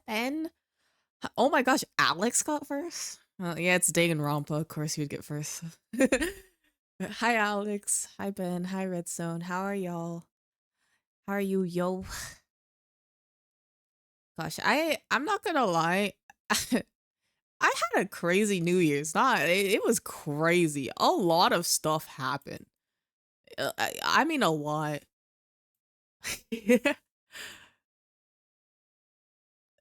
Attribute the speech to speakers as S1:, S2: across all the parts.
S1: Ben? Oh my gosh, Alex got first? Yeah, it's Danganronpa. Of course he would get first. Hi, Alex. Hi, Ben. Hi, Redstone. How are y'all? How are you, yo? Gosh, I'm not gonna lie. I had a crazy New Year's. It was crazy. A lot of stuff happened. I mean, a lot.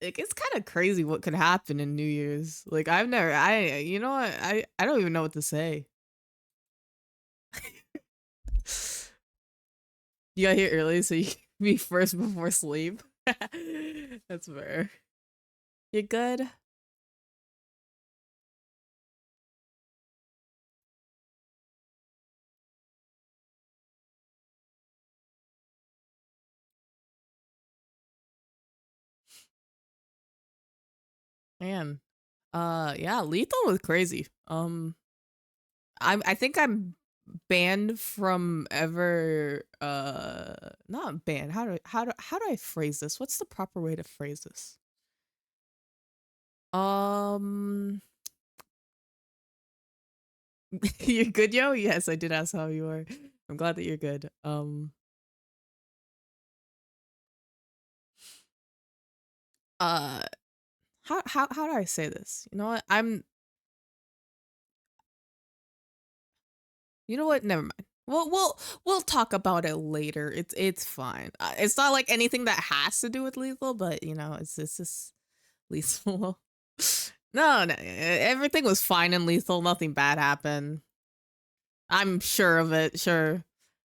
S1: Like, it's kind of crazy what could happen in New Year's. Like, you know what? I don't even know what to say. You got here early so you can be first before sleep. That's fair. You good? Man. Yeah, Lethal was crazy. I think I'm banned from ever not banned. How do I phrase this? What's the proper way to phrase this? Um you're good, yo? Yes, I did ask how you are. I'm glad that you're good. Uh how do I say this? You know what? You know what? Never mind. We'll talk about it later. It's fine. It's not like anything that has to do with lethal, but you know, it's just lethal. No, everything was fine in lethal. Nothing bad happened. I'm sure of it. Sure,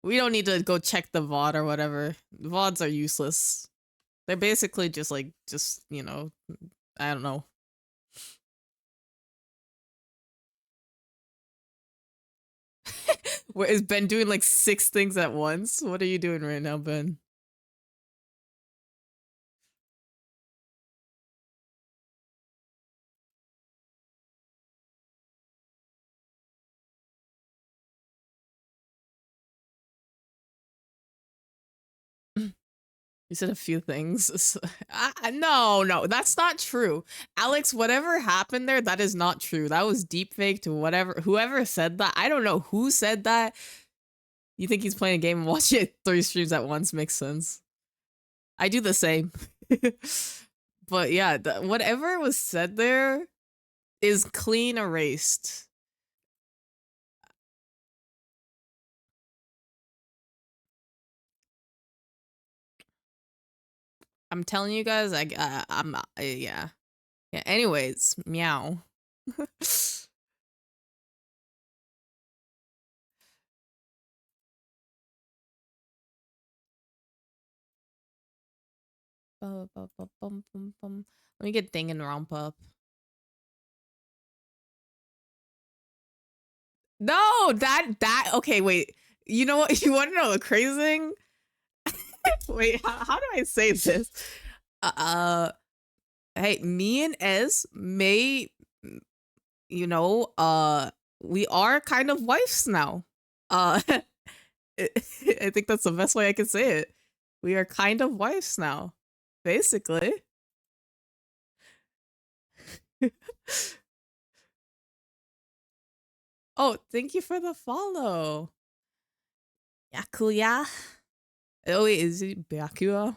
S1: we don't need to go check the VOD or whatever. VODs are useless. They're basically just you know, I don't know. What is Ben doing like 6 things at once? What are you doing right now, Ben? You said a few things. No, that's not true. Alex, whatever happened there, that is not true. That was deep fake to whoever said that. I don't know who said that. You think he's playing a game and watching it 3 streams at once makes sense. I do the same. But yeah, whatever was said there is clean erased. I'm telling you guys, I'm yeah. Yeah, anyways, meow. Let me get Danganronpa up. No, okay, wait. You know what? You want to know the crazy thing? Wait, how do I say this? Uh, hey, me and Ez may, you know, we are kind of wives now. I think that's the best way I can say it. We are kind of wives now, basically. Oh, thank you for the follow. Yakuya. Oh, wait, is it Byakuya?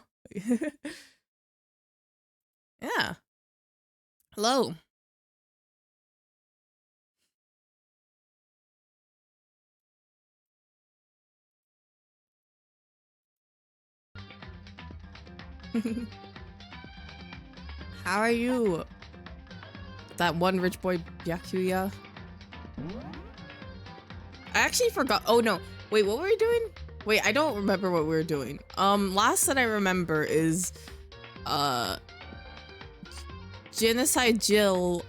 S1: Yeah. Hello. How are you? That one rich boy Byakuya. I actually forgot. Oh no. Wait, what were we doing? Wait, I don't remember what we were doing. Last that I remember is Genocide Jill.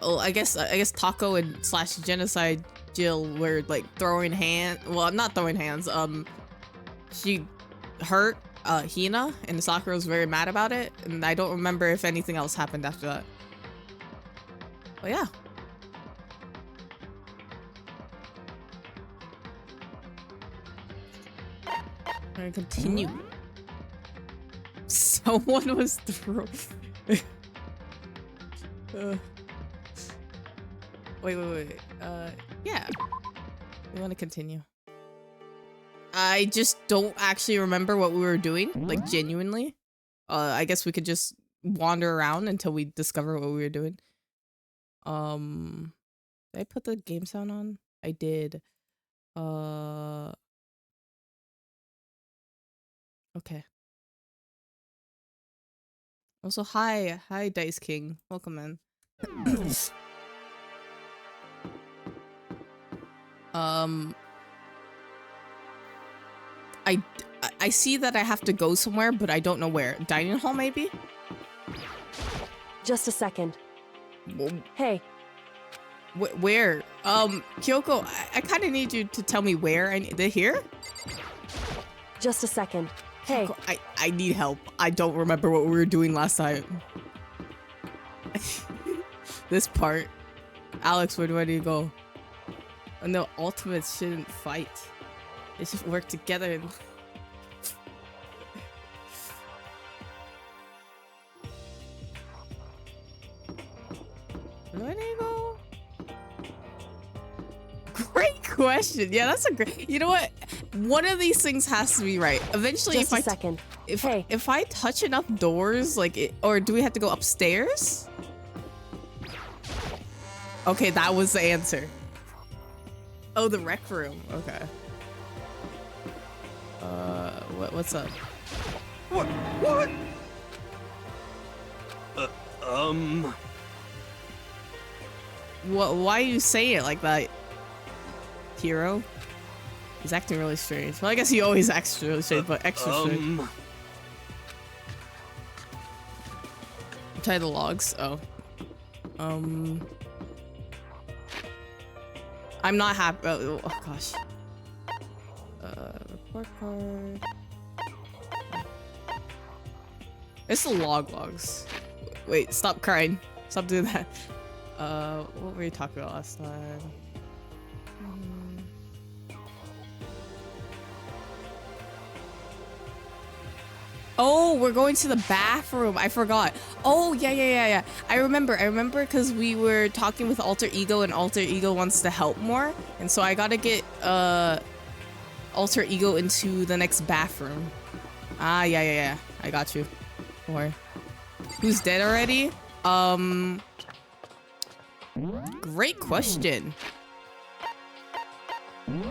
S1: Oh, I guess Taco and slash Genocide Jill were like throwing hand. Well, not throwing hands. She hurt Hina, and Sakura was very mad about it, and I don't remember if anything else happened after that. But yeah. I'm gonna continue. Someone was thrown. Uh, wait. Yeah. We want to continue. I just don't actually remember what we were doing, like genuinely. I guess we could just wander around until we discover what we were doing. Did I put the game sound on? I did. Okay. Also, hi, Dice King. Welcome in. I see that I have to go somewhere, but I don't know where. Dining hall, maybe?
S2: Just a second.
S1: Whoa.
S2: Hey.
S1: Where? Kyoko, I kind of need you to tell me where. They're here?
S2: Just a second. Hey.
S1: Kyoko, I need help. I don't remember what we were doing last time. This part. Alex, where do I need to go? Oh, no, ultimates shouldn't fight. They should work together and... Where do I need to go? Great question. Yeah, that's a great... You know what? One of these things has to be right. Eventually,
S2: Just a second.
S1: If I touch enough doors, like... or do we have to go upstairs? Okay, that was the answer. Oh, the rec room. Okay. What's up?
S3: What?
S1: Why you say it like that? Hero? He's acting really strange. Well, I guess he always acts really strange, but extra strange. Tie the logs. Oh. I'm not happy. Oh gosh. Report card. It's the logs. Wait, stop crying. Stop doing that. What were you talking about last time? Oh, we're going to the bathroom. I forgot. Oh, yeah. I remember because we were talking with Alter Ego and Alter Ego wants to help more. And so I gotta get Alter Ego into the next bathroom. Ah, yeah. I got you. Don't worry. Who's dead already? Great question.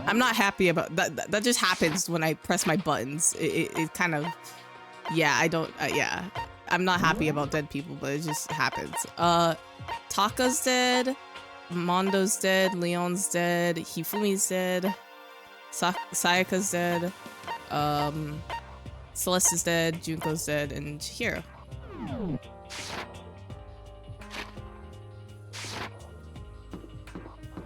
S1: I'm not happy about that. That just happens when I press my buttons. It kind of... Yeah, I don't... yeah. I'm not happy about dead people, but it just happens. Taka's dead. Mondo's dead. Leon's dead. Hifumi's dead. Sayaka's dead. Celeste is dead. Junko's dead. And Chihiro.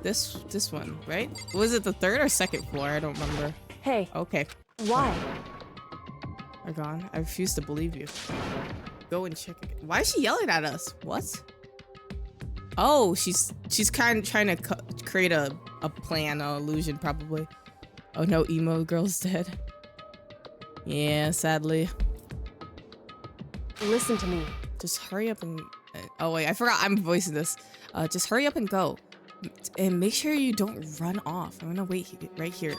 S1: This one, right? Was it the third or second floor? I don't remember.
S2: Hey.
S1: Okay.
S2: Why?
S1: Are gone. I refuse to believe you. Go and check again. Why is she yelling at us? What? Oh, she's kind of trying to create a plan, an illusion, probably. Oh no, emo girl's dead. Yeah, sadly.
S2: Listen to me.
S1: Just hurry up and... oh wait, I forgot I'm voicing this. Just hurry up and go. And make sure you don't run off. I'm gonna wait right here.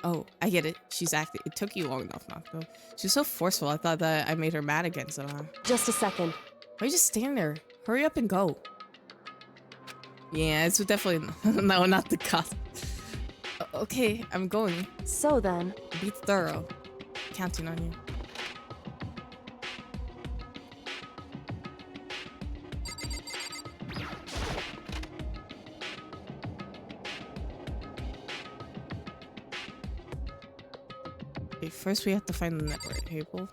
S1: Oh, I get it. She's acting. It took you long enough, Nocto. She's so forceful. I thought that I made her mad again somehow.
S2: Just a second.
S1: Why are you just standing there? Hurry up and go. Yeah, it's definitely... no, not the cop. Okay, I'm going.
S2: So then...
S1: Be thorough. Counting on you. Okay, first we have to find the network cable.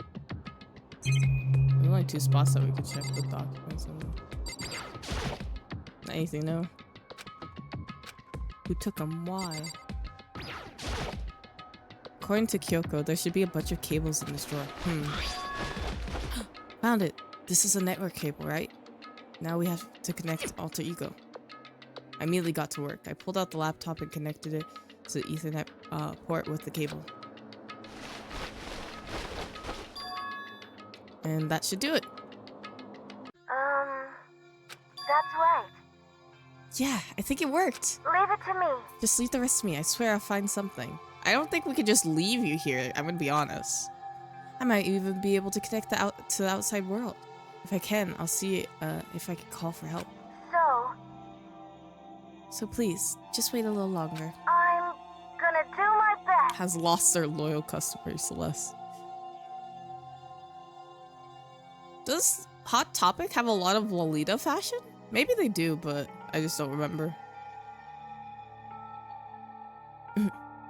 S1: There's only 2 spots that we could check the documents on. Not anything, no. Who took them? Why? According to Kyoko, there should be a bunch of cables in this drawer. Found it. This is a network cable, right? Now we have to connect Alter Ego. I immediately got to work. I pulled out the laptop and connected it to the Ethernet port with the cable. And that should do it.
S3: right.
S1: Yeah, I think it worked.
S3: Leave it to me.
S1: Just leave the rest to me. I swear I'll find something. I don't think we could just leave you here. I'm gonna be honest. I might even be able to connect to the outside world. If I can, I'll see if I can call for help. So please, just wait a little longer.
S3: I'm gonna do my best.
S1: Has lost their loyal customer, Celeste. Does Hot Topic have a lot of Lolita fashion? Maybe they do, but I just don't remember.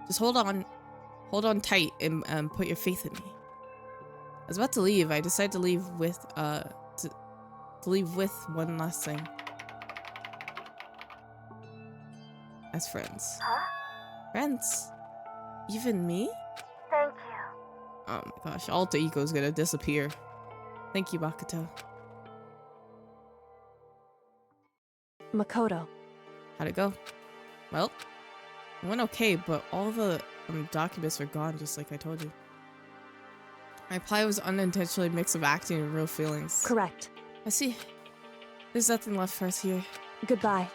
S1: Just hold on tight and put your faith in me. I was about to leave. I decided to leave with to leave with one last thing. As friends.
S3: Huh?
S1: Friends? Even me?
S3: Thank you.
S1: Oh my gosh, alter ego's gonna disappear. Thank you, Makoto.
S2: Makoto.
S1: How'd it go? Well, it went okay, but all the documents are gone, just like I told you. My reply was unintentionally a mix of acting and real feelings.
S2: Correct.
S1: I see. There's nothing left for us here.
S2: Goodbye.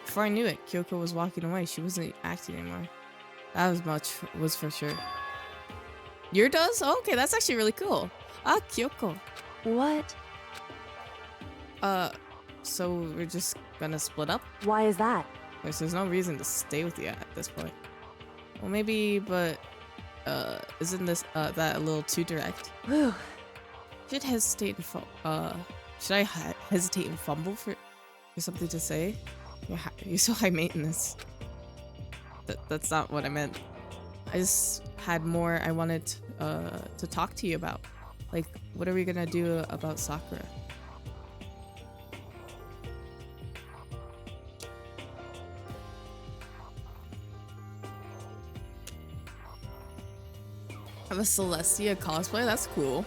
S1: Before I knew it, Kyoko was walking away. She wasn't acting anymore. That was for sure. Your does? Oh, okay, that's actually really cool. Ah, Kyoko.
S2: What?
S1: So we're just gonna split up?
S2: Why is that?
S1: There's no reason to stay with you at this point. Well, maybe, but, isn't this, that a little too direct?
S2: Whew.
S1: Should I hesitate and fumble for something to say? You're so high maintenance. That's not what I meant. I just had more I wanted to talk to you about. Like, what are we gonna do about Sakura? Have a Celestia cosplay? That's cool.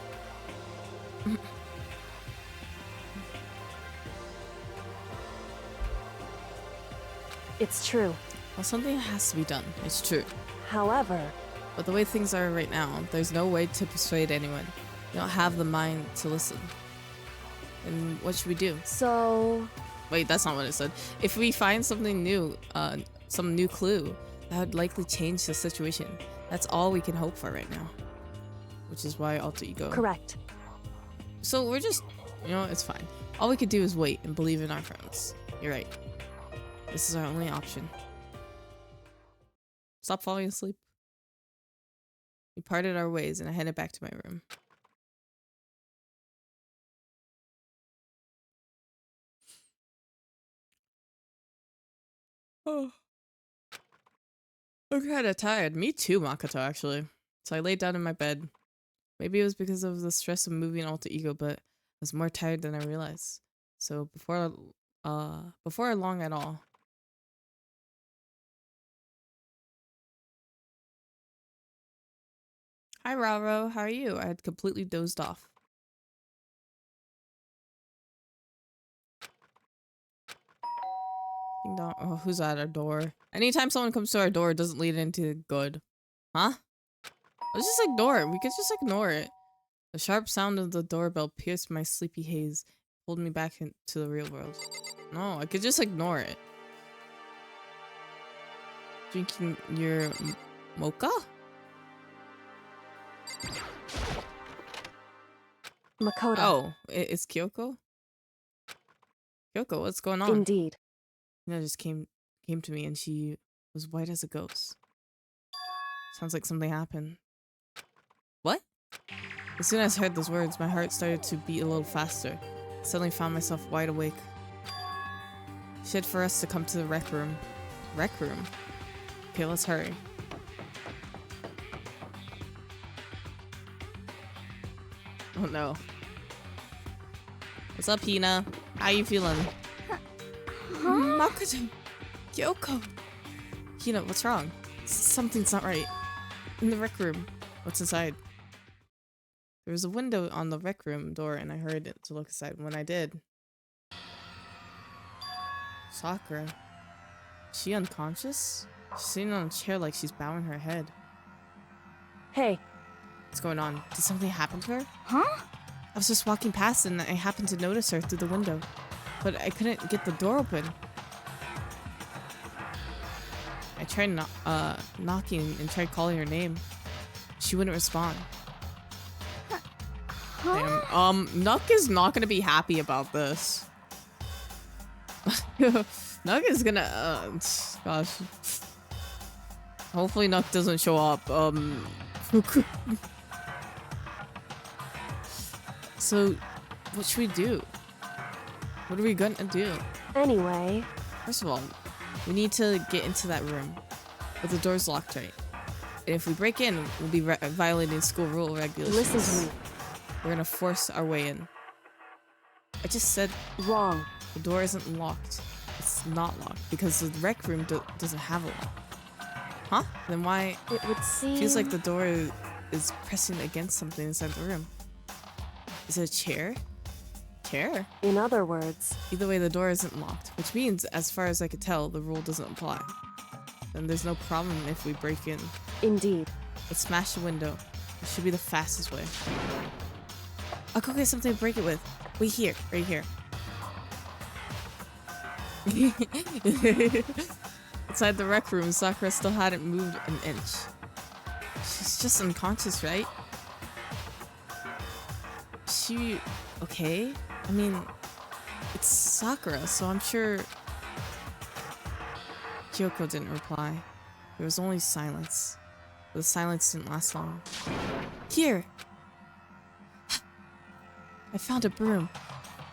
S2: It's true.
S1: Well, something has to be done. It's true.
S2: However,
S1: But the way things are right now, there's no way to persuade anyone. You don't have the mind to listen. And what should we do?
S2: so
S1: Wait, that's not what it said. If we find something new, some new clue, that would likely change the situation. That's all we can hope for right now. Which is why alter ego.
S2: correct.
S1: So we're just, it's fine. All we could do is wait and believe in our friends. You're right. This is our only option. Stop falling asleep. We parted our ways and I headed back to my room. Oh. I'm kind of tired. Me too, Makoto, actually. So I laid down in my bed. Maybe it was because of the stress of moving alter ego, but I was more tired than I realized. So before long at all. Hi, Raro. How are you? I had completely dozed off. Ding dong. Oh, who's at our door? Anytime someone comes to our door, it doesn't lead into good. Huh? Let's just ignore it. We could just ignore it. The sharp sound of the doorbell pierced my sleepy haze, pulled me back into the real world. No, I could just ignore it. Drinking your mocha?
S2: Makoto.
S1: Oh, it's Kyoko? Kyoko, what's going on?
S2: Indeed.
S1: Just came to me and she was white as a ghost. Sounds like something happened. What? As soon as I heard those words, my heart started to beat a little faster. I suddenly found myself wide awake. She said for us to come to the rec room. Rec room? Okay, let's hurry. Oh no. What's up, Hina? How you feeling? Makoto! Kyoko! Hina, what's wrong? Something's not right. In the rec room. What's inside? There was a window on the rec room door and I hurried to look inside. When I did... Sakura. Is she unconscious? She's sitting on a chair like she's bowing her head.
S2: Hey.
S1: What's going on? Did something happen to her?
S3: Huh?
S1: I was just walking past and I happened to notice her through the window. But I couldn't get the door open. I tried knocking and tried calling her name. She wouldn't respond.
S2: Huh?
S1: Damn. Nuck is not gonna be happy about this. Nuck is gonna, gosh. Hopefully Nuck doesn't show up. So, what should we do? What are we gonna do?
S2: Anyway,
S1: First of all, we need to get into that room. But the door's locked, right? And if we break in, we'll be violating school rule regulations.
S2: listen to me.
S1: We're gonna force our way in. I just said
S2: Wrong.
S1: the door isn't locked. It's not locked because the rec room doesn't have a lock. Huh? Then why?
S2: It would seem...
S1: Feels like the door is pressing against something inside the room. Is it a chair? Chair?
S2: In other words,
S1: Either way, the door isn't locked, which means, as far as I could tell, the rule doesn't apply. Then there's no problem if we break in.
S2: indeed.
S1: Let's smash the window. It should be the fastest way. I'll go get something to break it with. Wait here, right here. Inside the rec room, Sakura still hadn't moved an inch. She's just unconscious, right? She okay? I mean, it's Sakura, so I'm sure... Kyoko didn't reply. There was only silence. But the silence didn't last long. Here! I found a broom.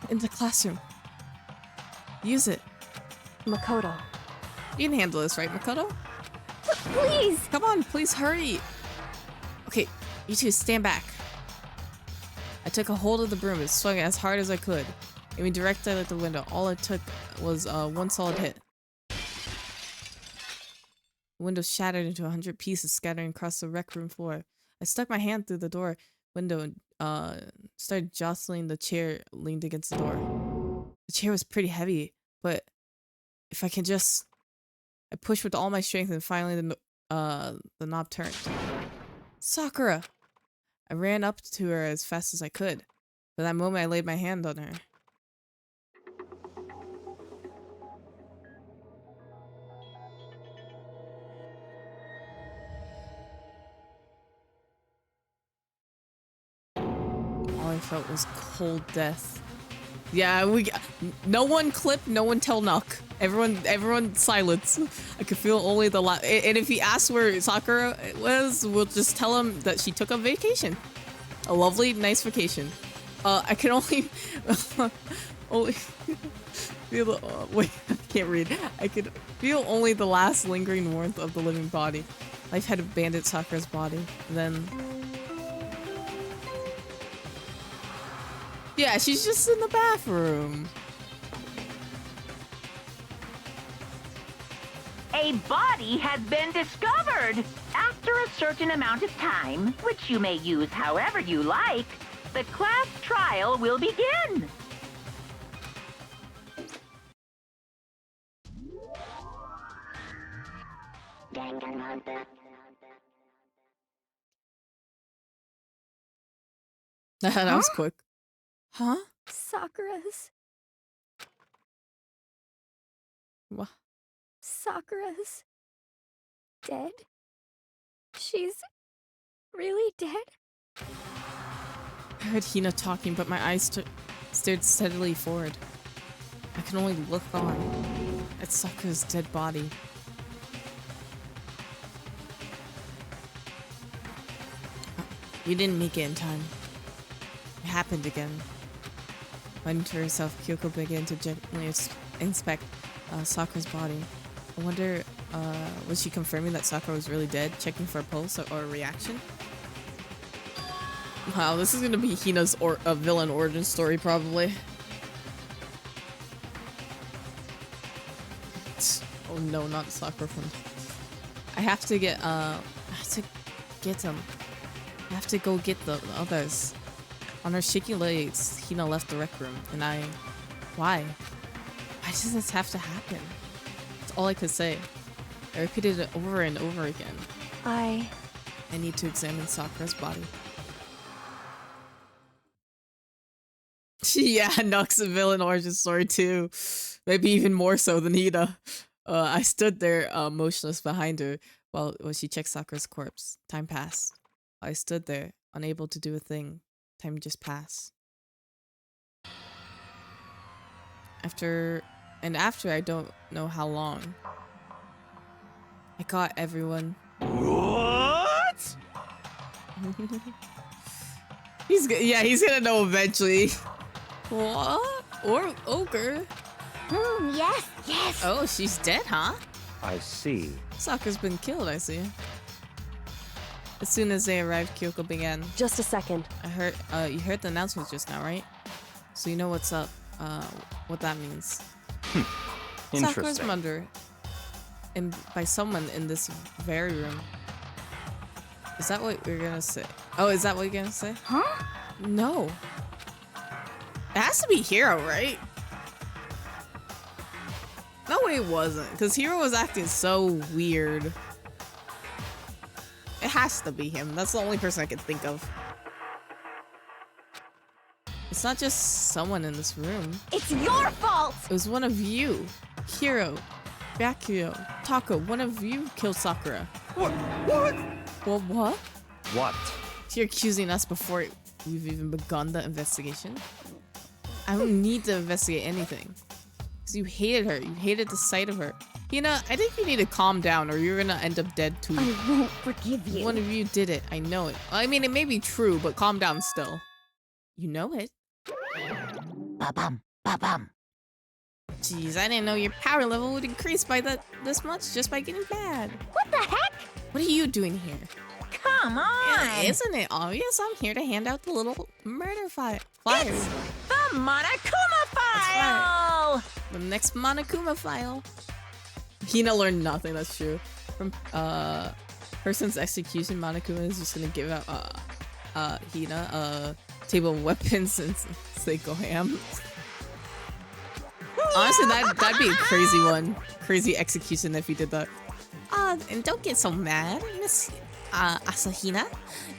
S1: In the classroom. Use it.
S2: Makoto.
S1: You can handle this, right, Makoto?
S2: Please!
S1: Come on, please hurry! Okay, you two stand back. I took a hold of the broom and swung it as hard as I could, aiming directly at the window. All it took was one solid hit. The window shattered into 100 pieces, scattering across the rec room floor. I stuck my hand through the door window and started jostling the chair leaned against the door. The chair was pretty heavy, but if I can just... I pushed with all my strength and finally the knob turned. Sakura! I ran up to her as fast as I could. But that moment I laid my hand on her. All I felt was cold death. Yeah, no one clip, no one tell Nuck. Everyone silence. I could feel only the and if he asks where Sakura was, we'll just tell him that she took a vacation. A lovely, nice vacation. I can only only feel the wait, I can't read. I could feel only the last lingering warmth of the living body. Life had abandoned Sakura's body. Then yeah, she's just in the bathroom.
S4: A body has been discovered. After a certain amount of time, which you may use however you like, the class trial will begin. Danganronpa.
S1: That was quick. Huh?
S2: Sakura's...
S1: What?
S2: Sakura's... dead? She's... really dead?
S1: I heard Hina talking, but my eyes stared steadily forward. I can only look on at Sakura's dead body. We didn't make it in time. It happened again. Running to herself, Kyoko began to gently inspect Sakura's body. I wonder, was she confirming that Sakura was really dead, checking for a pulse or a reaction? Wow, this is gonna be Hina's villain origin story, probably. Oh no, not Sakura from... I have to get them. I have to go get the others. On her shaky legs, Hina left the rec room, and I... Why? Why does this have to happen? That's all I could say. I repeated it over and over again. I need to examine Sakura's body. Yeah, Nux a villain origin story too. Maybe even more so than Hina. I stood there, motionless behind her while she checked Sakura's corpse. Time passed. I stood there, unable to do a thing. Time just passed. After I don't know how long. I caught everyone.
S5: What?
S1: He's gonna know eventually. What? Or ogre?
S2: Yes.
S1: Oh, she's dead, huh?
S5: I see.
S1: Sakura's been killed, I see. As soon as they arrived, Kyoko began.
S6: Just a second.
S1: I heard, you heard the announcement just now, right? So you know what's up, what that means. Sakura's
S5: Interesting.
S1: murder. And by someone in this very room. Is that what you're gonna say? Oh, is that what you're gonna say?
S2: Huh?
S1: No. It has to be Hiro, right? No way it wasn't, because Hiro was acting so weird. It has to be him. That's the only person I could think of. It's not just someone in this room.
S2: It's your fault!
S1: It was one of you. Hiro, Byakuyo, Tako, one of you killed Sakura.
S5: What?
S1: Well, what?
S5: What?
S1: You're accusing us before we've even begun the investigation? I don't need to investigate anything. Because you hated her. You hated the sight of her. Hina, I think you need to calm down or you're gonna end up dead too.
S2: I won't forgive you.
S1: One of you did it. I know it. I mean, it may be true, but calm down still. You know it.
S4: Ba-bum, ba-bum.
S1: Jeez, I didn't know your power level would increase by this much just by getting bad.
S2: What the heck?
S1: What are you doing here?
S4: Come on!
S1: Isn't it obvious? I'm here to hand out the little murder flyers.
S4: The Monokuma file!
S1: The next Monokuma file. Hina learned nothing, that's true. From person's execution, Monokuma is just gonna give out Hina a table of weapons and say go ham. Honestly, that'd be a crazy one. Crazy execution if he did that. And don't get so mad, Miss Asahina.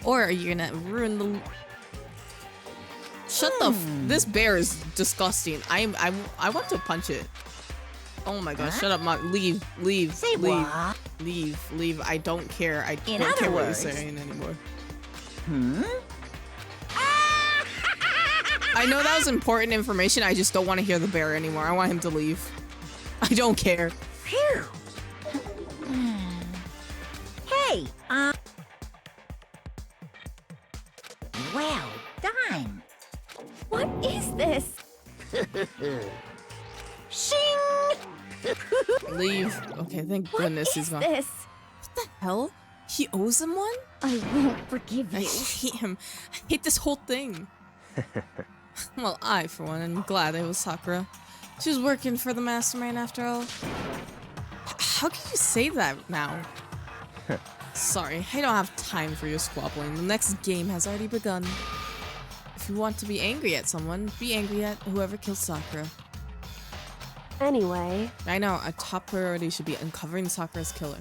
S1: Or are you gonna ruin the... Shut the this bear is disgusting. I want to punch it. Oh my gosh, shut up, Mom. Leave.
S4: Say
S1: leave.
S4: what?
S1: Leave. I don't care. I
S4: In
S1: don't
S4: other
S1: care what you're
S4: words-
S1: saying anymore.
S4: Hmm?
S1: I know that was important information. I just don't want to hear the bear anymore. I want him to leave. I don't care.
S4: Phew. Hey, well done.
S2: What is this?
S4: Shing!
S1: Leave. Okay, thank
S2: What
S1: goodness
S2: is
S1: he's gone.
S2: this?
S1: What the hell? He owes him one?
S2: I won't forgive
S1: I
S2: you.
S1: hate him. I hate this whole thing. Well, I, for one, am glad it was Sakura. She was working for the mastermind after all. How can you say that now? Sorry, I don't have time for your squabbling. The next game has already begun. If you want to be angry at someone, be angry at whoever killed Sakura.
S6: Anyway,
S1: I know, a top priority should be uncovering Sakura's killer.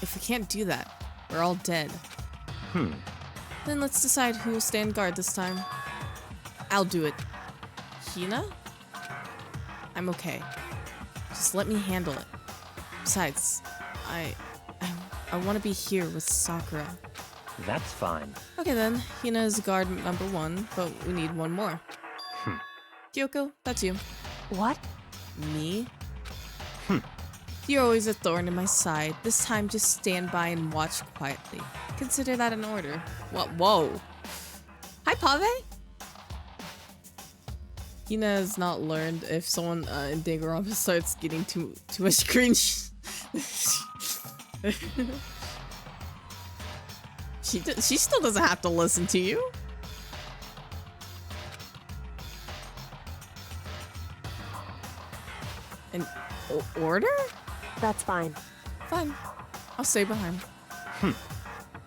S1: If we can't do that, we're all dead. Then let's decide who will stand guard this time. I'll do it. Hina? I'm okay. Just let me handle it. Besides, I want to be here with Sakura.
S5: That's fine.
S1: Okay then, Hina is guard number 1, but we need one more. Kyoko, that's you.
S6: what?
S1: Me? You're always a thorn in my side. This time, just stand by and watch quietly. Consider that an order. What? Whoa. Hi, Pave. Hina has not learned if someone in danganronpa starts getting too much cringe. She still doesn't have to listen to you. An order?
S6: That's fine.
S1: Fine. I'll stay behind.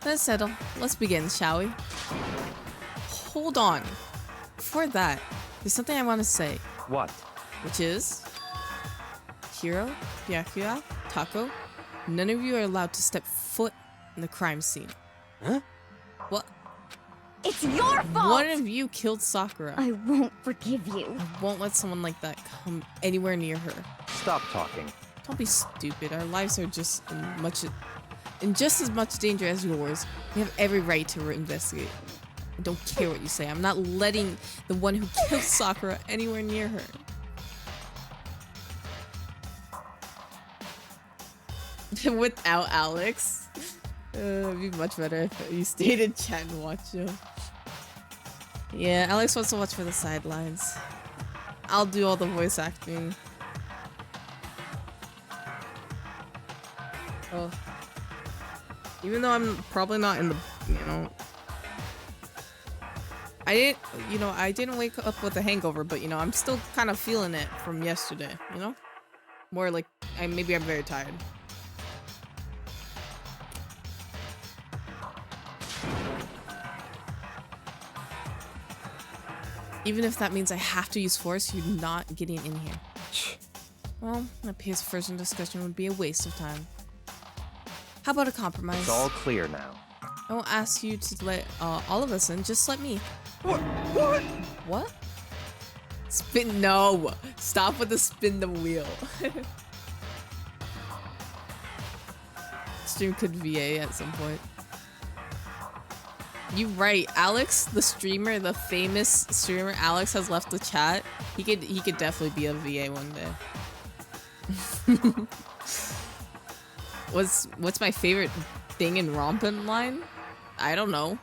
S1: Let's settle. Let's begin, shall we? Hold on. Before that, there's something I want to say,
S5: What?
S1: which is... Hiro, Byakuya, Tako, none of you are allowed to step foot in the crime scene.
S5: Huh?
S1: What?
S2: It's your fault!
S1: One of you killed Sakura.
S2: I won't forgive you.
S1: I won't let someone like that come anywhere near her.
S5: Stop talking.
S1: Don't be stupid. Our lives are just in just as much danger as yours. We have every right to investigate. I don't care what you say. I'm not letting the one who killed Sakura anywhere near her. Without Alex. It'd be much better if you stayed in chat and watched him. Yeah, Alex wants to watch for the sidelines. I'll do all the voice acting. Oh. Even though I'm probably not in the, I didn't wake up with a hangover, but I'm still kind of feeling it from yesterday, More like, maybe I'm very tired. Even if that means I have to use force, you're not getting in here. Well, it appears first discussion would be a waste of time. How about a compromise?
S5: It's all clear now.
S1: I won't ask you to let all of us in, just let me.
S5: What?
S1: What? Spin, no! Stop with the spin the wheel. Stream could VA at some point. You right, Alex, the streamer, the famous streamer, Alex has left the chat. He could definitely be a VA one day. What's my favorite danganronpa line? I don't know.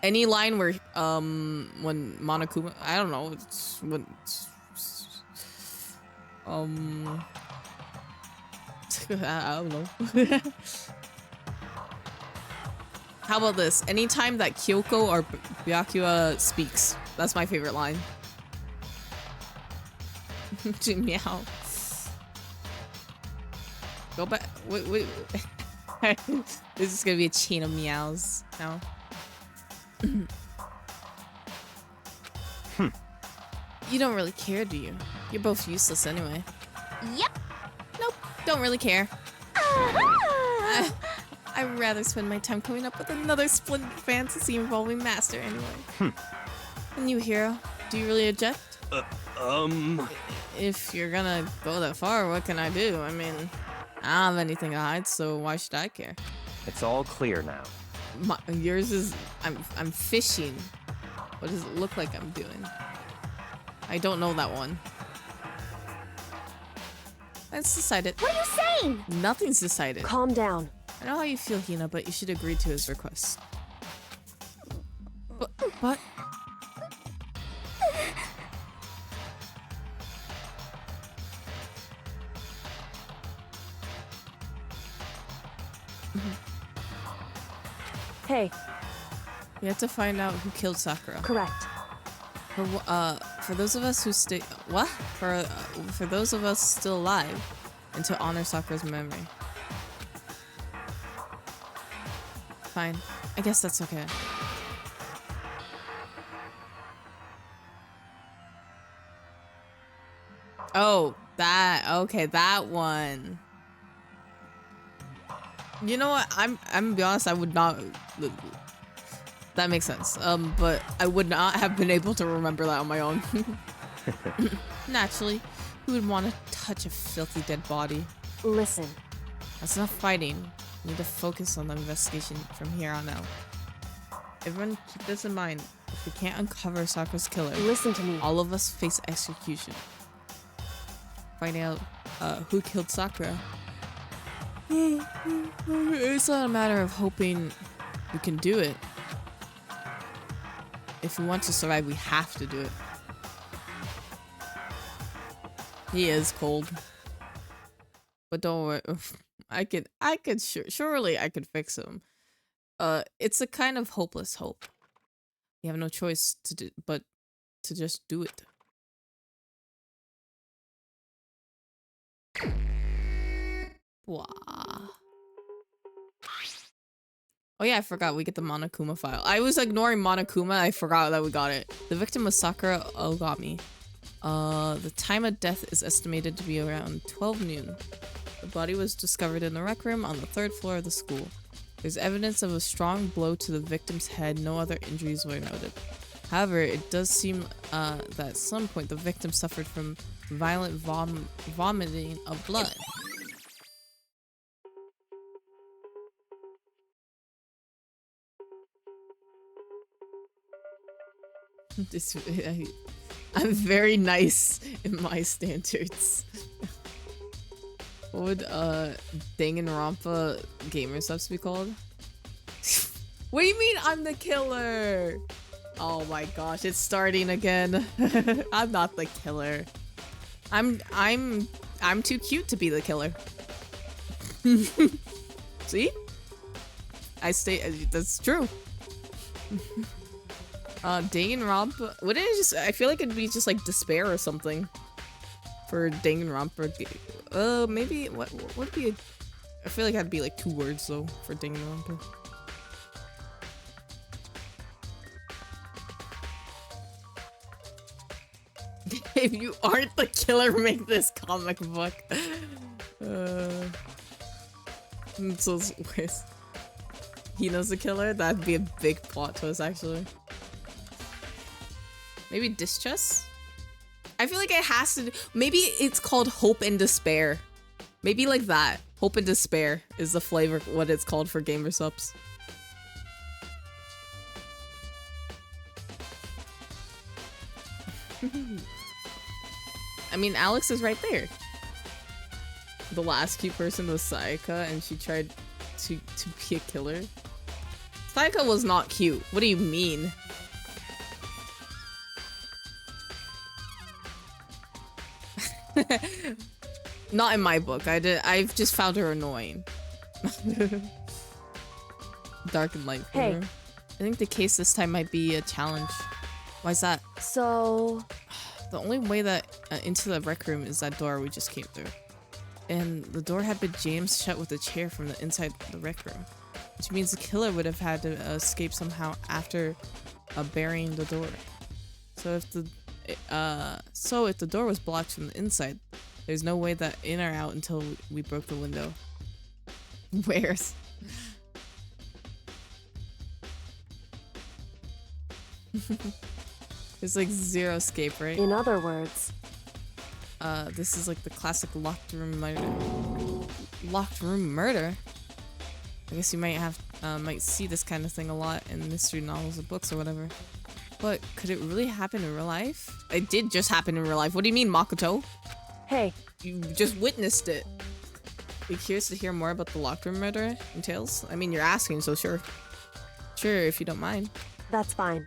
S1: Any line where when Monokuma, I don't know. It's when I don't know. How about this? Anytime that Kyoko or Byakuya speaks, that's my favorite line. Meow. Go back. Wait. This is gonna be a chain of meows now. You don't really care, do you? You're both useless anyway.
S2: Yep.
S1: Nope, don't really care. I'd rather spend my time coming up with another splendid fantasy involving Master anyway. And you, Hero, do you really object? If you're gonna go that far, what can I do? I mean, I don't have anything to hide, so why should I care?
S5: It's all clear now.
S1: Yours is... I'm fishing. What does it look like I'm doing? I don't know that one. Let's decide it.
S2: What are you saying?
S1: Nothing's decided.
S6: Calm down.
S1: I know how you feel, Hina, but you should agree to his request. But...
S6: Hey,
S1: We have to find out who killed Sakura.
S6: correct.
S1: For those of us who for those of us still alive, and to honor Sakura's memory. Fine. I guess that's okay. Oh, okay, that one. You know what? I'm gonna be honest, I would not. That makes sense. But I would not have been able to remember that on my own. Naturally, who would want to touch a filthy dead body?
S6: Listen,
S1: That's enough fighting. We need to focus on the investigation from here on out. Everyone keep this in mind. If we can't uncover Sakura's killer,
S6: listen to me.
S1: all of us face execution. Finding out who killed Sakura. It's not a matter of hoping we can do it. If we want to survive, we have to do it. He is cold. But don't worry. Surely I could fix him. It's a kind of hopeless hope. You have no choice but to just do it. Wow. Oh yeah, I forgot we get the Monokuma file. I was ignoring Monokuma, I forgot that we got it. The victim was Sakura Ogami. The time of death is estimated to be around 12 noon. The body was discovered in the rec room on the 3rd floor of the school. There's evidence of a strong blow to the victim's head. No other injuries were noted. However, it does seem that at some point the victim suffered from violent vomiting of blood. This, I'm very nice in my standards. What would danganronpa gamer subs be called? What do you mean I'm the killer? Oh my gosh, it's starting again. I'm not the killer. I'm too cute to be the killer. See? That's true. Danganronpa. Wouldn't it just? I feel like it'd be just like despair or something for Danganronpa. Maybe what would be? I feel like that'd be like 2 words though for Danganronpa. If you aren't the killer, make this comic book. So he knows the killer. That'd be a big plot twist, actually. Maybe distress? I feel like it has to. Maybe it's called hope and despair. Maybe like that. Hope and despair is the flavor. What it's called for gamer subs. I mean, Alex is right there. The last cute person was Sayaka, and she tried to be a killer. Sayaka was not cute. What do you mean? Not in my book. I've just found her annoying. Dark and light for
S6: Hey.
S1: her. I think the case this time might be a challenge. Why's that?
S6: So,
S1: The only way that into the rec room is that door we just came through. And the door had been jammed shut with a chair from the inside the rec room. Which means the killer would have had to escape somehow after burying the door. So if the door was blocked from the inside, there's no way that in or out until we broke the window. Where's? There's like zero escape, right?
S6: in other words,
S1: This is like the classic locked room murder. Locked room murder? I guess you might see this kind of thing a lot in mystery novels or books or whatever. But could it really happen in real life? It did just happen in real life. What do you mean, Makoto?
S6: hey,
S1: You just witnessed it. Are you curious to hear more about the locked room murder entails? I mean, you're asking, so sure. Sure, if you don't mind.
S6: that's fine.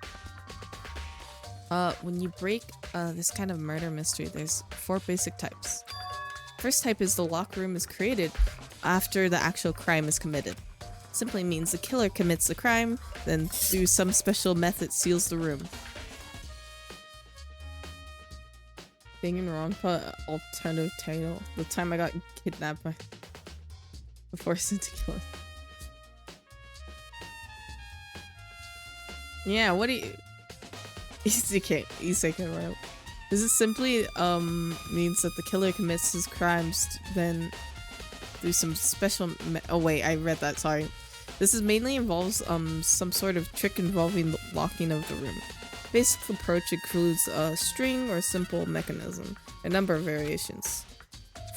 S1: When you break this kind of murder mystery, there's 4 basic types. First type is the locked room is created after the actual crime is committed. Simply means the killer commits the crime, then through some special method seals the room. Danganronpa alternative title. The time I got kidnapped by forced into killing. Yeah, what do you Isekai, right? This is simply means that the killer commits his crimes then through some special oh wait, I read that, sorry. This is mainly involves some sort of trick involving the locking of the room. Basic approach includes a string or simple mechanism, a number of variations.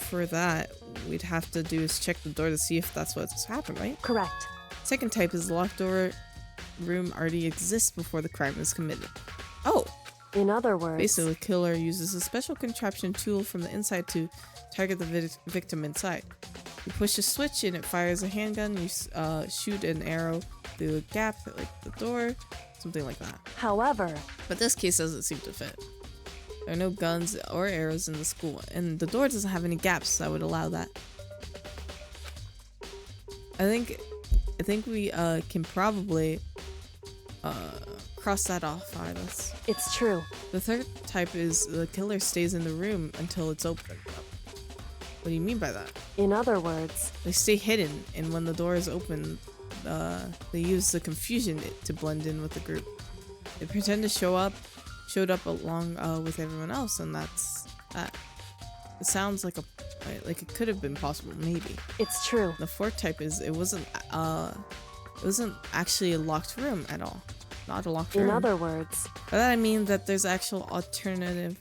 S1: For that, we'd have to do is check the door to see if that's what's happened, right?
S6: Correct.
S1: Second type is the locked door room already exists before the crime is committed. Oh!
S6: In other words,
S1: Basically, the killer uses a special contraption tool from the inside to target the victim inside. You push a switch and it fires a handgun. You shoot an arrow through a gap like the door, something like that.
S6: however,
S1: But this case doesn't seem to fit. There are no guns or arrows in the school, and the door doesn't have any gaps that would allow that. I think we can probably cross that off our list.
S6: it's true.
S1: The third type is the killer stays in the room until it's open. What do you mean by that?
S6: In other words,
S1: They stay hidden, and when the door is open, they use the confusion to blend in with the group. They pretend to showed up along with everyone else, and that's that. It sounds like it could have been possible, maybe.
S6: it's true.
S1: The fourth type is it wasn't It wasn't actually a locked room at all. Not a locked
S6: In
S1: room.
S6: other words,
S1: By that I mean that there's actual alternate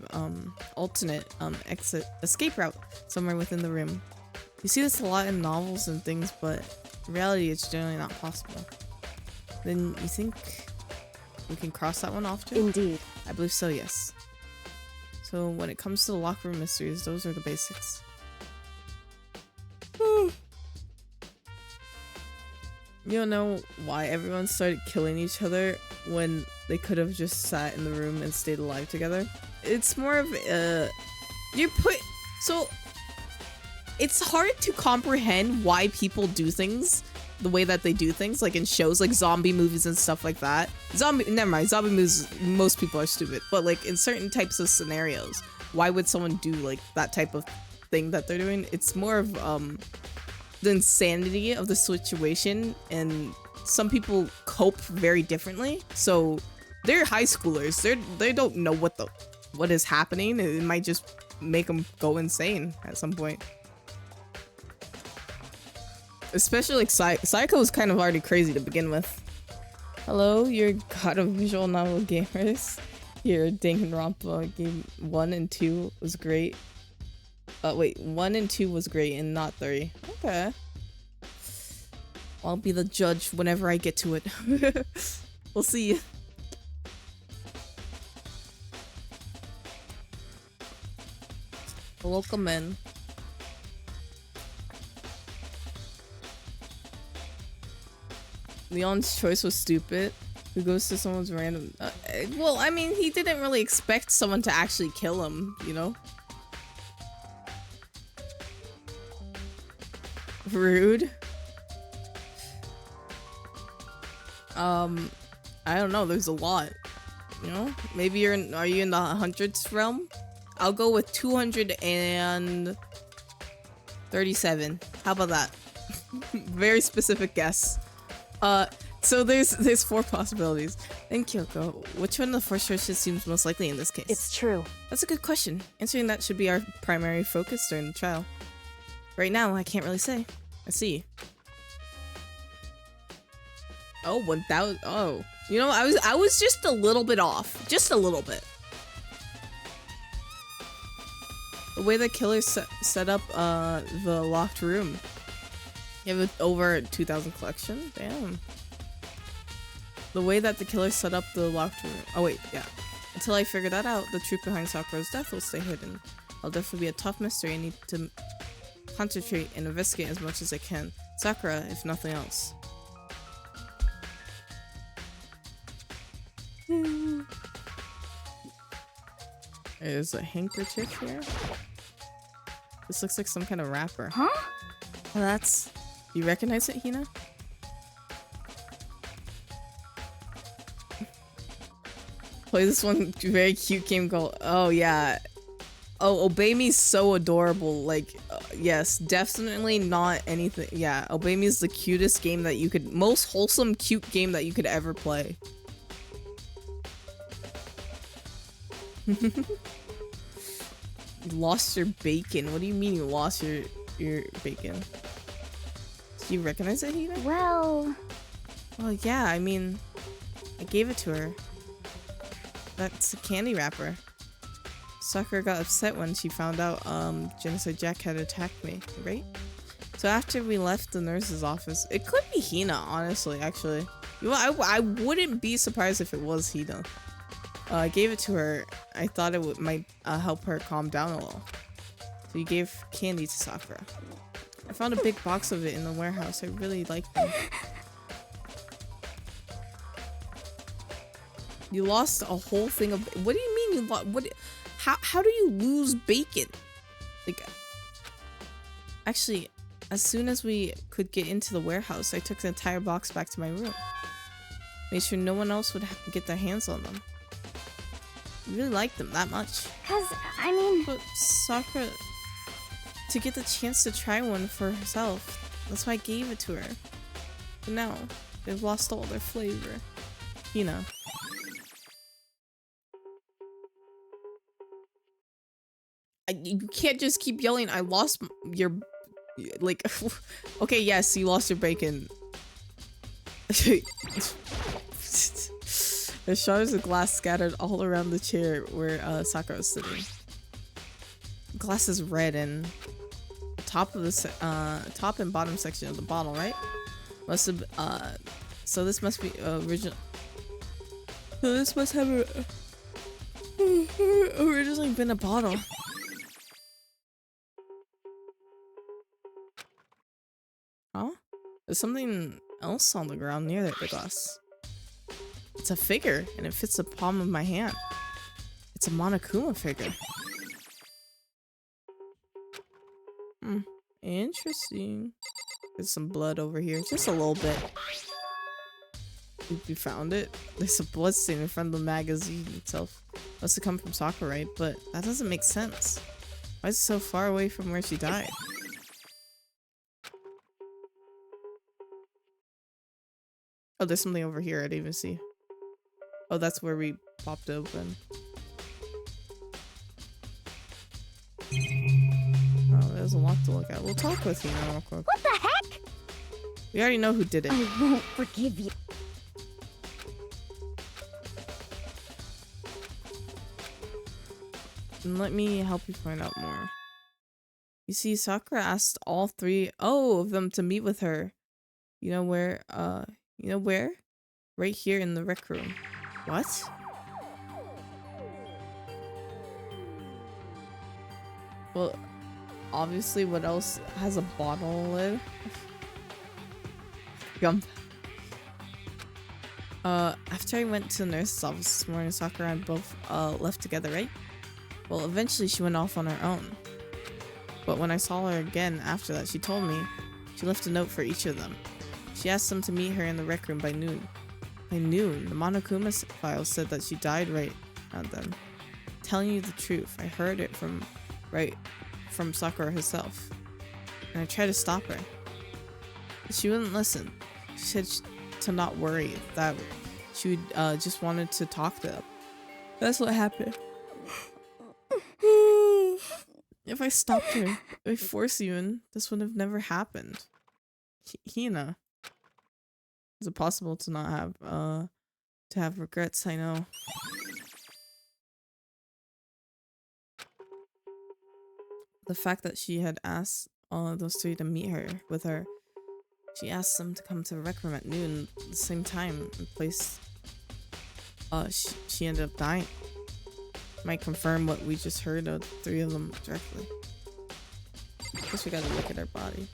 S1: escape route somewhere within the room. You see this a lot in novels and things, but in reality it's generally not possible. Then you think we can cross that one off too?
S6: indeed.
S1: I believe so, yes. So when it comes to the locker room mysteries, those are the basics. You don't know why everyone started killing each other when they could have just sat in the room and stayed alive together? It's more of so it's hard to comprehend why people do things the way that they do things, like in shows like zombie movies and stuff like that. Zombie movies, most people are stupid, but like in certain types of scenarios, why would someone do like that type of thing that they're doing? It's more of the insanity of the situation, and some people cope very differently. So they're high schoolers, they don't know what is happening. It might just make them go insane at some point. Especially like Psycho is kind of already crazy to begin with. Hello, you're god of visual novel gamers. Your danganronpa game 1 and 2 was great. Wait, 1 and 2 was great and not 3. Okay. I'll be the judge whenever I get to it. We'll see. Welcome in. Leon's choice was stupid. Who goes to someone's random... well, I mean, he didn't really expect someone to actually kill him, you know? Rude. I don't know, there's a lot. You know? Maybe are you in the hundreds realm? I'll go with 237. How about that? Very specific guess. So there's 4 possibilities. Thank you, Kyoko. Which one of the 4 choices seems most likely in this case?
S6: It's true.
S1: That's a good question. Answering that should be our primary focus during the trial. Right now, I can't really say. I see. Oh, 1,000. Oh, you know, I was just a little bit off, just a little bit. The way the killer set up the locked room. You have over 2,000 collection. Damn. The way that the killer set up the locked room. Oh wait, yeah. Until I figure that out, the truth behind Sakura's death will stay hidden. I'll definitely be a tough mystery. I need to concentrate and investigate as much as I can. Sakura, if nothing else. There's a handkerchief here. This looks like some kind of wrapper.
S2: Huh?
S1: Oh, that's... You recognize it, Hina? Play this one very cute game called... Oh, yeah. Oh, Obey Me's so adorable. Like, yes, definitely not anything. Yeah, Obey Me is the cutest game that you could... Most wholesome, cute game that you could ever play. You lost your bacon. What do you mean you lost your bacon? Do you recognize it, Hina?
S2: Well,
S1: Yeah, I mean, I gave it to her. That's a candy wrapper. Sakura got upset when she found out Genocide Jack had attacked me, right? So after we left the nurse's office, it could be Hina, honestly, actually. You know, I wouldn't be surprised if it was Hina. I gave it to her. I thought it might help her calm down a little. So you gave candy to Sakura. I found a big box of it in the warehouse. I really like them. You lost a whole thing of... What do you mean you lost... What? How do you lose bacon? Like... Actually, as soon as we could get into the warehouse, I took the entire box back to my room. Made sure no one else would get their hands on them. You really like them that much.
S2: 'cause, I mean...
S1: But Sakura... To get the chance to try one for herself. That's why I gave it to her. But now, they've lost all their flavor. You know. You can't just keep yelling, I lost your... Like... Okay, yes, you lost your bacon. There's shards of glass scattered all around the chair where Sakura was sitting. Glass is red and top of the top and bottom section of the bottle, right? Must have so this must be original. So this must have originally been a bottle. Huh? There's something else on the ground near the glass. It's a figure, and it fits the palm of my hand. It's a Monokuma figure. Interesting. There's some blood over here, just a little bit. You found it? There's a blood stain in front of the magazine itself. Must have come from Sakura, right? But that doesn't make sense. Why is it so far away from where she died? Oh, there's something over here I didn't even see. Oh, that's where we popped open. Oh, there's a lot to look at. We'll talk with you now real quick.
S2: What the heck?
S1: We already know who did it.
S2: I won't forgive you.
S1: And let me help you find out more. You see, Sakura asked all three of them to meet with her. You know where? You know where? Right here in the rec room. What? Well, obviously, what else has a bottle lid? Gamba. After I went to the nurse's office this morning, Sakura and I both left together, right? Well, eventually she went off on her own. But when I saw her again after that, she told me she left a note for each of them. She asked them to meet her in the rec room by noon. By noon, the Monokuma file said that she died right around then. Telling you the truth, I heard it from Sakura herself. And I tried to stop her. But she wouldn't listen. She said to not worry, that she would just wanted to talk to them. That's what happened. If I stopped her, if I forced you in, this would have never happened. Hina. Is it possible to not have regrets? I know. The fact that she had asked those three to meet her with her. She asked them to come to the rec room at noon at the same time and place she ended up dying. Might confirm what we just heard of three of them directly. Guess we gotta look at her body.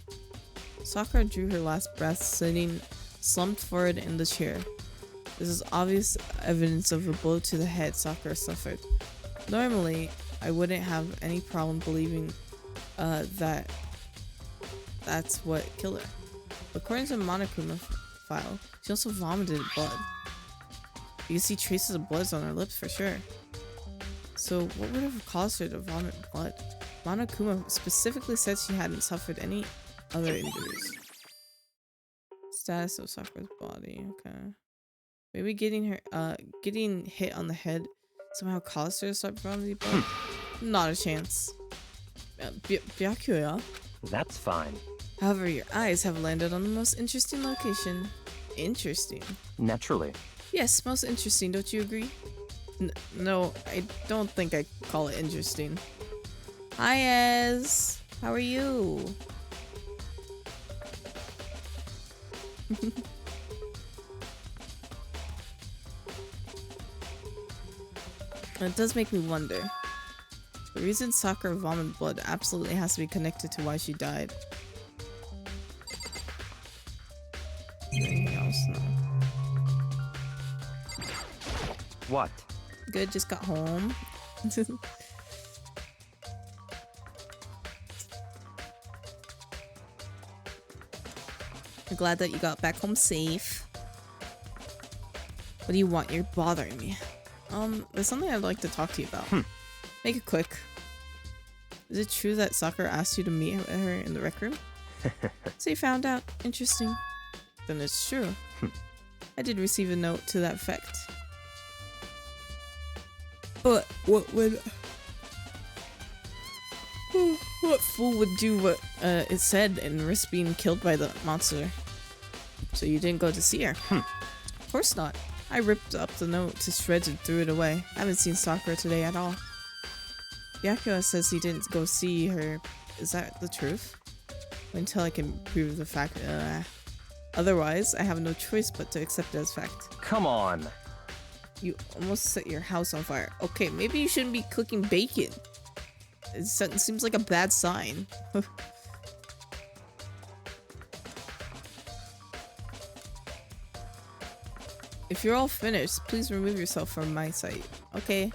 S1: Sakura drew her last breath sitting slumped forward in the chair. This is obvious evidence of a blow to the head Sakura suffered. Normally, I wouldn't have any problem believing that that's what killed her. According to the Monokuma file, she also vomited blood. You can see traces of blood on her lips for sure. So what would have caused her to vomit blood? Monokuma specifically said she hadn't suffered any other injuries. Status of Sakura's body, okay. Maybe getting hit on the head somehow caused her to start vomiting blood? Not a chance. Byakuya.
S5: That's fine.
S1: However, your eyes have landed on the most interesting location. Interesting.
S5: Naturally.
S1: Yes, most interesting, don't you agree? No, I don't think I call it interesting. Hi, Ez. How are you? It does make me wonder. The reason Sakura vomited blood absolutely has to be connected to why she died. Anything else? No.
S5: What?
S1: Good, just got home. I'm glad that you got back home safe. What do you want? You're bothering me. There's something I'd like to talk to you about. Make it quick. Is it true that Sakura asked you to meet her in the rec room? So you found out. Interesting. Then it's true. I did receive a note to that effect. But what would... what fool would do what it said and risk being killed by the monster? So you didn't go to see her? Of course not. I ripped up the note to shreds and threw it away. I haven't seen Sakura today at all. Byakuya says he didn't go see her. Is that the truth? Until I can prove the fact. Otherwise, I have no choice but to accept it as fact.
S5: Come on.
S1: You almost set your house on fire. Okay, maybe you shouldn't be cooking bacon. It seems like a bad sign. If you're all finished, please remove yourself from my sight. Okay.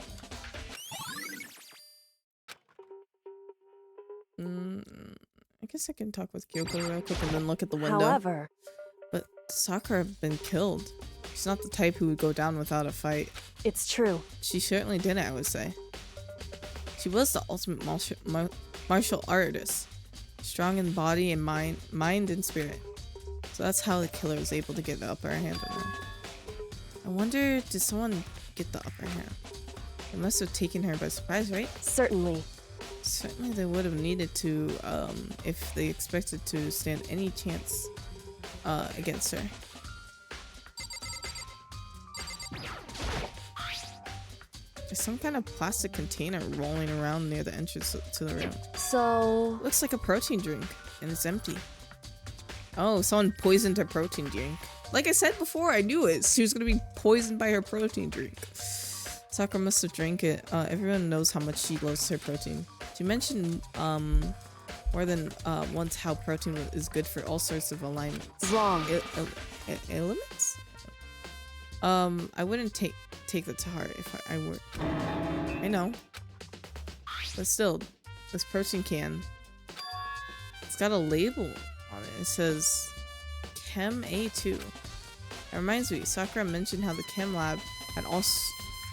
S1: I guess I can talk with Kyoko real quick and then look at the window.
S6: However,
S1: But Sakura have been killed. She's not the type who would go down without a fight.
S6: it's true.
S1: She certainly didn't, I would say. She was the ultimate martial artist. Strong in body and mind and spirit. So that's how the killer was able to get the upper hand on her. I wonder, did someone get the upper hand? They must have taken her by surprise, right?
S6: Certainly.
S1: Certainly they would have needed to, if they expected to stand any chance against her. There's some kind of plastic container rolling around near the entrance to the room.
S6: So,
S1: Looks like a protein drink, and it's empty. Oh, someone poisoned her protein drink. Like I said before, I knew it. She was gonna be poisoned by her protein drink. Sakura must have drank it. Everyone knows how much she loves her protein. She mentioned more than once how protein is good for all sorts of alignments.
S6: wrong.
S1: Elements? I wouldn't take that to heart if I were. I know. But still, this protein can. It's got a label on it. It says Chem A2. It reminds me, Sakura mentioned how the Chem lab had all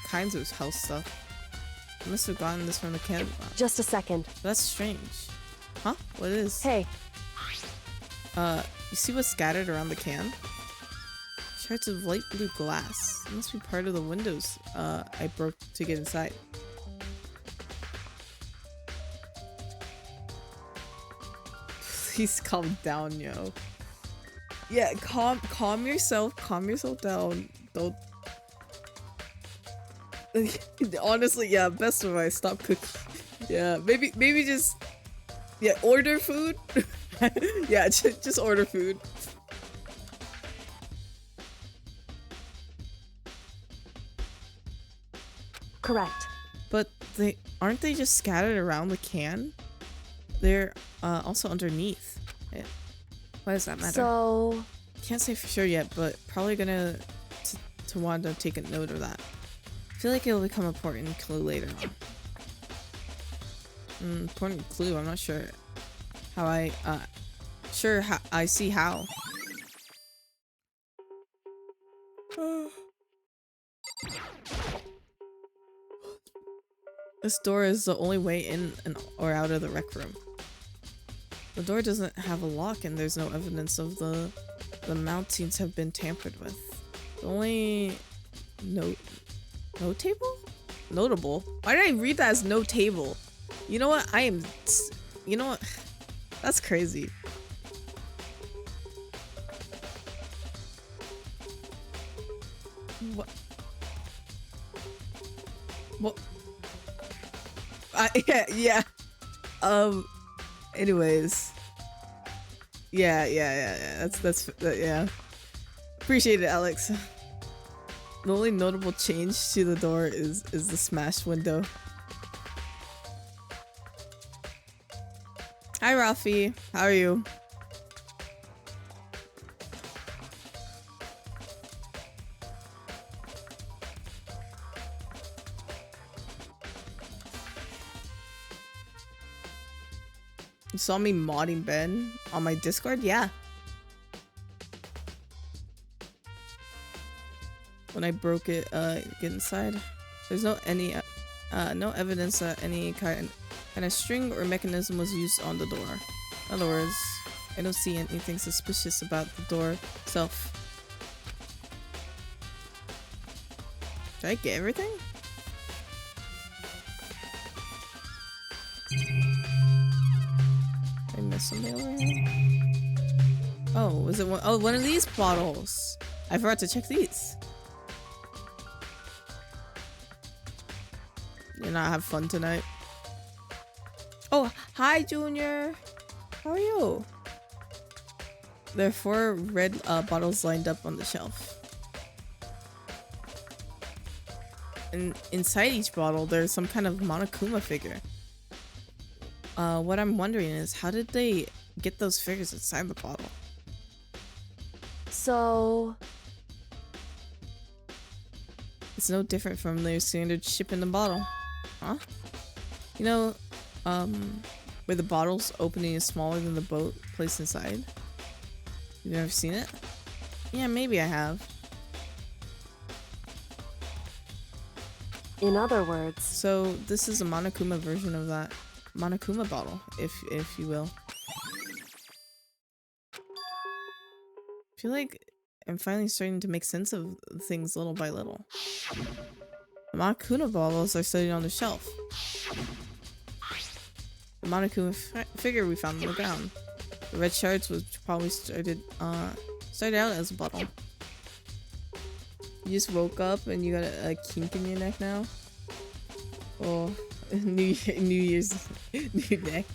S1: kinds of health stuff. I must have gotten this from the Chem lab.
S6: Just a second.
S1: That's strange. Huh? What is?
S6: Hey,
S1: You see what's scattered around the can? Shards of light blue glass. It must be part of the windows I broke to get inside. Please calm down, yo. Yeah, calm yourself down. Don't. Honestly, yeah, best advice, stop cooking. Yeah, maybe just, yeah, order food. Yeah, just order food.
S6: correct.
S1: But aren't they just scattered around the can? They're also underneath it. Why does that matter?
S6: So,
S1: Can't say for sure yet, but probably gonna to want to take a note of that. I feel like it'll become an important clue later on. Important clue. I'm not sure how I I see how. This door is the only way in or out of the rec room. The door doesn't have a lock and there's no evidence of the mountings have been tampered with. The only notable? Why did I read that as no table? You know what? You know what? That's crazy. What? What? Yeah. Anyways. Yeah. That's yeah. Appreciate it, Alex. The only notable change to the door is the smashed window. Hi, Rafi. How are you? You saw me modding Ben on my Discord? Yeah. When I broke it, get inside. There's no evidence that any kind of string or mechanism was used on the door. In other words, I don't see anything suspicious about the door itself. Did I get everything? I missed something over here? Oh, was it one? Oh, one of these bottles. I forgot to check these. You not have fun tonight? Oh, hi, Junior. How are you? There are 4 red bottles lined up on the shelf. And inside each bottle, there's some kind of Monokuma figure. What I'm wondering is, how did they get those figures inside the bottle?
S6: So,
S1: It's no different from their standard ship in the bottle. Huh? You know, where the bottle's opening is smaller than the boat placed inside? You've never seen it? Yeah, maybe I have.
S6: in other words,
S1: So this is a Monokuma version of that Monokuma bottle, if you will. I feel like I'm finally starting to make sense of things little by little. The Monokuma bottles are sitting on the shelf. The Monokuma figure we found on the ground. The red shards was probably started out as a bottle. You just woke up and you got a kink in your neck now. Oh, New Year's new neck.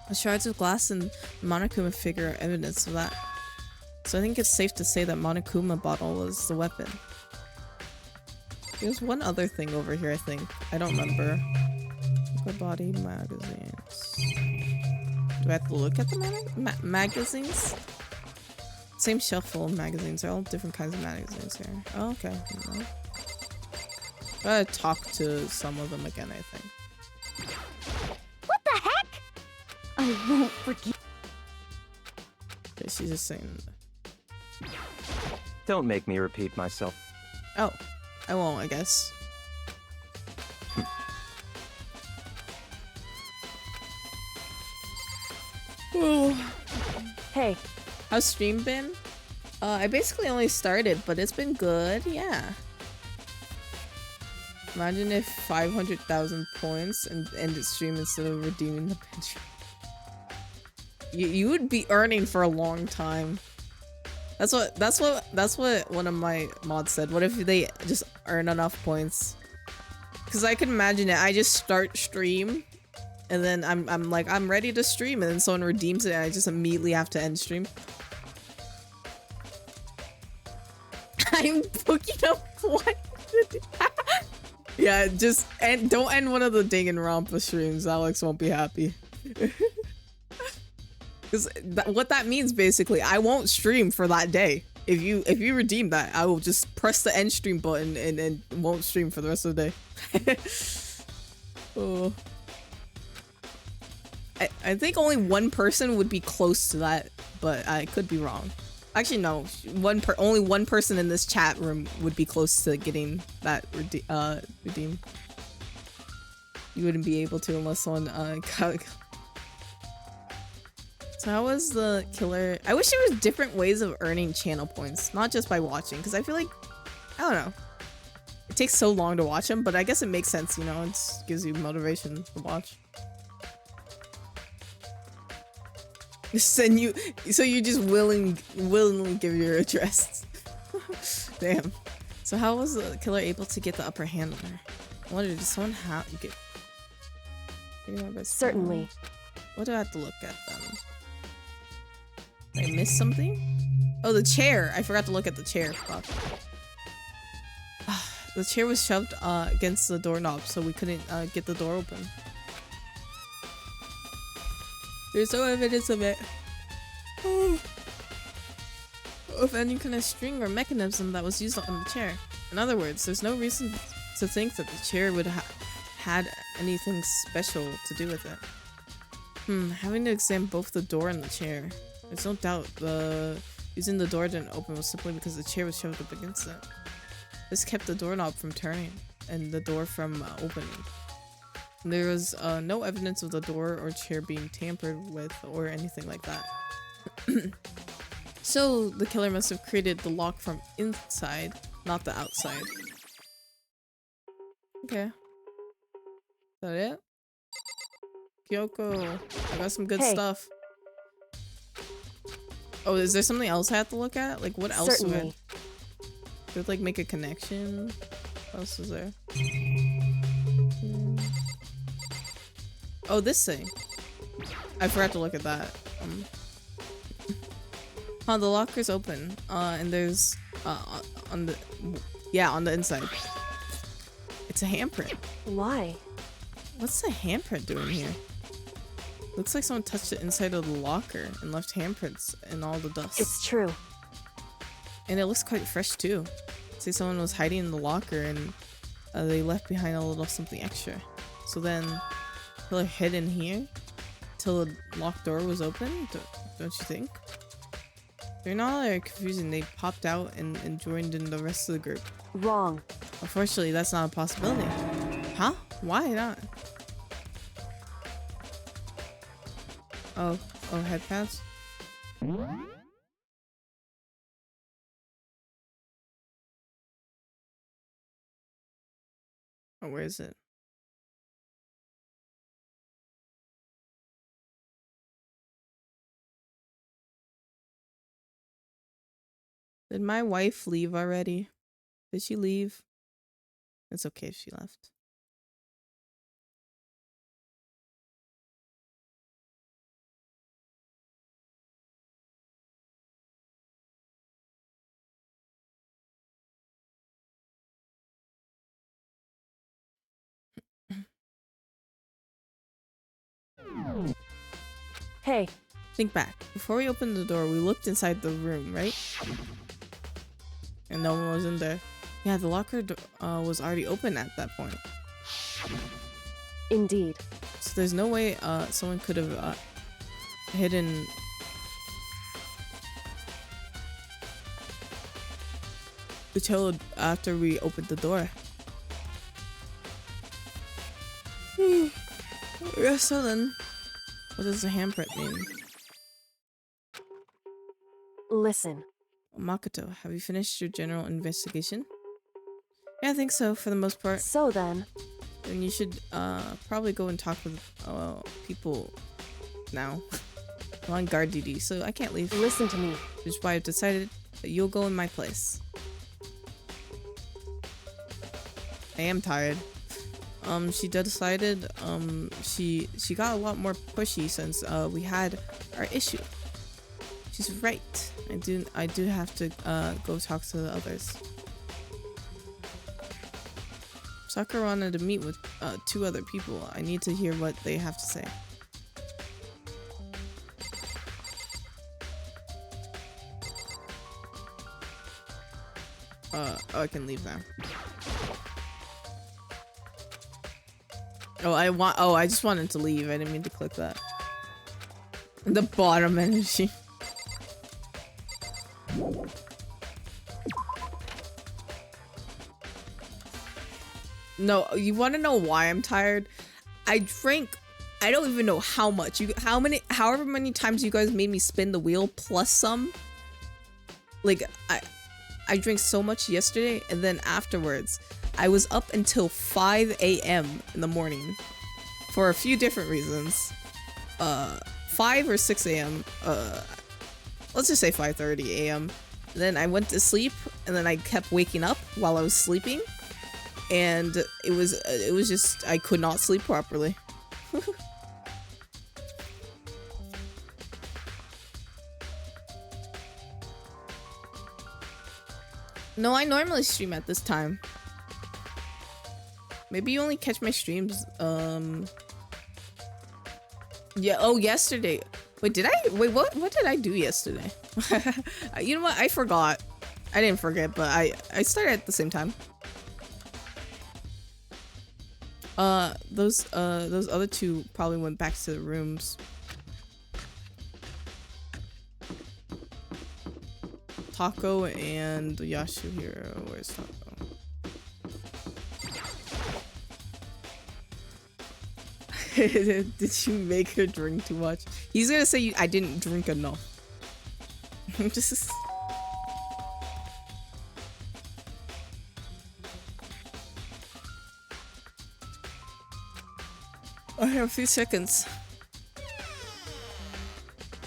S1: The shards of glass and the Monokuma figure are evidence of that. So I think it's safe to say that Monokuma bottle was the weapon. There's one other thing over here, I think. I don't remember. Good body magazines. Do I have to look at the magazines? Same shelf full of magazines. They're all different kinds of magazines here. Oh, okay. Gotta talk to some of them again, I think.
S2: What the heck? I won't forgive.
S1: Okay, she's just saying.
S5: Don't make me repeat myself.
S1: Oh, I won't, I guess. Ooh.
S6: hey,
S1: How's stream been? I basically only started, but it's been good, yeah. Imagine if 500,000 points and ended stream instead of redeeming the picture. You would be earning for a long time. That's what one of my mods said. What if they just earn enough points? Because I can imagine it. I just start stream, and then I'm like, I'm ready to stream, and then someone redeems it, and I just immediately have to end stream. I'm booking up what? Yeah, just don't end one of the danganronpa streams. Alex won't be happy. Because what that means basically, I won't stream for that day. If you redeem that, I will just press the end stream button and won't stream for the rest of the day. Oh. I think only one person would be close to that, but I could be wrong. Actually, no. Only one person in this chat room would be close to getting that redeemed. You wouldn't be able to unless someone So how was the killer? I wish there was different ways of earning channel points, not just by watching, because I feel like, I don't know. It takes so long to watch them, but I guess it makes sense, you know, it gives you motivation to watch. So you just willingly give your address. Damn. So how was the killer able to get the upper hand on her? I wonder, did someone get...
S6: certainly.
S1: What do I have to look at then? Did I miss something? Oh, the chair! I forgot to look at the chair. Fuck. The chair was shoved against the doorknob, so we couldn't get the door open. There's no evidence of it. Of any kind of string or mechanism that was used on the chair. In other words, there's no reason to think that the chair would have had anything special to do with it. Having to examine both the door and the chair. There's no doubt using the door didn't open was simply because the chair was shoved up against it. This kept the doorknob from turning and the door from opening. There was no evidence of the door or chair being tampered with or anything like that. So the killer must have created the lock from inside, not the outside. Okay. Is that it? Kyoko, I got some good
S6: Hey.
S1: stuff. Oh, is there something else I have to look at? Like, what else
S6: Certainly.
S1: would like make a connection? What else is there? Oh, this thing. I forgot to look at that. Oh, the locker's open. And there's on the inside. It's a handprint.
S6: Why?
S1: What's the handprint doing here? Looks like someone touched the inside of the locker and left handprints in all the dust.
S6: It's true.
S1: And it looks quite fresh too. Say someone was hiding in the locker and they left behind a little something extra. So then, killer hid in here till the locked door was open. Don't you think? They're not like confusing. They popped out and joined in the rest of the group.
S6: Wrong.
S1: Unfortunately, that's not a possibility. Huh? Why not? Oh, head pads? Oh, where is it? Did my wife leave already? Did she leave? It's okay if she left.
S6: Hey,
S1: Think back. Before we opened the door, we looked inside the room, right? And no one was in there. Yeah, the locker was already open at that point.
S6: indeed.
S1: So there's no way someone could have hidden the child after we opened the door. Yeah, so then, what does the handprint mean?
S6: Listen.
S1: Makoto, have you finished your general investigation? Yeah, I think so, for the most part.
S6: So then,
S1: Then you should probably go and talk with people now. I'm on guard duty, so I can't leave.
S6: listen to me.
S1: Which is why I've decided that you'll go in my place. I am tired. She decided she got a lot more pushy since we had our issue. She's right. I do have to go talk to the others. Sakura wanted to meet with 2 other people. I need to hear what they have to say. Oh, I can leave now. I just wanted to leave. I didn't mean to click that. The bottom energy. No, you want to know why I'm tired? I drank, I don't even know how much. However many times you guys made me spin the wheel plus some. Like, I drank so much yesterday, and then afterwards, I was up until 5 a.m. in the morning for a few different reasons. 5 or 6 a.m. Let's just say 5:30 a.m. Then I went to sleep, and then I kept waking up while I was sleeping, and it was just I could not sleep properly. No, I normally stream at this time. Maybe you only catch my streams, yeah, oh, yesterday. Wait, what did I do yesterday? You know what, I forgot. I didn't forget, but I started at the same time. Those other 2 probably went back to the rooms. Taco and Yasuhiro. Where's Taco? Did you make her drink too much? He's gonna say I didn't drink enough. Just I have a few seconds.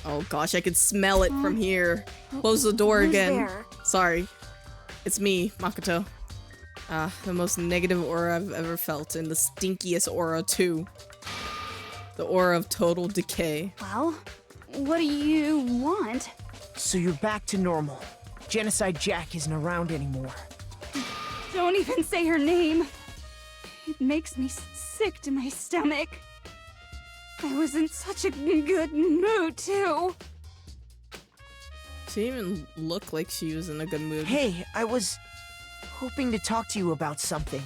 S1: Oh gosh, I can smell it from here. Close the door
S2: Who's
S1: again.
S2: there?
S1: Sorry. It's me, Makoto. The most negative aura I've ever felt, and the stinkiest aura too. The aura of total decay.
S2: Well, what do you want?
S7: So you're back to normal. Genocide Jack isn't around anymore.
S2: Don't even say her name. It makes me sick to my stomach. I was in such a good mood, too.
S1: She didn't even looked like she was in a good mood.
S7: Hey, I was hoping to talk to you about something.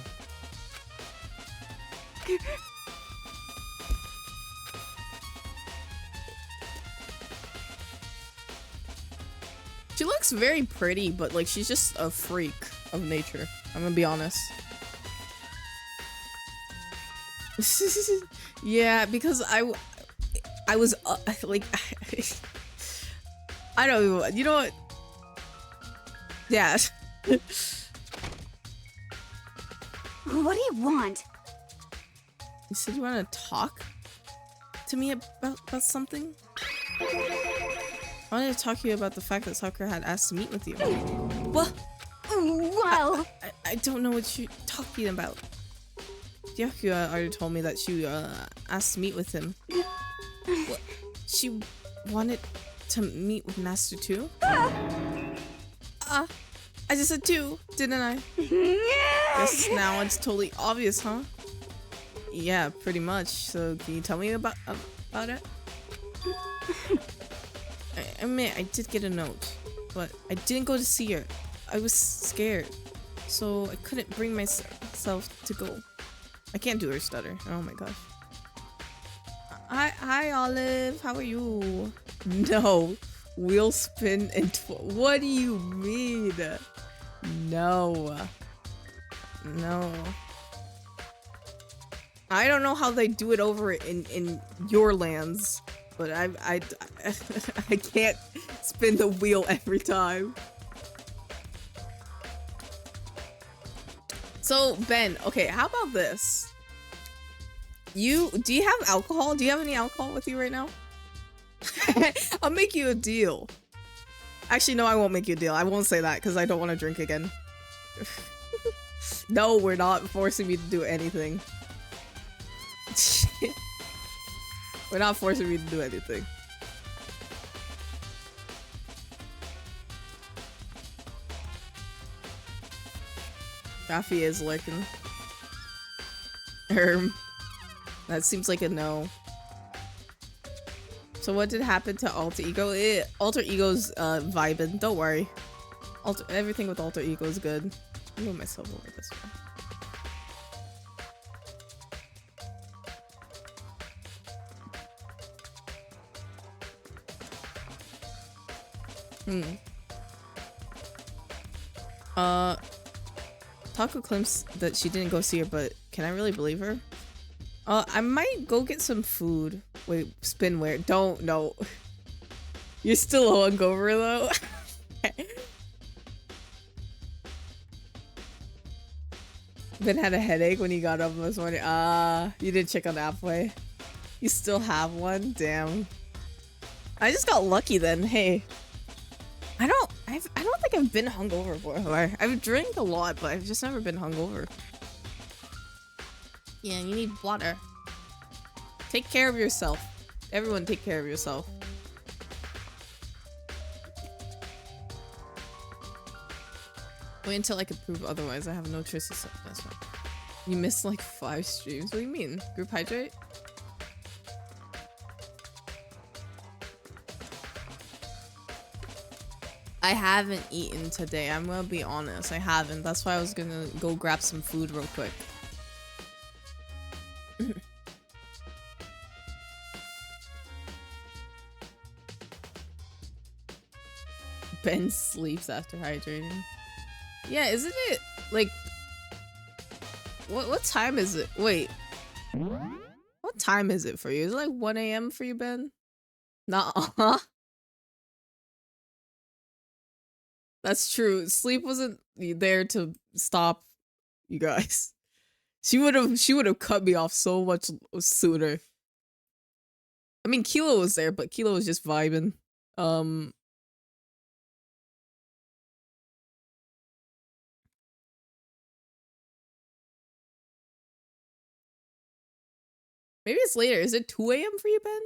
S1: She looks very pretty, but like she's just a freak of nature. I'm gonna be honest. Yeah, because I was like I don't even, you know what? Yeah.
S2: What do you want?
S1: You said you want to talk to me about something? I wanted to talk to you about the fact that Sakura had asked to meet with you. What?
S2: Well,
S1: I don't know what you're talking about. Yaku already told me that she asked to meet with him. What? She wanted to meet with Master 2? I just said 2, didn't I? Guess now it's totally obvious, huh? Yeah, pretty much. So can you tell me about it? I admit, I did get a note, but I didn't go to see her. I was scared, so I couldn't bring myself to go. I can't do her stutter. Oh my gosh. Hi, Olive. How are you? No. Wheel spin and what do you mean? No. No. I don't know how they do it over in your lands, but I can't spin the wheel every time. So Ben, okay, how about this? Do you have alcohol? Do you have any alcohol with you right now? I'll make you a deal. Actually, no, I won't make you a deal. I won't say that because I don't want to drink again. No, we're not forcing me to do anything. We're not forcing me to do anything. Rafi is lurking. That seems like a no. So what did happen to Alter Ego? Alter Ego's vibing. Don't worry. Everything with Alter Ego is good. I'll move myself over this way. Taco claims that she didn't go see her, but can I really believe her? I might go get some food. Wait, spin where? Don't, no. You're still hungover though? Ben had a headache when he got up this morning. You didn't check on Appway. You still have one? Damn. I just got lucky then. Hey. I don't think I've been hungover before. I've drank a lot, but I've just never been hungover. Yeah, you need water. Take care of yourself. Everyone take care of yourself. Wait until I can prove otherwise. I have no choice except that's right. You missed like 5 streams? What do you mean? Group hydrate? I haven't eaten today. I'm gonna be honest. I haven't. That's why I was gonna go grab some food real quick. Ben sleeps after hydrating. Yeah, isn't it like what time is it? Wait. What time is it for you? Is it like 1 a.m. for you, Ben? Nuh-uh. That's true. Sleep wasn't there to stop you guys. She would have cut me off so much sooner. I mean, Kilo was there, but Kilo was just vibing. Um, maybe it's later. Is it 2 a.m. for you, Ben?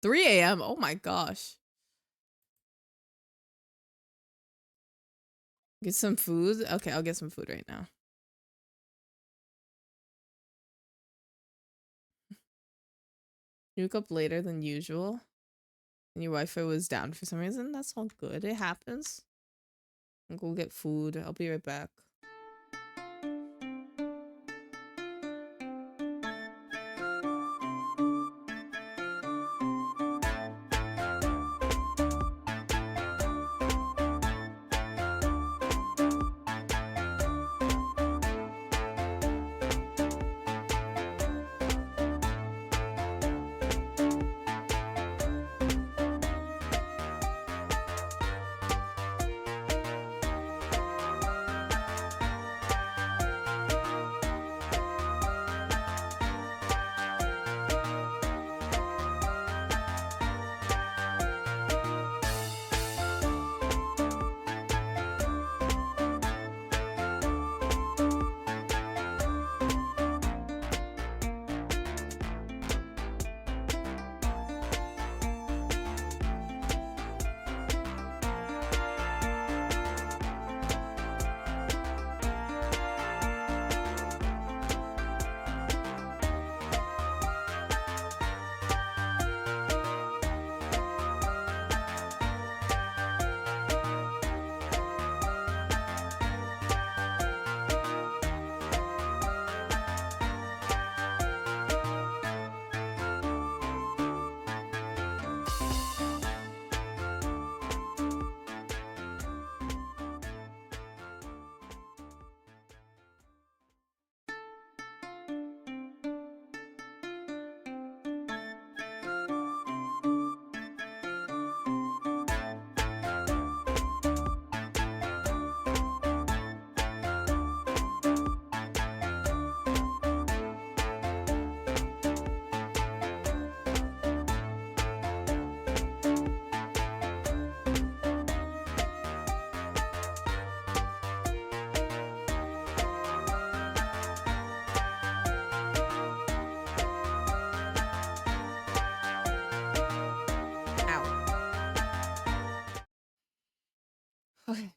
S1: 3 a.m. Oh my gosh. Get some food? Okay, I'll get some food right now. You woke up later than usual. And your Wi-Fi was down for some reason. That's all good. It happens. I'll go get food. I'll be right back. Okay.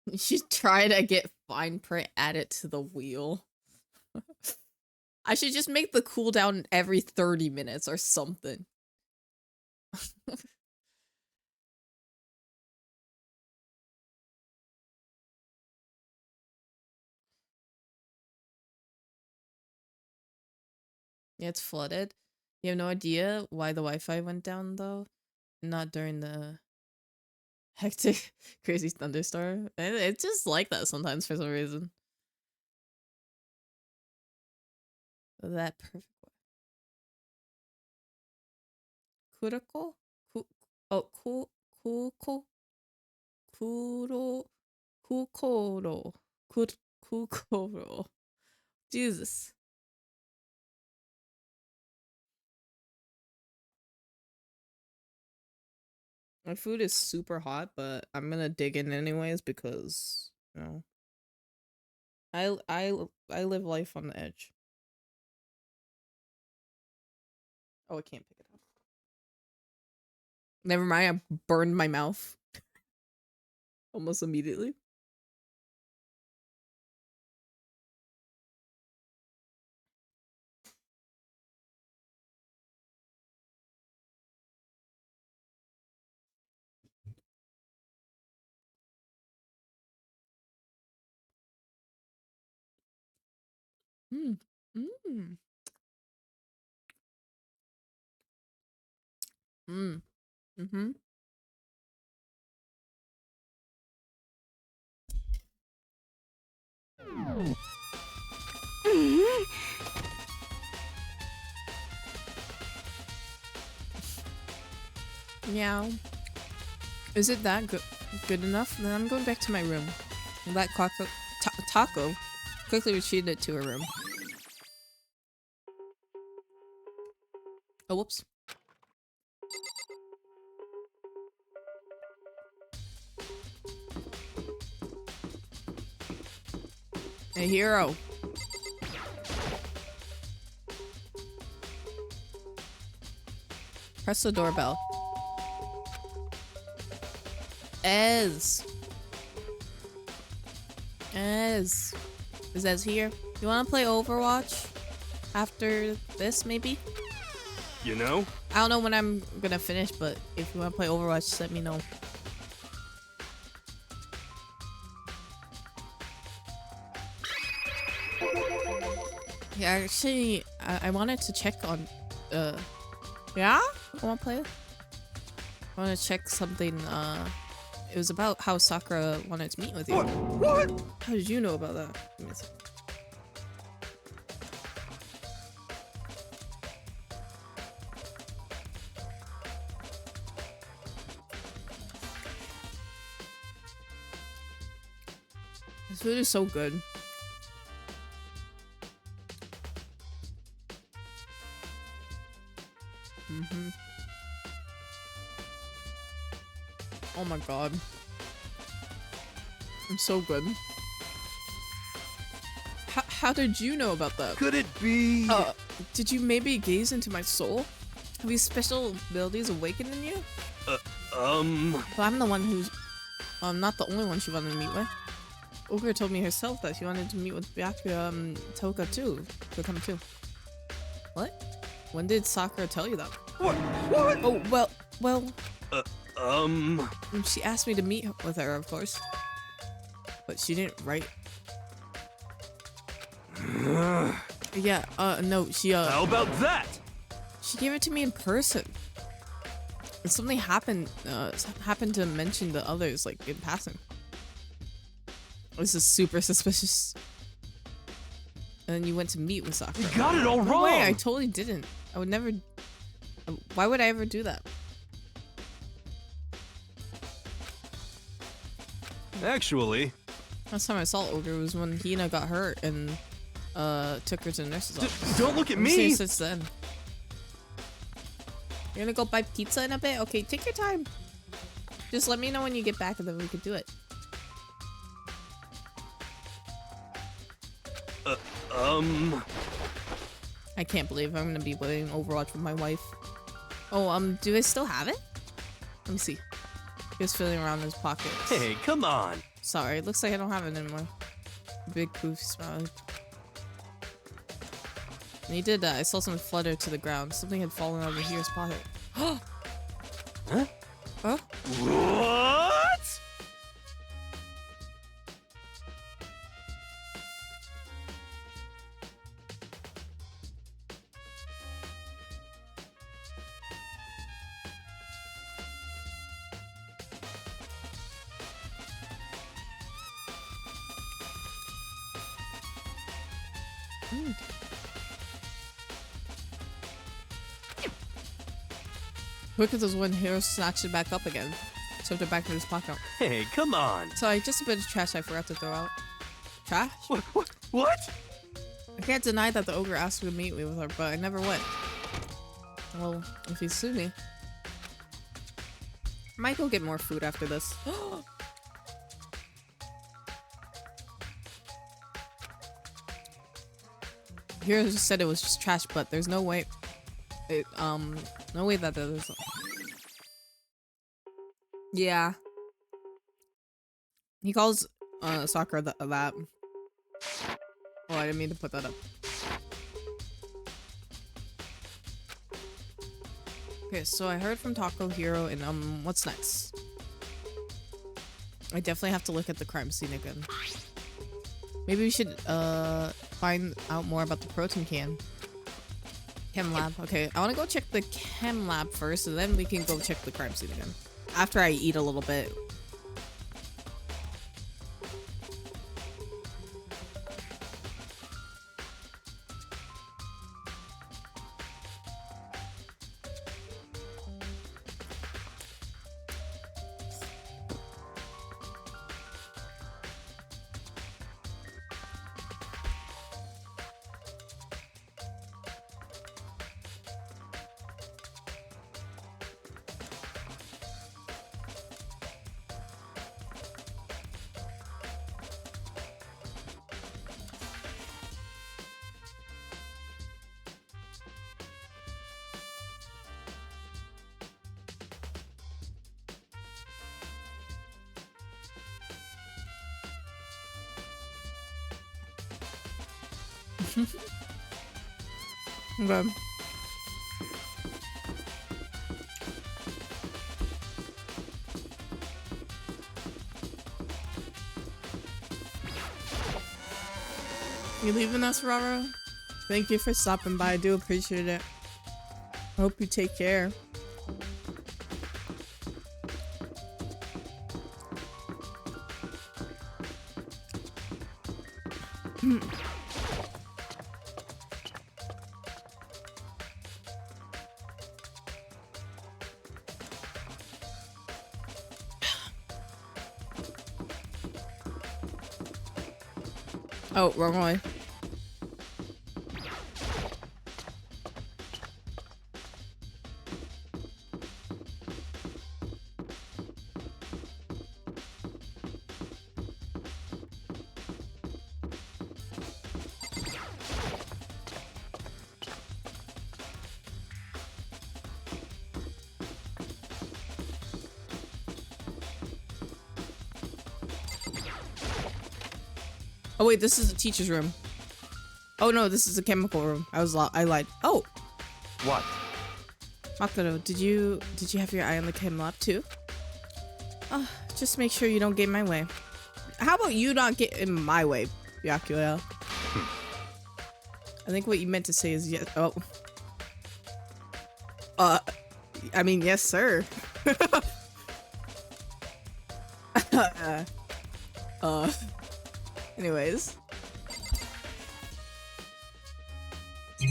S1: You should try to get fine print added to the wheel. I should just make the cooldown every 30 minutes or something. Yeah, it's flooded. You have no idea why the Wi-Fi went down though? Not during the hectic, crazy thunderstorm. It's just like that sometimes for some reason. That perfect. Kuroko? Oh, kuko? Kuro? Kukoro. Kukoro. Jesus. My food is super hot, but I'm gonna dig in anyways because, you know, I live life on the edge. Oh, I can't pick it up. Never mind, I burned my mouth almost immediately. Mm. Mm. Mm. Mm-hmm. Meow. Is it that good enough? Then I'm going back to my room. That taco quickly retreated to her room. Oh, whoops. Hey, hero. Press the doorbell. Ez. Is Ez here? You wanna play Overwatch? After this, maybe?
S8: You know?
S1: I don't know when I'm gonna finish, but if you wanna play Overwatch, just let me know. Yeah, actually, I wanted to check on, yeah? I wanna play? I wanna check something, it was about how Sakura wanted to meet with you.
S8: What?
S1: How did you know about that? Give me a second. This food is so good. Oh my god. I'm so good. How did you know about that?
S8: Could it be?
S1: Did you maybe gaze into my soul? Have these special abilities awakened in you? But I'm the one who's... I'm not the only one she wanted to meet with. Ogre told me herself that she wanted to meet with Byakuya Toka too. To come too. What? When did Sakura tell you that?
S8: What?
S1: Oh, well...
S8: Um...
S1: She asked me to meet with her, of course. But she didn't write. Yeah, no, she,
S8: How about that?
S1: She gave it to me in person. And something happened to mention the others, like, in passing. This is super suspicious. And then you went to meet with Sakura.
S8: You got it all
S1: No
S8: wrong!
S1: way, I totally didn't. I would never... Why would I ever do that?
S8: Actually...
S1: Last time I saw Ogre was when Hina got hurt and, took her to the nurse's office.
S8: Don't look at
S1: I've
S8: me!
S1: seen her since then. You're gonna go buy pizza in a bit? Okay, take your time. Just let me know when you get back and then we can do it. I can't believe I'm gonna be playing Overwatch with my wife. Oh, do I still have it? Let me see. He was feeling around in his pockets.
S8: Hey, come on!
S1: Sorry, it looks like I don't have it anymore. Big poof smile. And he did that. I saw something flutter to the ground. Something had fallen out of Here's pocket.
S8: Huh?
S1: Huh?
S8: What?
S1: Look at this when Hero snatched it back up again. Shoved it back in his pocket.
S8: Hey, come on!
S1: Sorry, just a bit of trash I forgot to throw out. Trash?
S8: What?
S1: I can't deny that the ogre asked me to meet me with her, but I never went. Well, if you sue me. I might go get more food after this. Hero just said it was just trash, but there's no way... no way that there's... Yeah. He calls, Sakura that. Oh, I didn't mean to put that up. Okay, so I heard from Taco Hero and, what's next? I definitely have to look at the crime scene again. Maybe we should, find out more about the protein can. Chem lab. Okay, I want to go check the chem lab first, and then we can go check the crime scene again. After I eat a little bit. Okay. You leaving us, Rara? Thank you for stopping by. I do appreciate it. I hope you take care. Oh, wrong way. Oh wait, this is the teacher's room. Oh no, this is the chemical room. I lied. Oh,
S5: What?
S1: Makoto, did you have your eye on the chem lab too? Just make sure you don't get in my way. How about you not get in my way, Byakuya? I think what you meant to say is yes. Oh. I mean, yes, sir. Anyways. I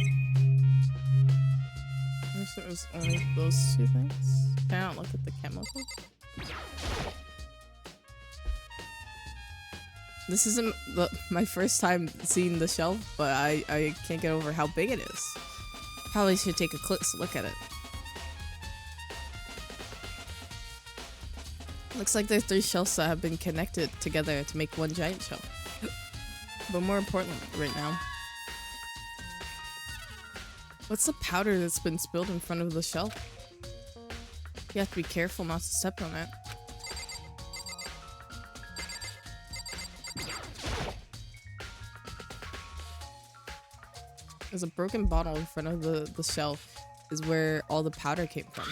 S1: wish there was only those two things. Can I not look at the chemicals? This isn't my first time seeing the shelf, but I can't get over how big it is. Probably should take a close look at it. Looks like there's 3 shelves that have been connected together to make one giant shelf. But more importantly right now, what's the powder that's been spilled in front of the shelf? You have to be careful not to step on it. There's a broken bottle in front of the shelf is where all the powder came from.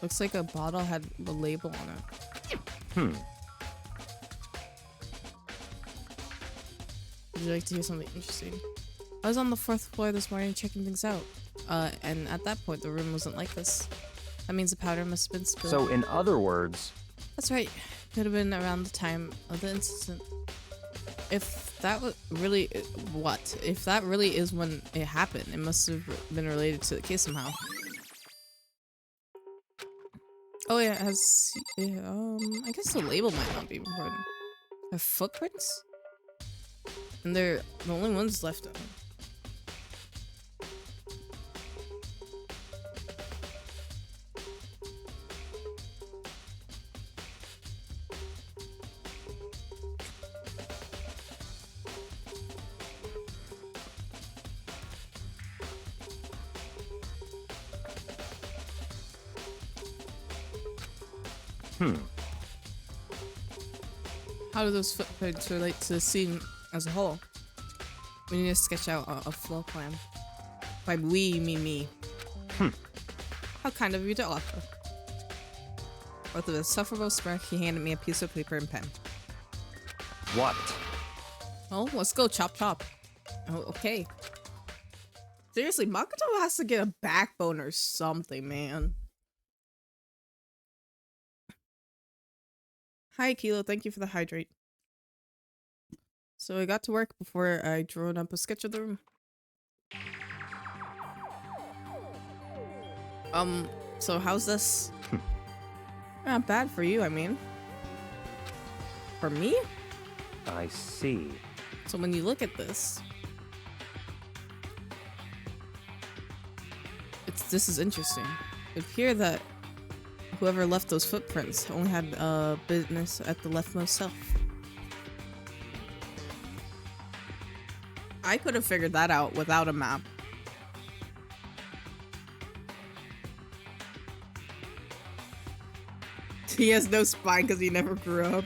S1: Looks like a bottle had a label on it. Would you like to hear something interesting? I was on the 4th floor this morning checking things out. And at that point, the room wasn't like this. That means the powder must have been spilled.
S5: So, in other words,
S1: That's right. Could have been around the time of the incident. If that was really... What? If that really is when it happened, it must have been related to the case somehow. Oh yeah, it has... Yeah, I guess the label might not be important. They're footprints? And they're the only ones left of them. How do those footprints relate to the scene as a whole? We need to sketch out a flow plan. By we, you mean me. How kind of you to offer. With a insufferable smirk, he handed me a piece of paper and pen.
S5: what?
S1: Oh, let's go chop chop. Oh, okay. Seriously, Makoto has to get a backbone or something, man. Hi, Kilo. Thank you for the hydrate. So I got to work before I drew up a sketch of the room. So how's this? Not bad for you, I mean. For me?
S5: I see.
S1: So when you look at this, this is interesting. It appears that whoever left those footprints only had business at the leftmost shelf. I could have figured that out without a map. He has no spine because he never grew up.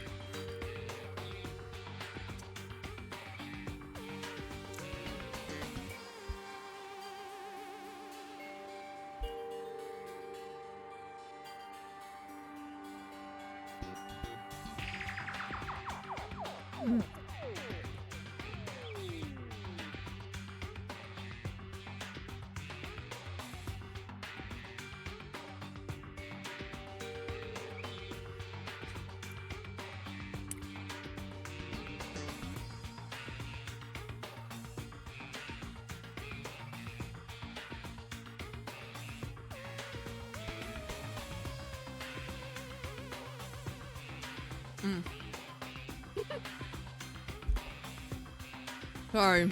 S1: Sorry.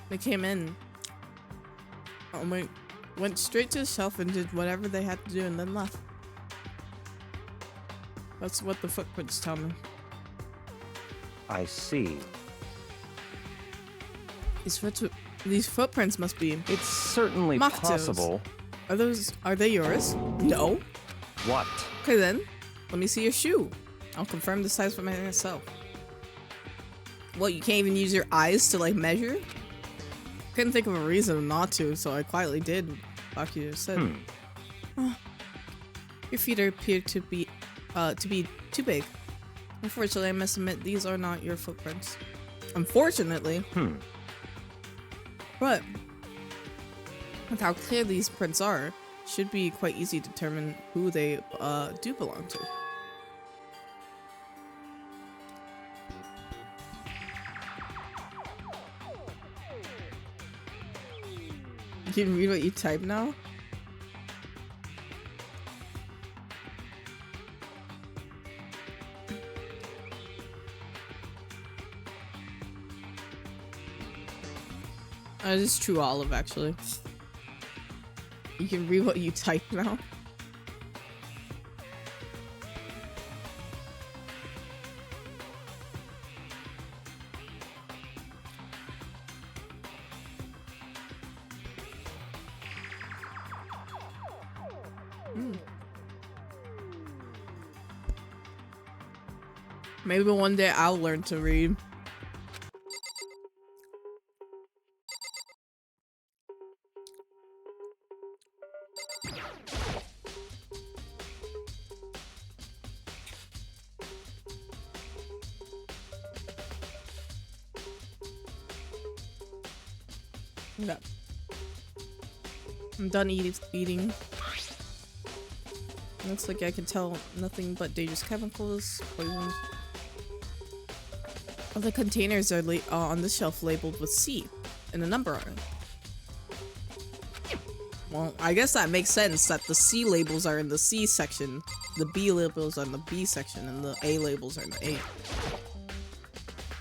S1: They came in. Oh my, went straight to the shelf and did whatever they had to do and then left. That's what the footprints tell me.
S5: I see.
S1: These footprints must be
S5: It's certainly
S1: Mock toes.
S5: possible.
S1: Are they yours? No.
S5: What?
S1: Okay then, let me see your shoe. I'll confirm the size for myself. What, you can't even use your eyes to like measure? Couldn't think of a reason not to, so I quietly did. Like you said. Oh, your feet appear to be too big. Unfortunately, I must admit these are not your footprints. Unfortunately. But with how clear these prints are, should be quite easy to determine who they do belong to. You can read what you type now? This is True Olive, actually. You can read what you type now. Maybe one day I'll learn to read. No. I'm done eating. Looks like I can tell nothing but dangerous chemicals, poison. All the containers are on the shelf labeled with C and a number on it. Well, I guess that makes sense that the C labels are in the C section, the B labels are in the B section, and the A labels are in the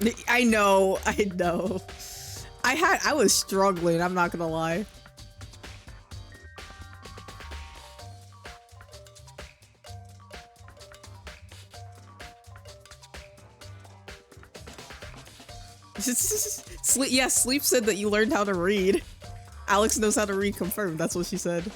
S1: A. I know. I was struggling, I'm not gonna lie. Sleep said that you learned how to read. Alex knows how to read, confirmed. That's what she said.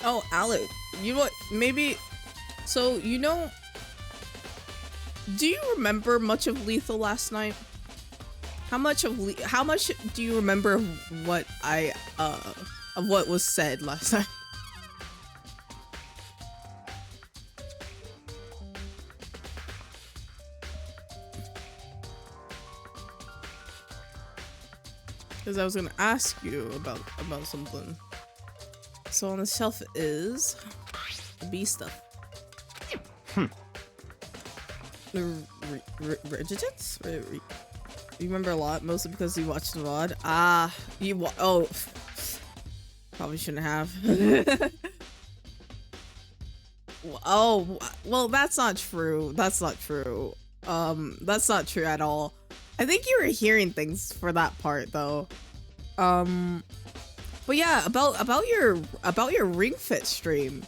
S1: Oh, Alex, you know what? Maybe. So, you know. Do you remember much of Lethal last night? How much do you remember of what of what was said last night? Because I was gonna ask you about something. So on the shelf is the B stuff. The Regigents? You remember a lot, mostly because you watched the VOD. Oh, probably shouldn't have. Oh, well, that's not true. That's not true. That's not true at all. I think you were hearing things for that part though. But yeah, about your Ring Fit stream,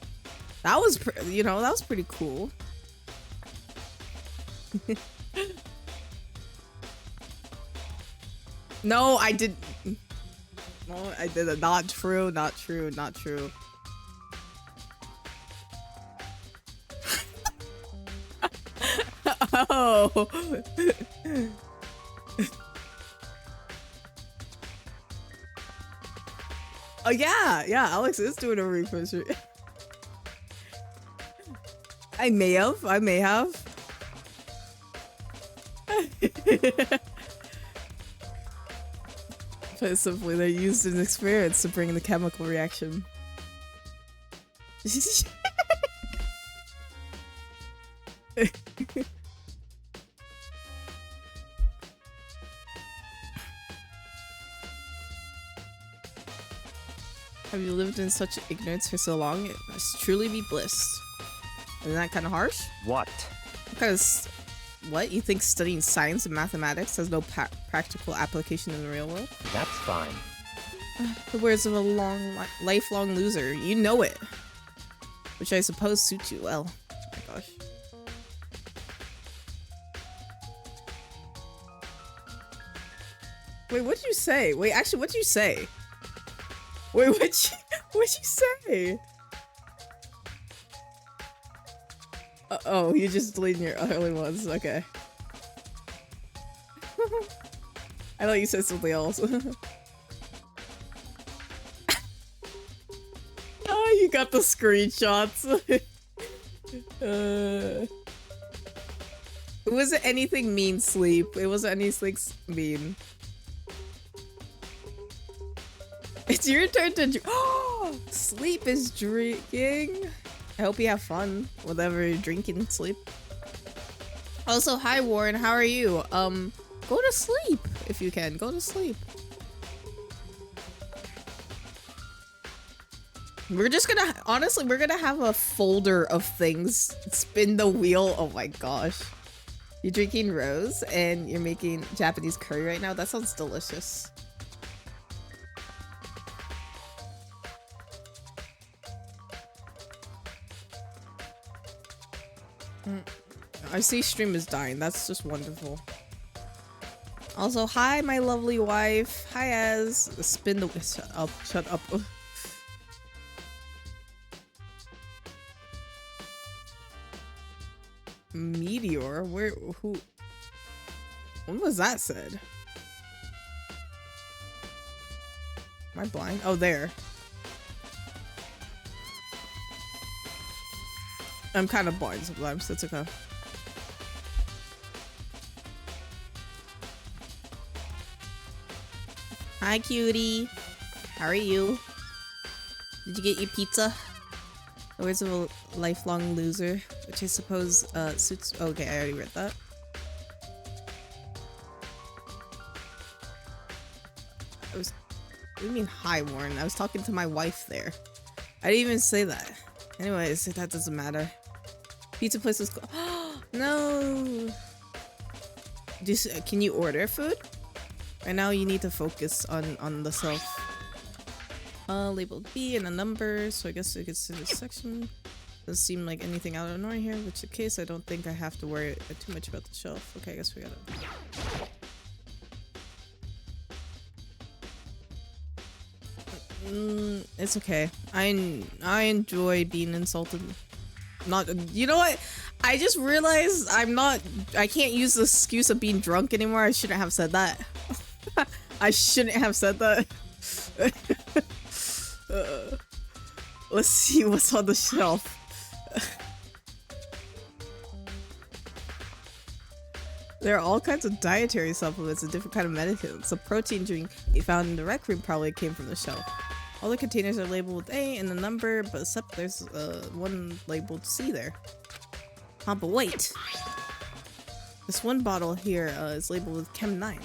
S1: that was that was pretty cool. No, I did. No, I did it. Not true, not true, not true. Oh. Oh yeah, yeah, Alex is doing a refresh. I may have. But simply, they're used in experience to bring the chemical reaction. Have you lived in such ignorance for so long? It must truly be bliss. Isn't that kind of harsh?
S5: What?
S1: Because, what? You think studying science and mathematics has no practical application in the real world?
S5: That's fine.
S1: The words of a lifelong loser. You know it. Which I suppose suits you well. Oh my gosh. Wait, what'd you say? Wait, actually, what'd you say? Wait, what'd you say? Oh, you just deleted your early ones. Okay. I thought you said something else. Oh, you got the screenshots. It wasn't anything mean, Sleep. It wasn't anything mean. It's your turn to oh, Sleep is drinking. I hope you have fun, whatever you're drinking, Sleep. Also, hi Warren, how are you? Go to sleep if you can. Go to sleep. We're just gonna, honestly, we're gonna have a folder of things. Spin the wheel. Oh my gosh. You're drinking rose and you're making Japanese curry right now? That sounds delicious. I see stream is dying. That's just wonderful. Also, hi, my lovely wife. Hi, Az. Spin the. Shut up. Shut up. Meteor? Where? Who? When was that said? Am I blind? Oh, there. I'm kind of blind sometimes. That's okay. Hi, cutie. How are you? Did you get your pizza? The words of a lifelong loser, which I suppose suits. Okay, I already read that. What do you mean, hi, Warren? I was talking to my wife there. I didn't even say that. Anyways, that doesn't matter. Pizza place is cool. No. Can you order food? Right now, you need to focus on the self. Labeled B and a number, so I guess it gets to this section. Doesn't seem like anything out of the ordinary here, which in case I don't think I have to worry too much about the shelf. Okay, I guess we gotta. It's okay. I enjoy being insulted. Not, you know what? I just realized I can't use the excuse of being drunk anymore. I shouldn't have said that. I shouldn't have said that. Let's see what's on the shelf. There are all kinds of dietary supplements and different kind of medicines. The protein drink you found in the rec room probably came from the shelf. All the containers are labeled with A and the number, but except there's one labeled C there. Huh, but wait. This one bottle here is labeled with Chem 9.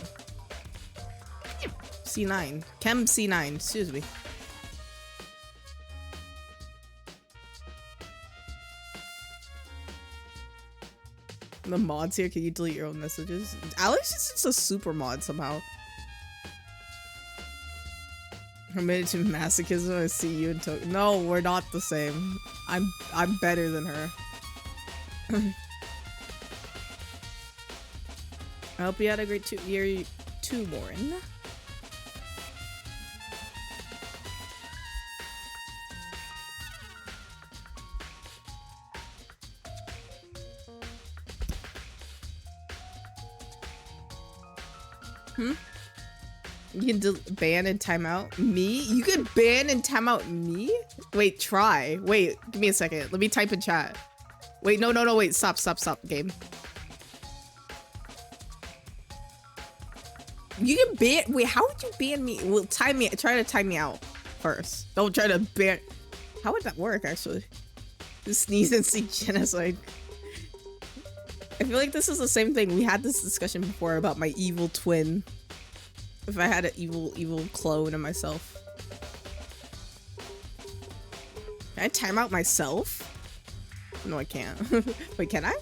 S1: C9. Chem C9, excuse me. The mods here, can you delete your own messages? Alex is just a super mod somehow. Committed to masochism. I see you in Tokyo. No, we're not the same. I'm better than her. I hope you had a great year too, Warren. You can ban and timeout me? You can ban and timeout me? Wait, try. Wait, give me a second. Let me type in chat. Wait, no, wait. Stop, game. You can ban. Wait, how would you ban me? Well, try to time me out first. Don't try to ban. How would that work, actually? Just sneeze and see genocide. I feel like this is the same thing. We had this discussion before about my evil twin. If I had an evil clone of myself. Can I time out myself? No, I can't. Wait, can I?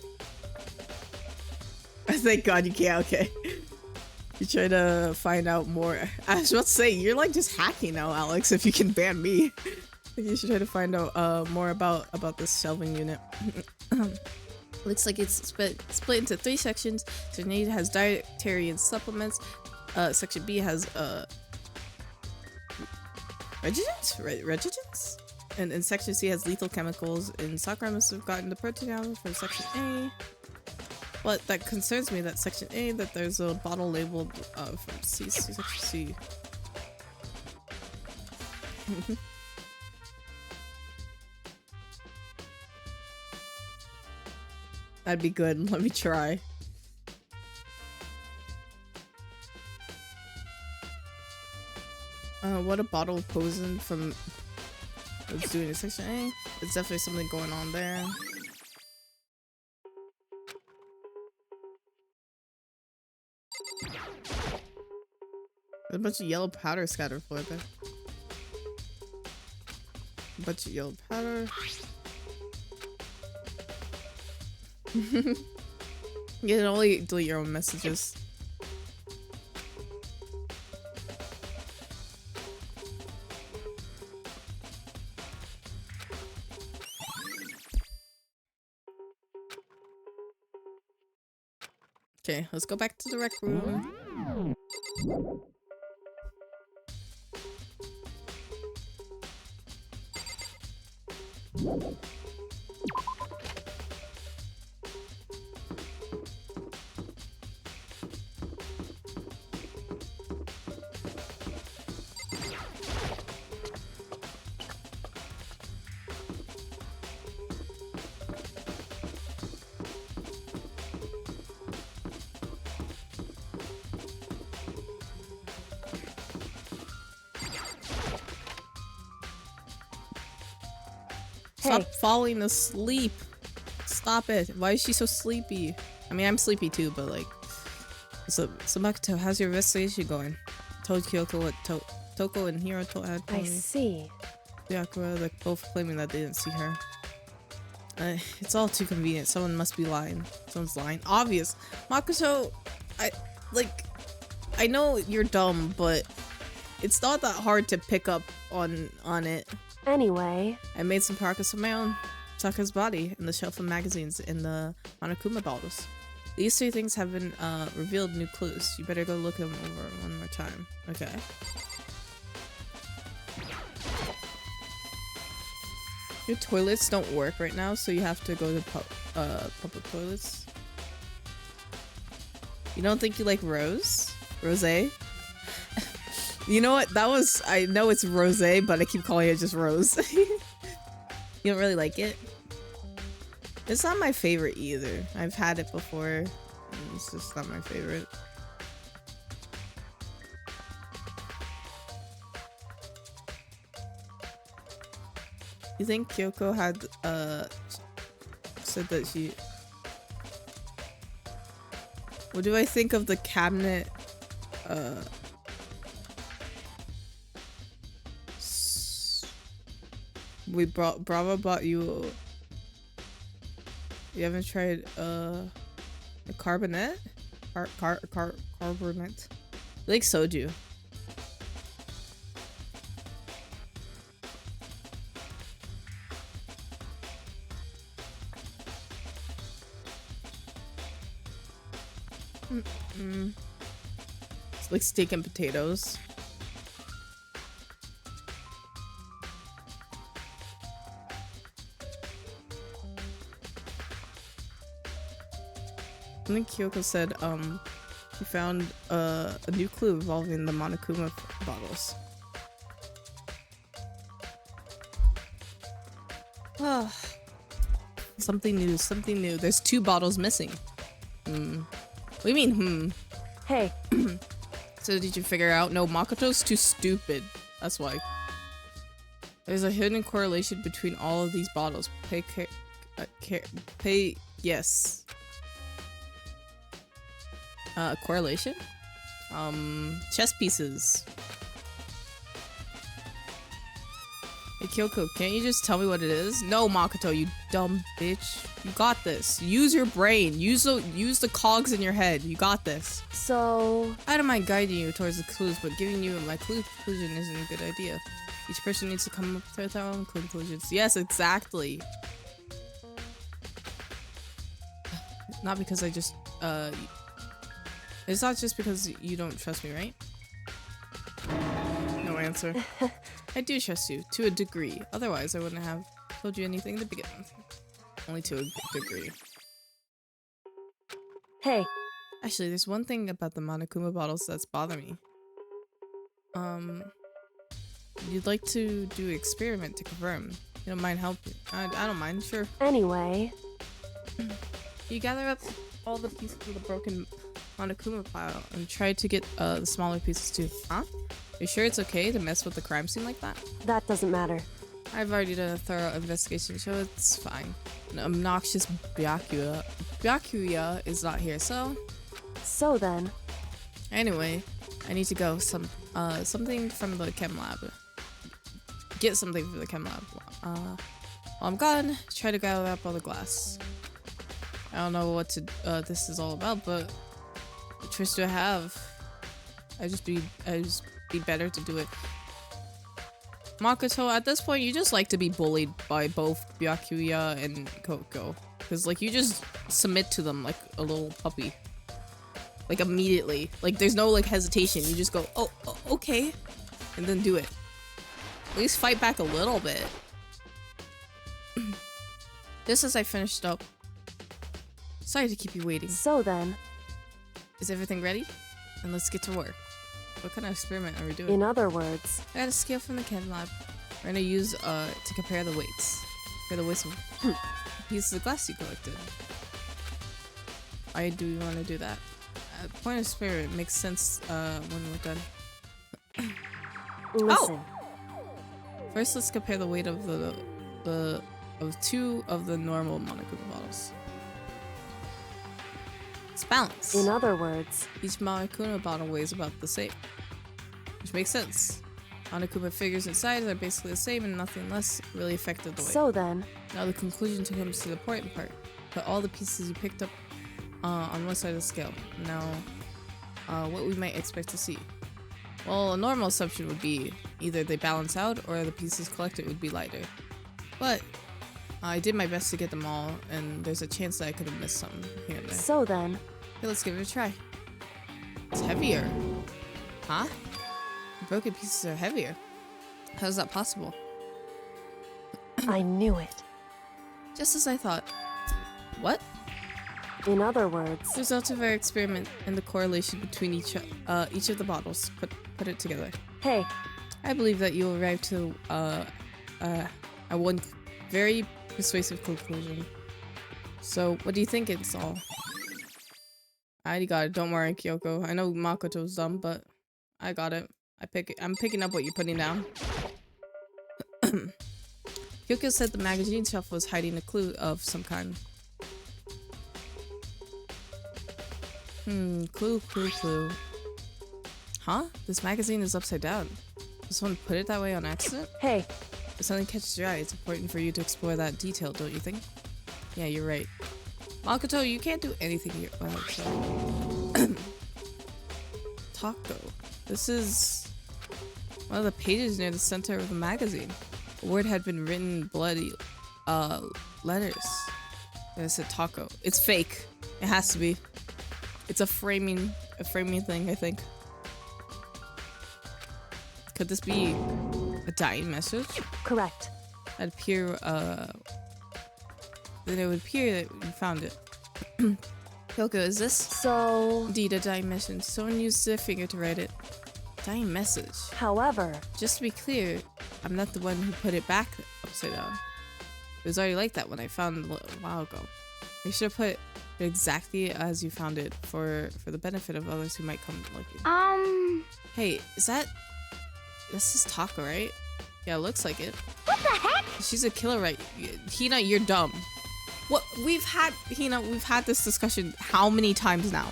S1: Thank God you can't. Okay. You try to find out more. I was about to say, you're like just hacking now, Alex, if you can ban me. You should try to find out more about this shelving unit. Looks like it's split into 3 sections. Section A has dietary and supplements. Section B has reagents? And Section C has lethal chemicals. And Sakura must have gotten the protein out from Section A. But that concerns me that Section A, that there's a bottle labeled from Section C. That'd be good. Let me try. What a bottle of poison from what's doing in Section A. There's definitely something going on there. There's a bunch of yellow powder scattered for there. A bunch of yellow powder. You can only delete your own messages. Okay, let's go back to the rec room. Stop falling asleep. Stop it. Why is she so sleepy? I mean, I'm sleepy too, but like... So Makoto, how's your investigation going? Told Kyoko what Toko and Hiro had
S6: I see.
S1: Yakura, like, both claiming that they didn't see her. It's all too convenient. Someone must be lying. Someone's lying. Obvious. Makoto, I know you're dumb, but it's not that hard to pick up on it.
S6: Anyway,
S1: I made some progress of my own. Sakura's body and the shelf of magazines in the Monokuma bottles. These 3 things have been revealed new clues. You better go look them over one more time. Okay. Your toilets don't work right now, so you have to go to public toilets. You don't think you like Rose? Rosé? You know what? That was... I know it's Rosé, but I keep calling it just Rose. You don't really like it? It's not my favorite either. I've had it before. And it's just not my favorite. You think Kyoko had said that she... What do I think of the cabinet Bravo bought you... You haven't tried a carbonate? Carbonate. I like soju. It's like steak and potatoes. I think Kyoko said, You found a new clue involving the Monokuma bottles. Oh, something new, something new. There's 2 bottles missing. What do you mean,
S6: Hey,
S1: So did you figure out? No, Makoto's too stupid. That's why. There's a hidden correlation between all of these bottles. Yes. Correlation? Chess pieces. Hey Kyoko, can't you just tell me what it is? No, Makoto, you dumb bitch. You got this. Use your brain. Use the cogs in your head. You got this.
S6: so...
S1: I don't mind guiding you towards the clues, but giving you my conclusion isn't a good idea. Each person needs to come up with their own conclusions. Yes, exactly. Not because I just, it's not just because you don't trust me, right? No answer. I do trust you, to a degree. Otherwise, I wouldn't have told you anything to begin with. Only to a degree.
S6: Hey,
S1: Actually, there's one thing about the Monokuma bottles that's bothering me. You'd like to do an experiment to confirm. You don't mind helping? I don't mind, sure.
S6: anyway,
S1: You gather up all the pieces of the broken Monokuma pile and try to get the smaller pieces too. Huh? You sure it's okay to mess with the crime scene like that?
S6: that doesn't matter.
S1: I've already done a thorough investigation, so it's fine. An obnoxious Byakuya is not here, so...
S6: So then,
S1: Anyway, I need to go. Something from the chem lab. Get something from the chem lab. While I'm gone, try to gather up all the glass. I don't know what this is all about, but what choice do I have? I just be better to do it. Makoto, at this point, you just like to be bullied by both Byakuya and Koko. Because, like, you just submit to them like a little puppy. Like, immediately. Like, there's no, like, hesitation. You just go, oh, okay. And then do it. At least fight back a little bit. Just as I finished up. Sorry to keep you waiting.
S6: so then,
S1: Is everything ready? And let's get to work. What kind of experiment are we doing?
S6: in other words,
S1: I got a scale from the chem lab. We're gonna use to compare the weights. Compare the weights of pieces of glass you collected. I do want to do that. Point of experiment makes sense when we're done.
S6: listen.
S1: First, let's compare the weight of of 2 of the normal Monokuma bottles. It's balanced.
S6: In other words,
S1: Each Monokuma bottle weighs about the same, which makes sense. Monokuma figures and size are basically the same, and nothing less really affected the weight.
S6: so then,
S1: Now the conclusion comes to the important part. Put all the pieces you picked up on one side of the scale. Now, what we might expect to see. Well, a normal assumption would be either they balance out or the pieces collected would be lighter. But I did my best to get them all, and there's a chance that I could have missed something here and there.
S6: so then,
S1: Okay, let's give it a try. It's heavier. Huh? The broken pieces are heavier. How is that possible?
S6: I knew it.
S1: Just as I thought. What?
S6: In other words,
S1: Results of our experiment and the correlation between each of the bottles. Put it together.
S6: hey,
S1: I believe that you'll arrive to one very persuasive conclusion. So, what do you think it's all? I already got it. Don't worry, Kyoko. I know Makoto's dumb, but I got it. I'm picking up what you're putting down. Kyoko said the magazine shelf was hiding a clue of some kind. Clue. Huh? This magazine is upside down. Did someone put it that way on accident?
S6: hey,
S1: If something catches your eye, it's important for you to explore that detail, don't you think? Yeah, you're right. Makoto, you can't do anything here by yourself. Taco. This is one of the pages near the center of the magazine. A word had been written in bloody letters. And it said taco. It's fake. It has to be. It's a framing thing, I think. Could this be a dying message?
S6: correct.
S1: Then it would appear that you found it. Kyoko, is this
S6: So,
S1: indeed a dying message? Someone used their finger to write it. Dying message.
S6: however,
S1: Just to be clear, I'm not the one who put it back upside down. It was already like that when I found it a while ago. You should have put it exactly as you found it for the benefit of others who might come looking. Hey, this is Taka, right? Yeah, it looks like it.
S3: What the heck?
S1: She's a killer, right? Hina, you're dumb. What? We've had this discussion how many times now?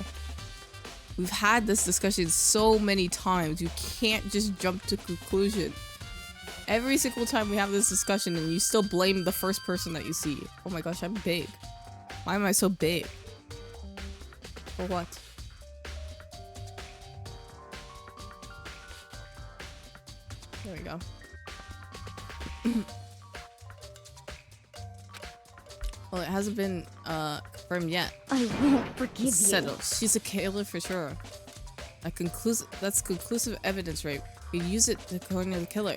S1: We've had this discussion so many times. You can't just jump to conclusion. Every single time we have this discussion and you still blame the first person that you see. Oh my gosh, I'm big. Why am I so big? For what? There we go. Well, it hasn't been confirmed yet.
S3: I won't forgive
S1: It's
S3: you.
S1: settled. She's a killer for sure. That's conclusive evidence, right? We use it to corner the killer.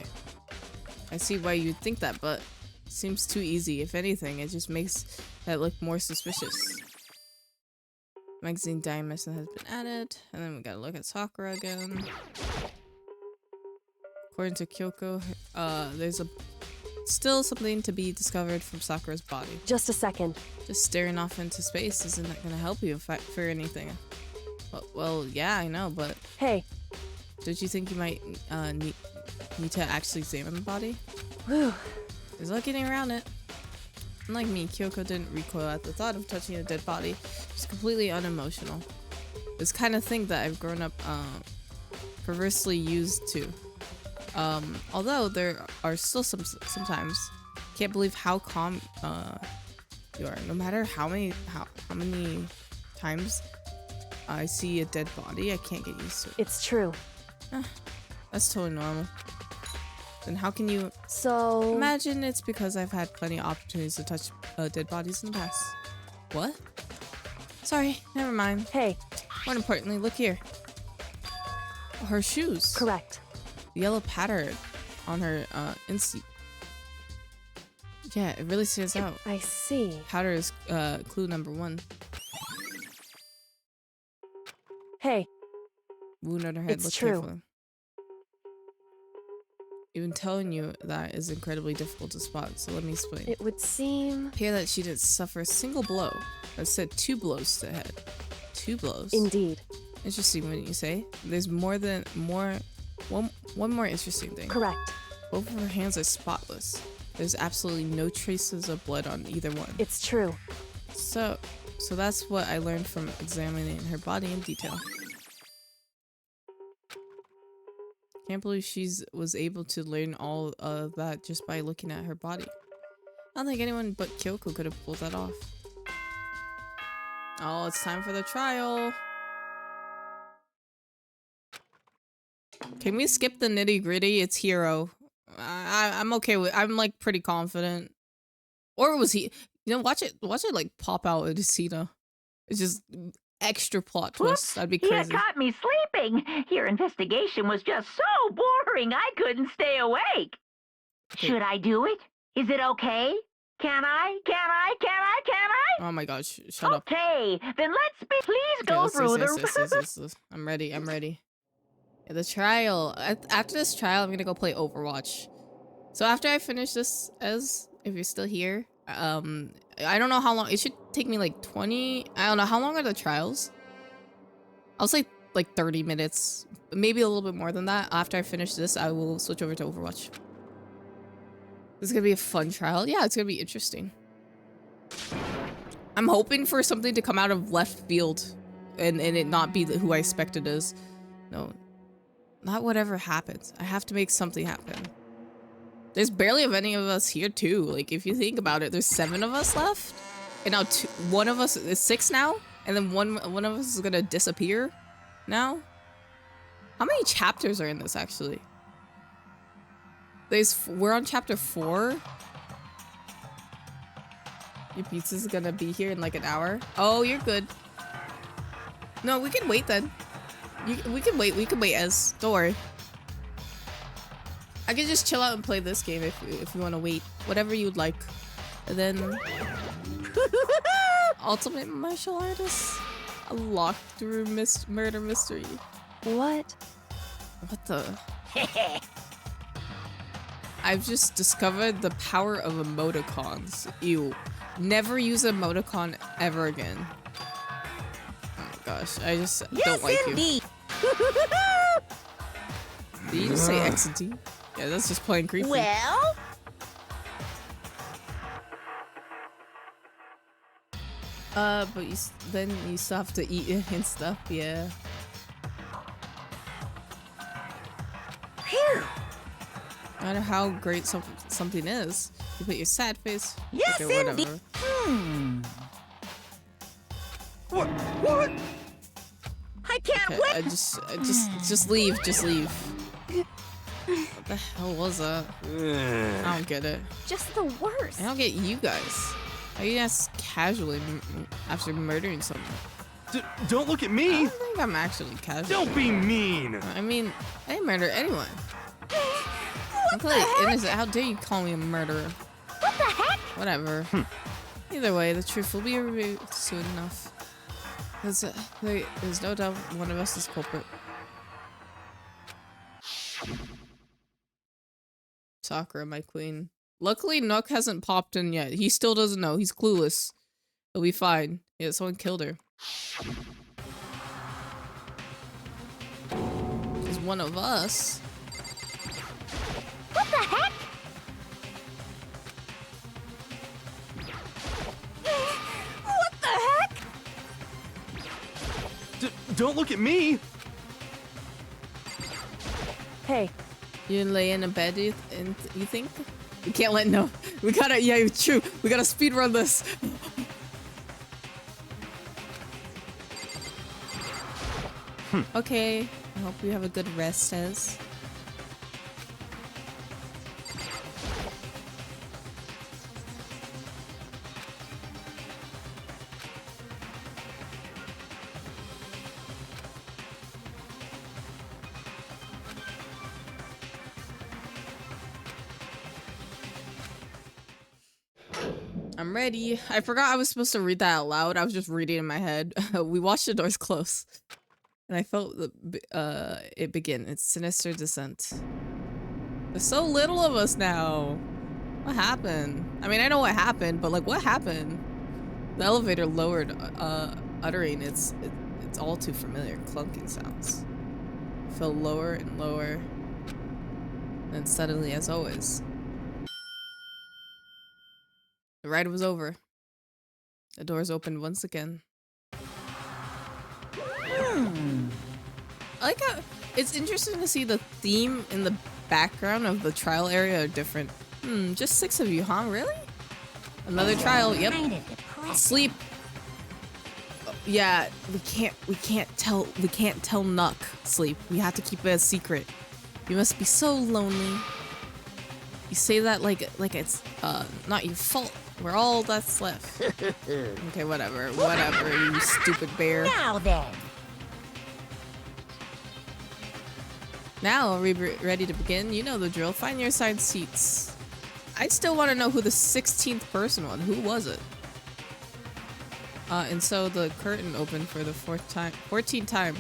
S1: I see why you'd think that, but it seems too easy. If anything, it just makes that look more suspicious. Magazine dying message has been added, and then we gotta look at Sakura again. According to Kyoko, there's still something to be discovered from Sakura's body.
S6: just a second.
S1: Just staring off into space isn't that gonna help you for anything. Well, yeah, I know, but
S6: Hey,
S1: don't you think you might need to actually examine the body?
S6: whew,
S1: There's no getting around it. Unlike me, Kyoko didn't recoil at the thought of touching a dead body. She's completely unemotional. This kind of thing that I've grown up perversely used to. Although there are still sometimes. Can't believe how calm you are. No matter how many times I see a dead body, I can't get used to it.
S6: it's true.
S1: That's totally normal. Then how can you
S6: So,
S1: imagine? It's because I've had plenty of opportunities to touch dead bodies in the past. What? Sorry, never mind.
S6: hey,
S1: More importantly, look here. Her shoes.
S6: correct.
S1: The yellow pattern on her inseam. Yeah, it really stands out.
S6: I see.
S1: Powder is clue number 1.
S6: Hey,
S1: Wound on her head.
S6: It's
S1: Look
S6: true.
S1: carefully. Even telling you that is incredibly difficult to spot, so let me explain.
S6: it would seem...
S1: Appear that she didn't suffer a single blow. Instead, 2 blows to the head. 2 blows.
S6: Indeed.
S1: Interesting, wouldn't you say? There's one more interesting thing.
S6: Correct.
S1: Both of her hands are spotless. There's absolutely no traces of blood on either one.
S6: It's true.
S1: So that's what I learned from examining her body in detail. Can't believe was able to learn all of that just by looking at her body. I don't think anyone but Kyoko could have pulled that off. Oh, it's time for the trial. Can we skip the nitty gritty? It's Hero. I'm okay with. I'm like pretty confident. Or was he? You know, watch it like pop out at Hina. It's just extra plot twist. That'd be
S4: He
S1: crazy.
S4: had caught me sleeping. Your investigation was just so boring, I couldn't stay awake.
S1: Okay.
S4: Should I do it? Is it okay? Can I?
S1: Oh my gosh! Shut up.
S4: Okay, then please
S1: Okay,
S4: go
S1: let's do
S4: through
S1: this. I'm ready. Yeah, the trial. After this trial, I'm gonna go play Overwatch. So after I finish this, if you're still here, I don't know how long. It should take me like 20. I don't know how long are the trials. I'll say like 30 minutes, maybe a little bit more than that. After I finish this, I will switch over to Overwatch. This is gonna be a fun trial. Yeah, it's gonna be interesting. I'm hoping for something to come out of left field and it not be who I expect it is. No, not whatever happens. I have to make something happen. There's barely of any of us here too. Like if you think about it, there's 7 of us left. And now one of us is 6 now. And then one of us is gonna disappear now. How many chapters are in this actually? We're on chapter 4. Your pizza's gonna be here in like an hour. Oh, you're good. No, we can wait then. We can wait. We can wait, Ez. Don't worry. I can just chill out and play this game if you want to wait. Whatever you'd like. And then... Ultimate Martial Artist? A locked-through murder mystery.
S6: What?
S1: What the? I've just discovered the power of emoticons. Ew. Never use emoticon ever again. Oh my gosh, I just don't like you. Did you just say X and T? Yeah, that's just plain creepy.
S3: Well,
S1: But then you still have to eat it and stuff, yeah.
S3: phew.
S1: No matter how great something is, you put your sad face.
S3: Yes,
S1: okay, whatever.
S3: indeed.
S8: What?
S3: I can't
S1: Okay,
S3: wait.
S1: just leave, just leave. What the hell was that? I don't get it.
S2: Just the worst.
S1: I don't get you guys. How you guys casually after murdering someone?
S8: Don't look at
S1: I
S8: me!
S1: don't think I'm actually casual.
S8: Don't be mean!
S1: I mean, I didn't murder anyone. I'm clearly innocent. How dare you call me a murderer?
S3: What the heck?
S1: Whatever. Either way, the truth will be revealed soon enough. There's no doubt one of us is culprit. Sakura, my queen. Luckily, Nook hasn't popped in yet. He still doesn't know. He's clueless. He'll be fine. Yeah, someone killed her. Is one of us.
S3: What the heck? What the heck?
S8: Don't look at me!
S6: Hey,
S1: You lay in a bed, you think? We can't let no. We gotta, yeah, it's true. We gotta speedrun this. Okay, I hope you have a good rest, Ez. I'm ready. I forgot I was supposed to read that out loud. I was just reading in my head. We watched the doors close. And I felt it begin. Its sinister descent. There's so little of us now. What happened? I mean, I know what happened, but like, what happened? The elevator lowered, uttering it's all too familiar clunking sounds. It fell lower and lower. And suddenly, as always, the ride was over. The doors opened once again. I like how it's interesting to see the theme in the background of the trial area are different. Just 6 of you, huh? Really? Another trial, yep.
S3: Kinda depressing.
S1: Sleep. Yeah, we can't tell Nuck sleep. We have to keep it a secret. You must be so lonely. You say that like it's not your fault. We're all that's left. Okay, whatever, you stupid bear.
S3: Now then.
S1: Now, are we ready to begin? You know the drill. Find your assigned seats. I still want to know who the 16th person was. Who was it? And so the curtain opened for the 14th time.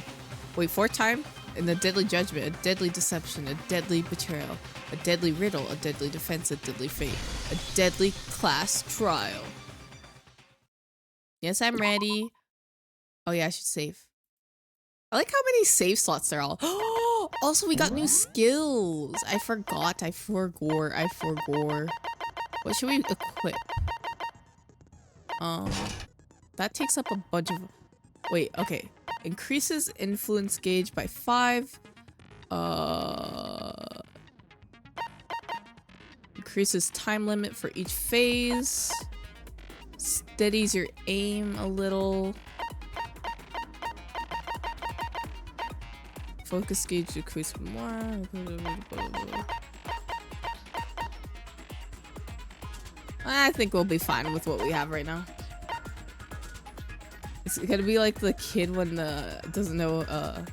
S1: Wait, 4th time? In the deadly judgment, a deadly deception, a deadly betrayal, a deadly riddle, a deadly defense, a deadly fate, a deadly class trial. Yes, I'm ready. Oh yeah, I should save. I like how many save slots there are. Also, we got new skills. I forgot. I forgore. What should we equip? That takes up a bunch of... Wait, okay. Increases influence gauge by 5. Increases time limit for each phase. Steadies your aim a little. Focus gauge decrease more. I think we'll be fine with what we have right now. It's gonna be like the kid when doesn't know a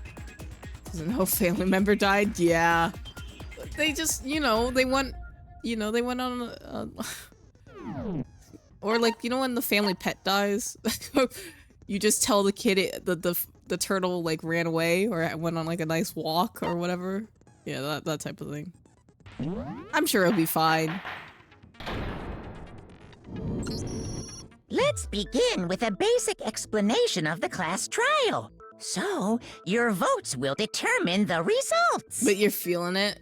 S1: family member died. Yeah, they just they went on or like when the family pet dies. You just tell the kid the turtle like ran away or went on like a nice walk or whatever. Yeah, that type of thing. I'm sure it'll be fine.
S9: Let's begin with a basic explanation of the class trial. So, your votes will determine the results.
S1: But you're feeling it.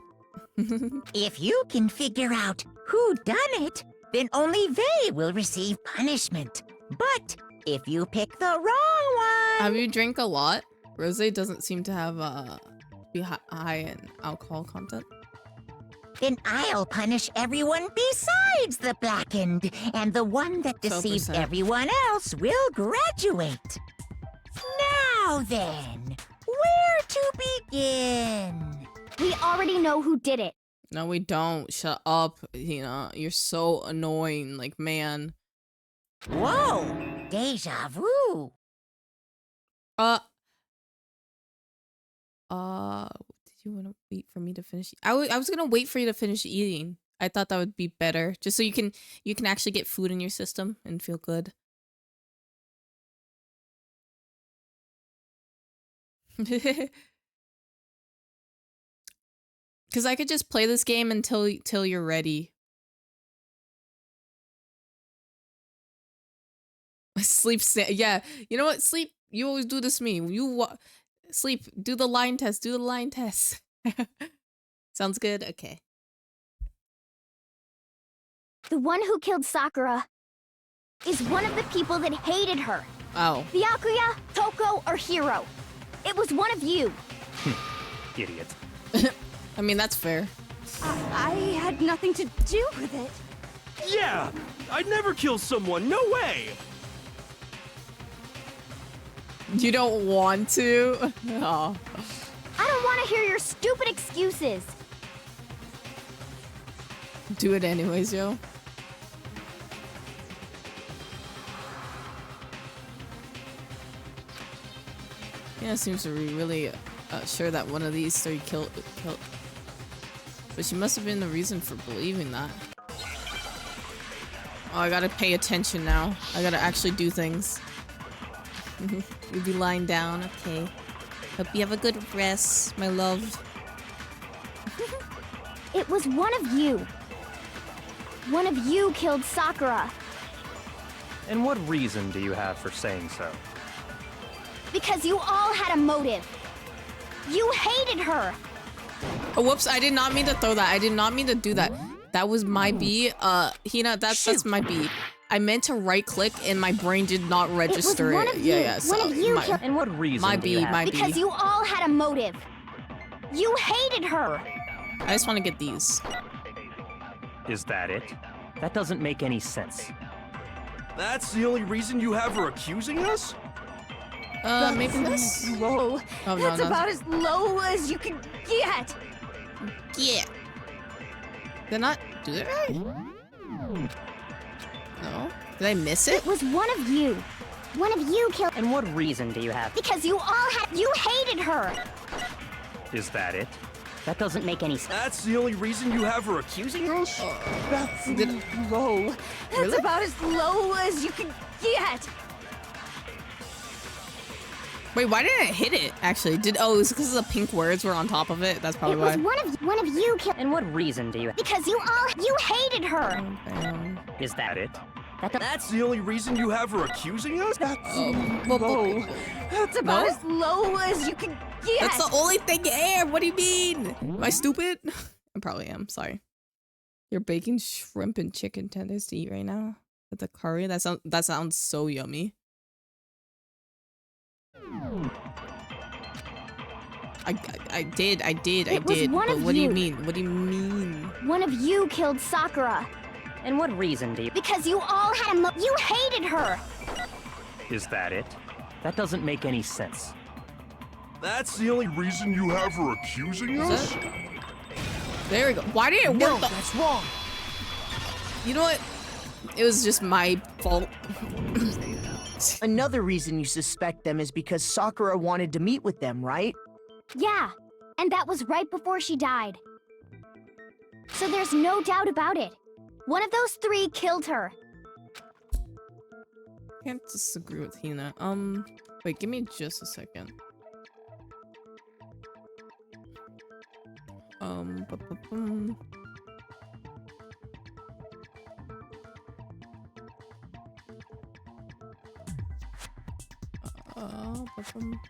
S9: If you can figure out who done it, then only they will receive punishment. But if you pick the wrong one...
S1: Have you drank a lot? Rosé doesn't seem to have be high in alcohol content.
S9: Then I'll punish everyone besides the blackened, and the one that deceived
S1: 12%.
S9: everyone else will graduate. Now then, where to begin?
S3: We already know who did it.
S1: No, we don't. Shut up. You're so annoying. Like, man.
S9: Whoa, deja vu.
S1: Did you want to wait for me to finish? I was gonna wait for you to finish eating. I thought that would be better, just so you can actually get food in your system and feel good. Because I could just play this game until you're ready. Sleep. Yeah, you know what? Sleep. You always do this to me. Sleep. Do the line test. Do the line test. Sounds good. Okay.
S3: The one who killed Sakura is one of the people that hated her.
S1: Oh.
S3: Byakuya, Toko, or Hiro. It was one of you.
S5: Idiot.
S1: I mean, that's fair.
S2: I had nothing to do with it.
S8: Yeah! I'd never kill someone, no way!
S1: You don't want to? Oh.
S3: I don't want to hear your stupid excuses.
S1: Do it anyways, yo. Yeah, seems to be really sure that one of these three killed. But she must have been the reason for believing that. Oh, I gotta pay attention now. I gotta actually do things. You'll be lying down, okay. Hope you have a good rest, my love.
S3: It was one of you. One of you killed Sakura.
S5: And what reason do you have for saying so?
S3: Because you all had a motive. You hated her.
S1: Oh, whoops, I did not mean to throw that. I did not mean to do that. That was my B. Hina, that's my B. I meant to right click and my brain did not register
S3: it. Was one
S1: it.
S3: of you.
S1: Yeah, so
S3: one of you
S1: my,
S3: killed.
S5: And what reason
S1: my
S5: do you
S1: B,
S5: have?
S1: my
S3: Because
S1: B.
S3: you all had a motive. You hated her.
S1: I just want to get these.
S5: Is that it? That doesn't make any sense.
S8: That's the only reason you have her accusing us?
S1: Maybe this?
S2: Low.
S1: Oh, no,
S2: That's
S1: no.
S2: about as low as you can get.
S1: Yeah. They're not. Do they right? No. Did I miss it?
S3: It was one of you. One of you killed.
S5: And what reason do you have?
S3: Because you all had. You hated her.
S5: Is that it? That doesn't make any sense.
S8: That's the only reason you have her accusing us?
S2: That's
S1: Did-
S2: low. That's
S1: Really?
S2: about as low as you can get.
S1: Wait, why didn't it hit it? Actually, oh, it's because the pink words were on top of it. That's probably
S3: It was
S1: why.
S3: one of you killed.
S5: And what reason do you have?
S3: Because you hated her.
S5: Is that it?
S8: That's the only reason you have her accusing us?
S2: Low. That's about
S1: No?
S2: as low as you can get.
S1: That's the only thing air. What do you mean? Am I stupid? I probably am. Sorry. You're baking shrimp and chicken tenders to eat right now with the curry. That sounds so yummy. I did.
S3: It was one
S1: But
S3: of
S1: what do you
S3: you.
S1: mean? What do you mean?
S3: One of you killed Sakura.
S5: And what reason do you...
S3: Because you all had a you hated her.
S5: Is that it? That doesn't make any sense.
S8: That's the only reason you have her accusing
S1: Is
S8: us?
S1: that- There we go. Why did it
S7: No,
S1: work?
S7: that's wrong.
S1: You know what? It was just my fault.
S7: Another reason you suspect them is because Sakura wanted to meet with them, right?
S3: Yeah, and that was right before she died. So there's no doubt about it. One of those three killed her.
S1: Can't disagree with Hina. Wait, give me just a second. Ba-ba-bum. Ba-bum.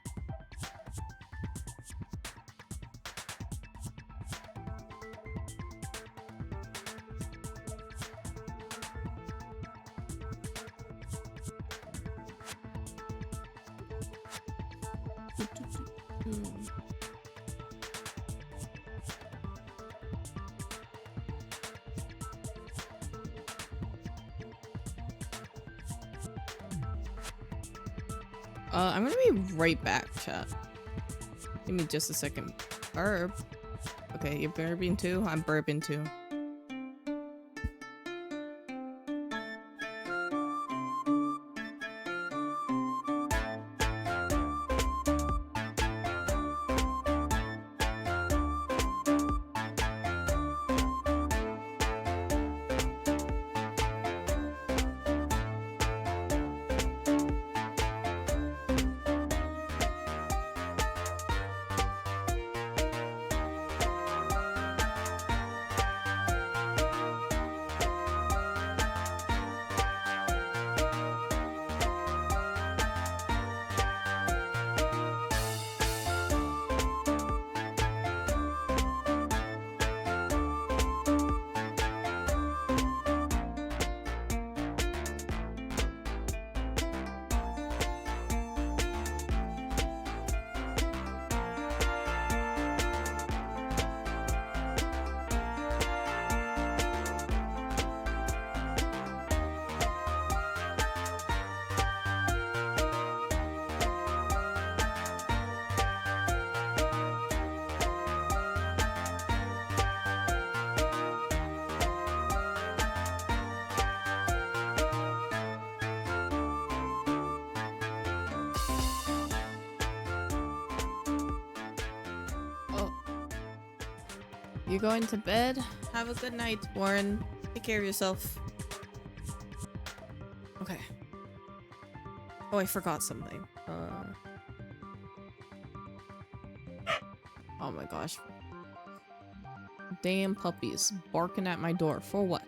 S1: I'm gonna be right back, chat. Give me just a second. Burp. Okay, you're burping too? I'm burping too. You going to bed? Have a good night, Warren. Take care of yourself. Okay. Oh, I forgot something. Oh my gosh. Damn puppies barking at my door. For what?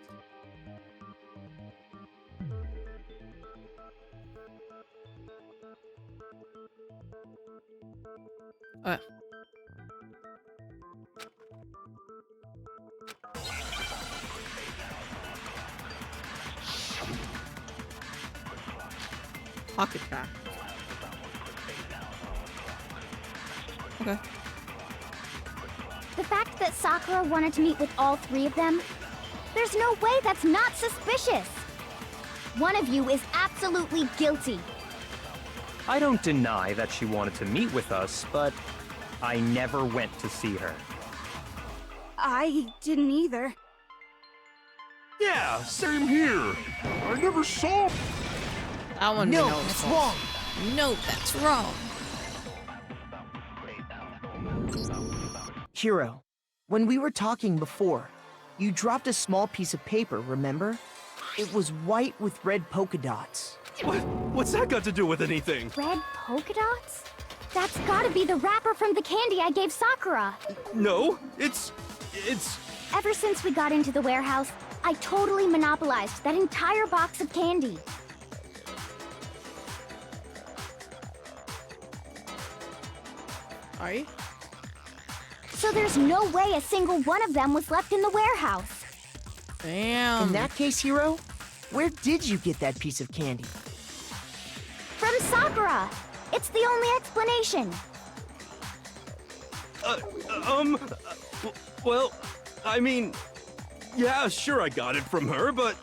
S1: Pocket track. Okay.
S3: The fact that Sakura wanted to meet with all three of them, there's no way that's not suspicious. One of you is absolutely guilty.
S5: I don't deny that she wanted to meet with us, but I never went to see her.
S2: I didn't either.
S8: Yeah, same here. I never saw.
S1: That one.
S7: No,
S1: we know
S7: that's
S1: is
S7: wrong.
S1: No, that's wrong.
S7: Hiro, when we were talking before, you dropped a small piece of paper, remember? It was white with red polka dots.
S8: What's that got to do with anything?
S3: Red polka dots? That's gotta be the wrapper from the candy I gave Sakura.
S8: No, it's...
S3: Ever since we got into the warehouse, I totally monopolized that entire box of candy.
S1: Are you?
S3: So there's no way a single one of them was left in the warehouse.
S1: Damn.
S7: In that case, Hiro, where did you get that piece of candy?
S3: From Sakura! It's the only explanation.
S8: Well, I mean... Yeah, sure I got it from her, but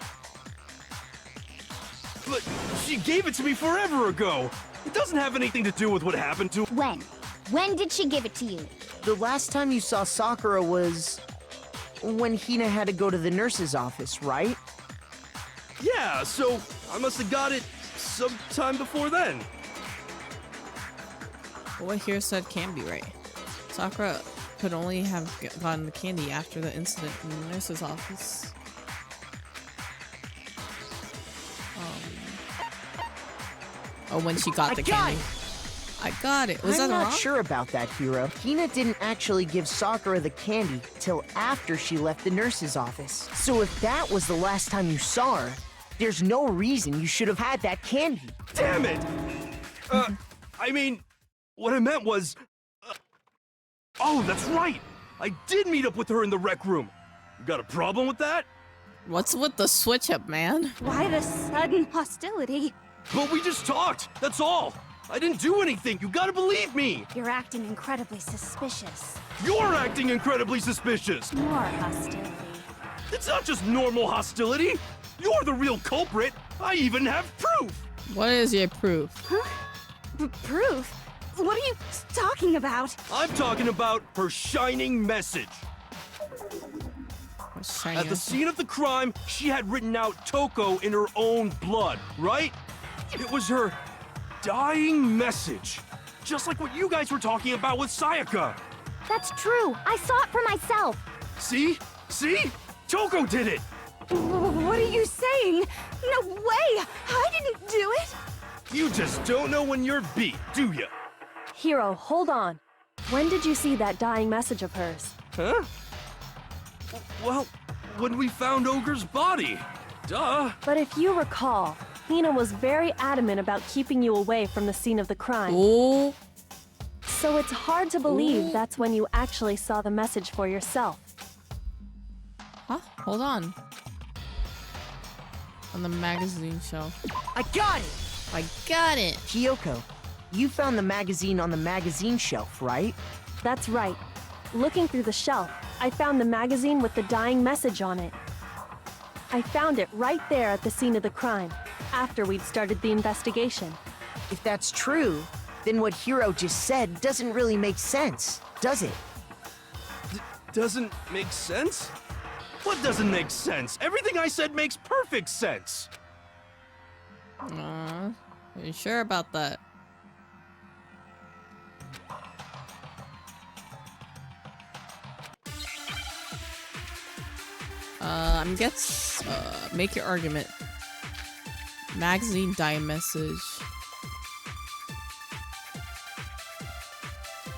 S8: she gave it to me forever ago! It doesn't have anything to do with what happened to...
S3: When? When did she give it to you?
S7: The last time you saw Sakura was... when Hina had to go to the nurse's office, right?
S8: Yeah, so I must have got it sometime before then.
S1: What here said can be right. Sakura could only have gotten the candy after the incident in the nurse's office. Oh, when she got the
S7: got
S1: candy. I got it. Was
S7: I'm
S1: that
S7: not
S1: wrong?
S7: sure about that, Hiro. Hina didn't actually give Sakura the candy till after she left the nurse's office. So if that was the last time you saw her, there's no reason you should have had that candy.
S8: Damn it! I mean, what I meant was... oh, that's right! I did meet up with her in the rec room. You got a problem with that?
S1: What's with the switch up, man?
S2: Why the sudden hostility?
S8: But we just talked, that's all. I didn't do anything, you gotta believe me!
S2: You're acting incredibly suspicious.
S8: You're acting incredibly suspicious!
S2: More hostility.
S8: It's not just normal hostility! You're the real culprit! I even have proof!
S1: What is your proof?
S2: Proof? What are you talking about?
S8: I'm talking about her shining message. At the scene of the crime, she had written out Toko in her own blood, right? It was her dying message. Just like what you guys were talking about with Sayaka.
S3: That's true. I saw it for myself.
S8: See? See? Toko did it!
S2: What are you saying? No way! I didn't do it!
S8: You just don't know when you're beat, do ya?
S6: Hiro, hold on. When did you see that dying message of hers?
S8: Huh? Well, when we found Ogre's body. Duh.
S6: But if you recall, Hina was very adamant about keeping you away from the scene of the crime.
S1: Oh.
S6: So it's hard to believe that's when you actually saw the message for yourself.
S1: Huh? Hold on. On the magazine shelf.
S7: I got it!
S1: I got it!
S7: Kyoko, you found the magazine on the magazine shelf, right?
S6: That's right. Looking through the shelf, I found the magazine with the dying message on it. I found it right there at the scene of the crime, after we'd started the investigation.
S7: If that's true, then what Hiro just said doesn't really make sense, does it?
S8: Doesn't make sense? What doesn't make sense? Everything I said makes perfect sense.
S1: Are you sure about that? I'm guess make your argument. Magazine die message.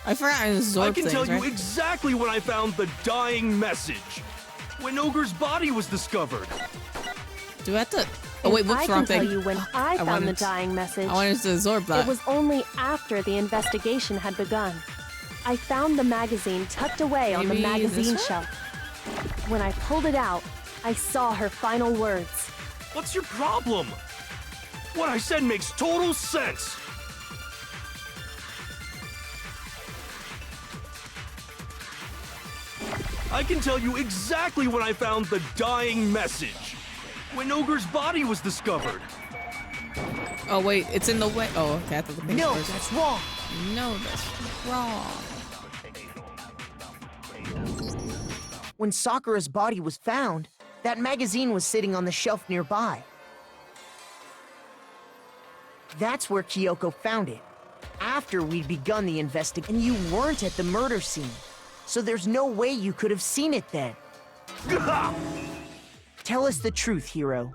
S1: I forgot I absorbed
S8: I can
S1: things,
S8: tell you
S1: right?
S8: exactly when I found the dying message. When Ogre's body was discovered.
S1: Do I have to? Oh wait, what's
S6: I
S1: wrong
S6: can tell
S1: thing?
S6: you when I found the
S1: wanted-
S6: dying message.
S1: I wanted to absorb that.
S6: It was only after the investigation had begun. I found the magazine tucked away on the
S1: Maybe
S6: magazine
S1: this one?
S6: shelf. When I pulled it out, I saw her final words.
S8: What's your problem? What I said makes total sense. I can tell you exactly when I found the dying message. When Ogre's body was discovered.
S1: Oh wait, it's in the way. Oh, okay. I thought the page
S7: No,
S1: was-
S7: that's wrong.
S1: No, that's wrong.
S7: When Sakura's body was found, that magazine was sitting on the shelf nearby. That's where Kyoko found it. After we'd begun the investigation, and you weren't at the murder scene. So there's no way you could have seen it then. Tell us the truth, Hiro.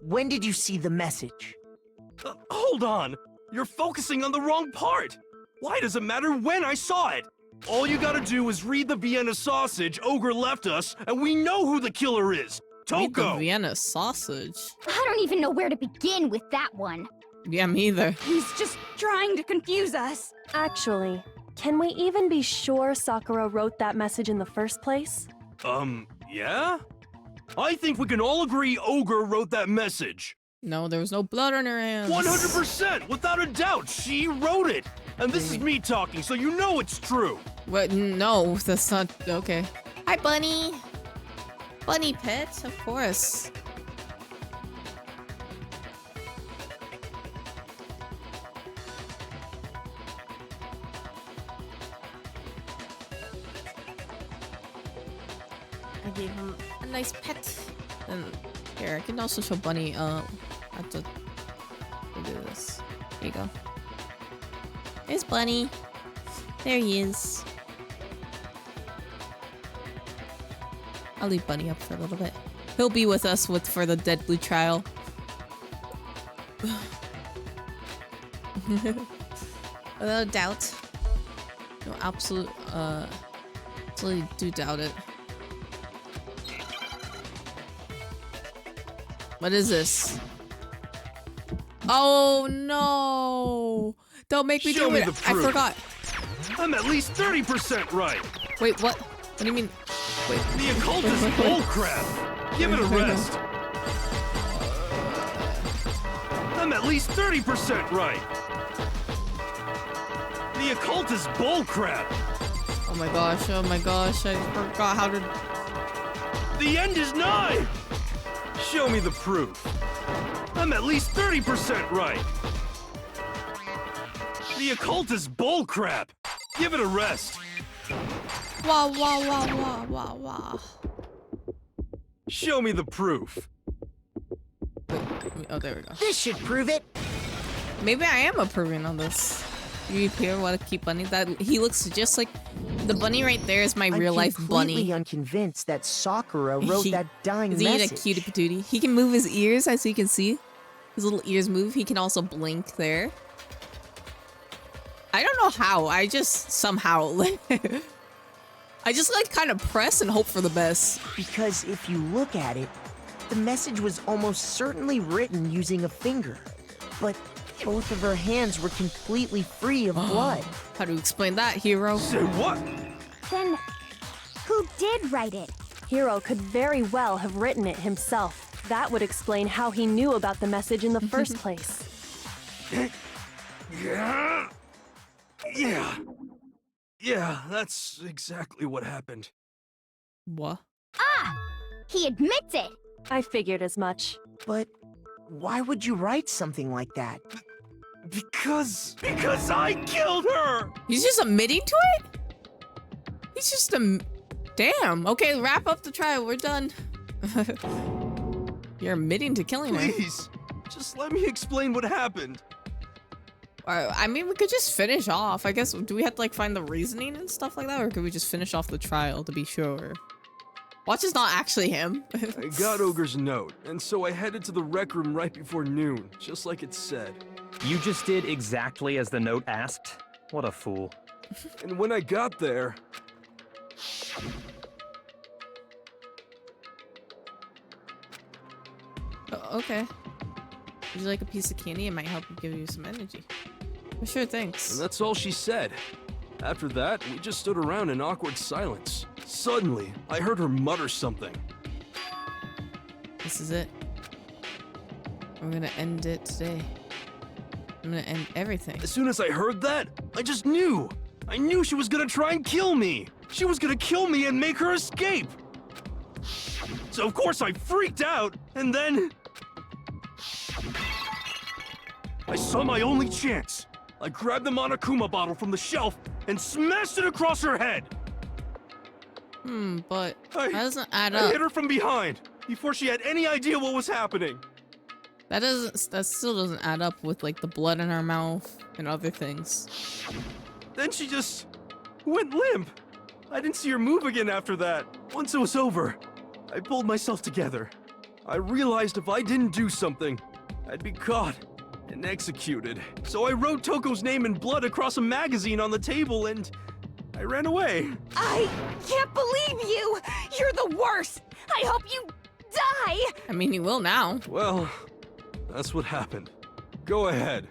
S7: When did you see the message?
S8: Hold on. You're focusing on the wrong part. Why does it matter when I saw it? All you gotta do is read the Vienna sausage Ogre left us, and we know who the killer is.
S1: Eat the
S8: Toko!
S1: Vienna sausage.
S3: I don't even know where to begin with that one.
S1: Yeah, me either.
S2: He's just trying to confuse us.
S6: Actually, can we even be sure Sakura wrote that message in the first place?
S8: Yeah? I think we can all agree Ogre wrote that message.
S1: No, there was no blood on her hands.
S8: 100%! Without a doubt, she wrote it! And this is me talking, so you know it's true!
S1: What? No, that's not okay. Hi, Bunny. Bunny pet, of course. I gave him a nice pet. And here, I can also show Bunny. I have to do this. There you go. There's Bunny. There he is. I'll leave Bunny up for a little bit. He'll be with us for the deadly trial. Without a doubt. No, absolutely do doubt it. What is this? Oh no! Don't make me
S8: Show
S1: do
S8: me
S1: it.
S8: the
S1: I
S8: proof.
S1: forgot.
S8: I'm at least 30% right.
S1: Wait, what? What do you mean? Wait.
S8: The occult is bullcrap. Give it a rest. I'm at least 30% right. The occult is bullcrap.
S1: Oh my gosh! Oh my gosh! I forgot how to.
S8: The end is nigh. Show me the proof. I'm at least 30% right. The occult is bullcrap. Give it a rest.
S1: Wah wah wah wah wah wah.
S8: Show me the proof.
S1: Oh, there we go.
S7: This should prove it.
S1: Maybe I am approving on this. You appear what a cute bunny. That he looks just like the bunny right there is my real life
S7: I'm
S1: bunny.
S7: completely unconvinced that Sakura wrote that dying
S1: Isn't he a
S7: message.
S1: cutie patootie? He can move his ears, as you can see. His little ears move. He can also blink there. I don't know how. I just somehow I just like kind of press and hope for the best.
S7: Because if you look at it, the message was almost certainly written using a finger. But both of her hands were completely free of blood.
S1: How do you explain that, hero?
S8: Say what?
S3: Then, who did write it?
S6: Hero could very well have written it himself. That would explain how he knew about the message in the first place.
S8: Yeah. Yeah, that's exactly what happened.
S1: What?
S3: Ah! He admits it!
S6: I figured as much.
S7: But why would you write something like that?
S8: Because I killed her!
S1: He's just admitting to it? He's just damn. Okay, wrap up the trial. We're done. You're admitting to killing her.
S8: Please, just let me explain what happened.
S1: I mean, we could just finish off. I guess, do we have to like find the reasoning and stuff like that? Or could we just finish off the trial to be sure? Watch is not actually him.
S8: I got Ogre's note, and so I headed to the rec room right before noon, just like it said.
S5: You just did exactly as the note asked? What a fool.
S8: And when I got there...
S1: Oh, okay. Would you like a piece of candy? It might help give you some energy. Well, sure, thanks.
S8: And that's all she said. After that, we just stood around in awkward silence. Suddenly, I heard her mutter something.
S1: This is it. We're gonna end it today. I'm gonna end everything.
S8: As soon as I heard that, I just knew. I knew she was gonna try and kill me. She was gonna kill me and make her escape. So of course I freaked out, and then... I saw my only chance. I grabbed the Monokuma bottle from the shelf and smashed it across her head.
S1: But that doesn't add
S8: I
S1: up.
S8: hit her from behind before she had any idea what was happening.
S1: That still doesn't add up with like the blood in her mouth and other things.
S8: Then she just went limp. I didn't see her move again after that. Once it was over, I pulled myself together. I realized if I didn't do something, I'd be caught and executed. So I wrote Toko's name in blood across a magazine on the table and I ran away.
S2: I can't believe you! You're the worst! I hope you die!
S1: I mean, he will now.
S8: Well, that's what happened. Go ahead.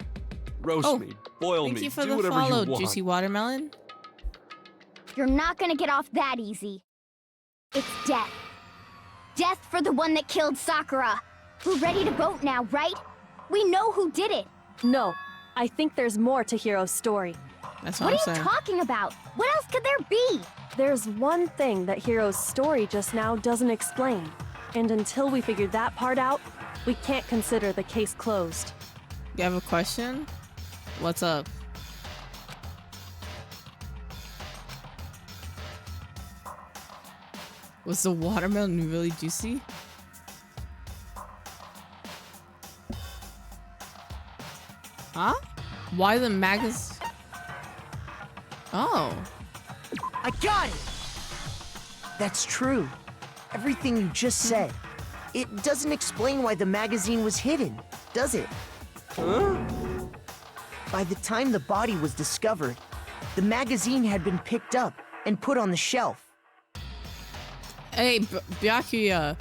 S8: Roast me, boil
S1: Thank
S8: me,
S1: you for
S8: do
S1: the
S8: whatever
S1: follow,
S8: you want.
S1: Juicy Watermelon.
S3: You're not gonna get off that easy. It's death. Death for the one that killed Sakura. We're ready to vote now, right? We know who did it.
S6: No, I think there's more to Hiro's story.
S1: That's
S3: What
S1: what
S3: are
S1: I'm
S3: you
S1: saying.
S3: talking about? What else could there be?
S6: There's one thing that Hiro's story just now doesn't explain. And until we figure that part out, we can't consider the case closed.
S1: You have a question? What's up? Was the watermelon really juicy? Huh? Why the magazine? Oh.
S7: I got it! That's true. Everything you just said. It doesn't explain why the magazine was hidden, does it?
S8: Huh?
S7: By the time the body was discovered, the magazine had been picked up and put on the shelf.
S1: Hey, Byakuya,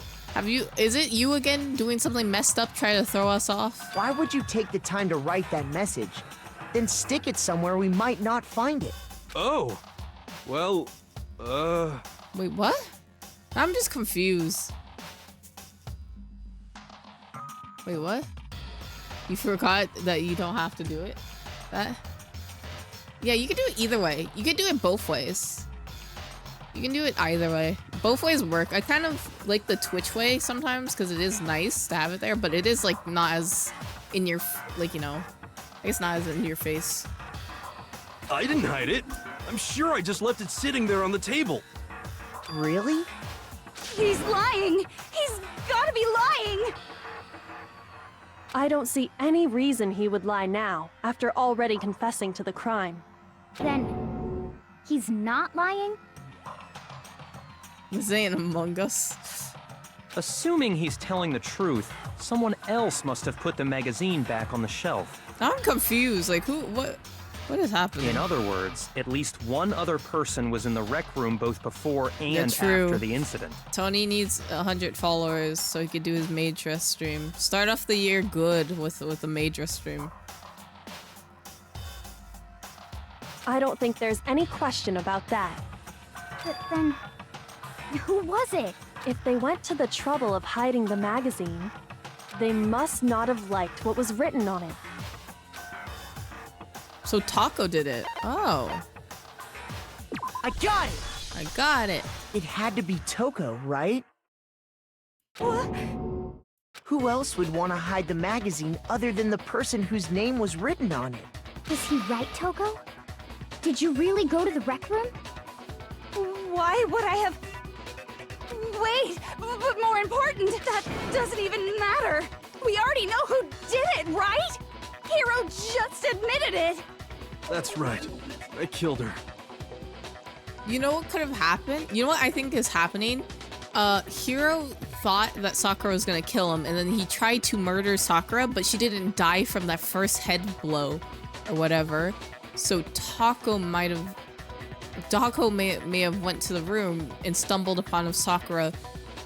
S1: is it you again doing something messed up trying to throw us off?
S7: Why would you take the time to write that message, then stick it somewhere we might not find it?
S8: Oh. Well,
S1: Wait, what? I'm just confused. Wait, what? You forgot that you don't have to do it? That? Yeah, you can do it either way. You can do it both ways. You can do it either way. Both ways work. I kind of like the Twitch way sometimes because it is nice to have it there, but it is like not as in your, like, you know, I guess not as in your face.
S8: I didn't hide it. I'm sure I just left it sitting there on the table.
S7: Really?
S2: He's lying! He's gotta be lying!
S6: I don't see any reason he would lie now, after already confessing to the crime.
S3: Then, he's not lying?
S1: This ain't Among Us.
S5: Assuming he's telling the truth, someone else must have put the magazine back on the shelf.
S1: I'm confused. Like, what is happening?
S5: In other words, at least one other person was in the rec room both before and
S1: true.
S5: after the incident.
S1: Tony needs 100 followers so he could do his Mage Dress stream. Start off the year good with the Mage Dress stream.
S6: I don't think there's any question about that.
S3: But then, who was it?
S6: If they went to the trouble of hiding the magazine, they must not have liked what was written on it.
S1: So Taco did it. Oh,
S7: I got it!
S1: I got it.
S7: It had to be Toko, right?
S2: What?
S7: Who else would want to hide the magazine other than the person whose name was written on it?
S3: Is he right, Toko? Did you really go to the rec room?
S2: Why would I have... Wait, but more important, that doesn't even matter. We already know who did it, right? Hero just admitted it.
S8: That's right. I killed her.
S1: You know what could have happened? You know what I think is happening? Hiro thought that Sakura was gonna kill him, and then he tried to murder Sakura, but she didn't die from that first head blow or whatever. So Taco may have went to the room and stumbled upon Sakura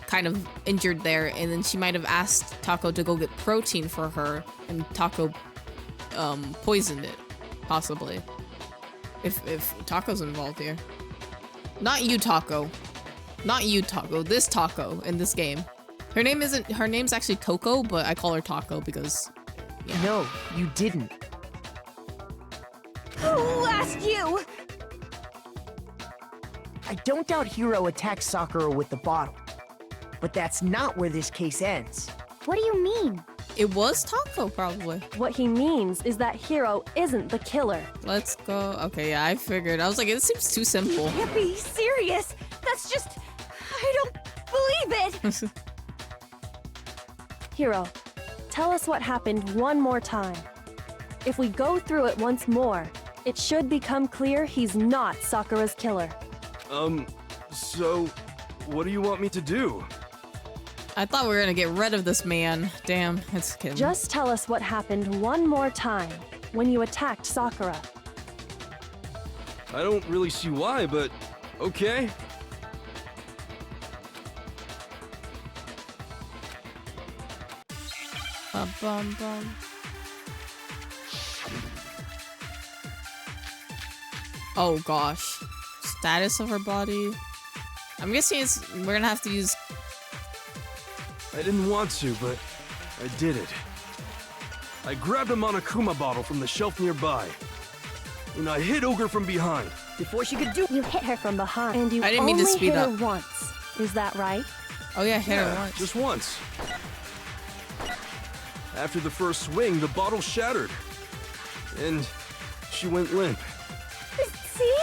S1: kind of injured there, and then she might have asked Taco to go get protein for her, and Taco poisoned it, possibly. If Taco's involved here. Not you, Taco. Not you, Taco. This Taco in this game. Her name's actually Toko, but I call her Taco because, yeah.
S7: No, you didn't.
S2: Who asked you?
S7: I don't doubt Hiro attacked Sakura with the bottle. But that's not where this case ends.
S3: What do you mean?
S1: It was Taco, probably.
S6: What he means is that Hiro isn't the killer.
S1: Let's go. Okay, yeah, I figured. I was like, it seems too
S2: You
S1: simple.
S2: can't be serious. That's just... I don't believe it.
S6: Hiro, tell us what happened one more time. If we go through it once more, it should become clear he's not Sakura's killer.
S8: So, what do you want me to do?
S1: I thought we were gonna get rid of this man. Damn, it's kidding.
S6: Just tell us what happened one more time when you attacked Sakura.
S8: I don't really see why, but okay.
S1: Bum, bum. Oh gosh. Status of her body. I'm guessing we're gonna have to use...
S8: I didn't want to, but I did it. I grabbed a Monokuma bottle from the shelf nearby, and I hit Ogre from behind.
S7: Before she could do...
S6: You hit her from behind, and you
S1: I didn't mean
S6: only
S1: to speed
S6: hit her
S1: up.
S6: once. Is that right?
S1: Oh yeah, hit her
S8: Yeah,
S1: once.
S8: just once. After the first swing, the bottle shattered, and she went limp.
S3: See?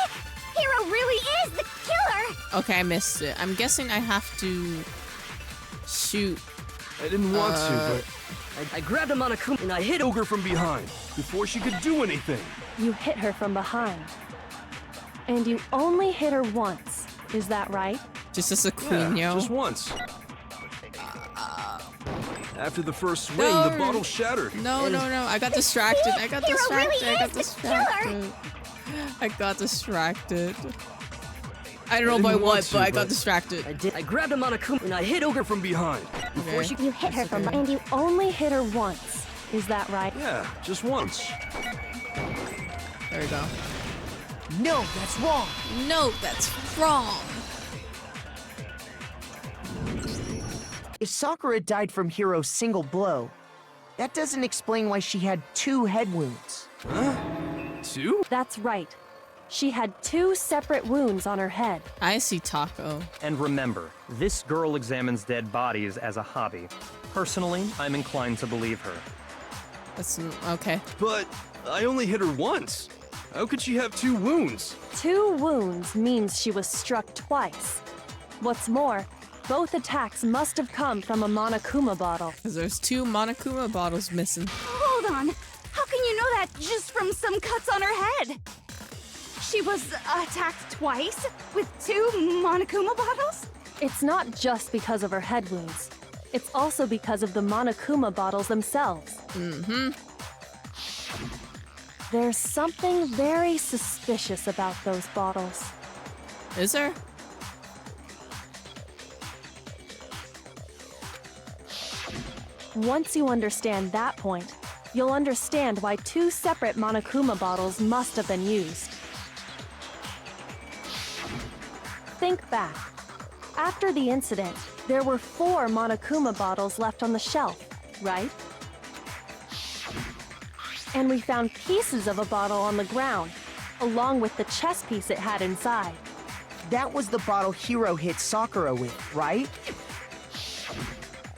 S3: Hiro really is the killer!
S1: Okay, I missed it. I'm guessing I have to shoot.
S8: I didn't want to, but
S10: I grabbed a Monokuma and I hit
S8: Ogre from behind before she could do anything.
S6: You hit her from behind. And you only hit her once. Is that right?
S1: Just as a queen,
S8: Yeah,
S1: yo.
S8: just once. After the first swing,
S1: No.
S8: the bottle shattered.
S1: No, no, no. I got distracted. I got
S3: Hero
S1: distracted.
S3: really
S1: I got
S3: is the
S1: distracted. I got distracted. I don't know
S8: I
S1: by
S8: didn't want
S1: what,
S8: to,
S1: but I got
S8: but-
S1: distracted.
S10: I grabbed a Monokuma and I hit Ogre from behind. Before
S1: Okay.
S10: she...
S3: You hit her
S1: That's
S3: from
S1: okay.
S6: And you only hit her once. Is that right?
S8: Yeah, just once.
S1: There we go.
S7: No, that's wrong.
S1: No, that's wrong.
S7: If Sakura died from Hiro's single blow, that doesn't explain why she had 2 head wounds.
S8: Two?
S6: That's right. She had 2 separate wounds on her head.
S1: I see Taco.
S5: And remember, this girl examines dead bodies as a hobby. Personally, I'm inclined to believe her.
S1: That's okay.
S8: But I only hit her once. How could she have 2 wounds?
S6: 2 wounds means she was struck twice. What's more, both attacks must have come from a Monokuma bottle.
S1: Because there's 2 Monokuma bottles missing.
S2: Hold on. How can you know that just from some cuts on her head? She was attacked twice with 2 Monokuma bottles?
S6: It's not just because of her head wounds. It's also because of the Monokuma bottles themselves.
S1: Mm-hmm.
S6: There's something very suspicious about those bottles.
S1: Is there?
S6: Once you understand that point, you'll understand why 2 separate Monokuma bottles must have been used. Think back. After the incident, there were 4 Monokuma bottles left on the shelf, right? And we found pieces of a bottle on the ground, along with the chess piece it had inside.
S7: That was the bottle Hiro hit Sakura with, right?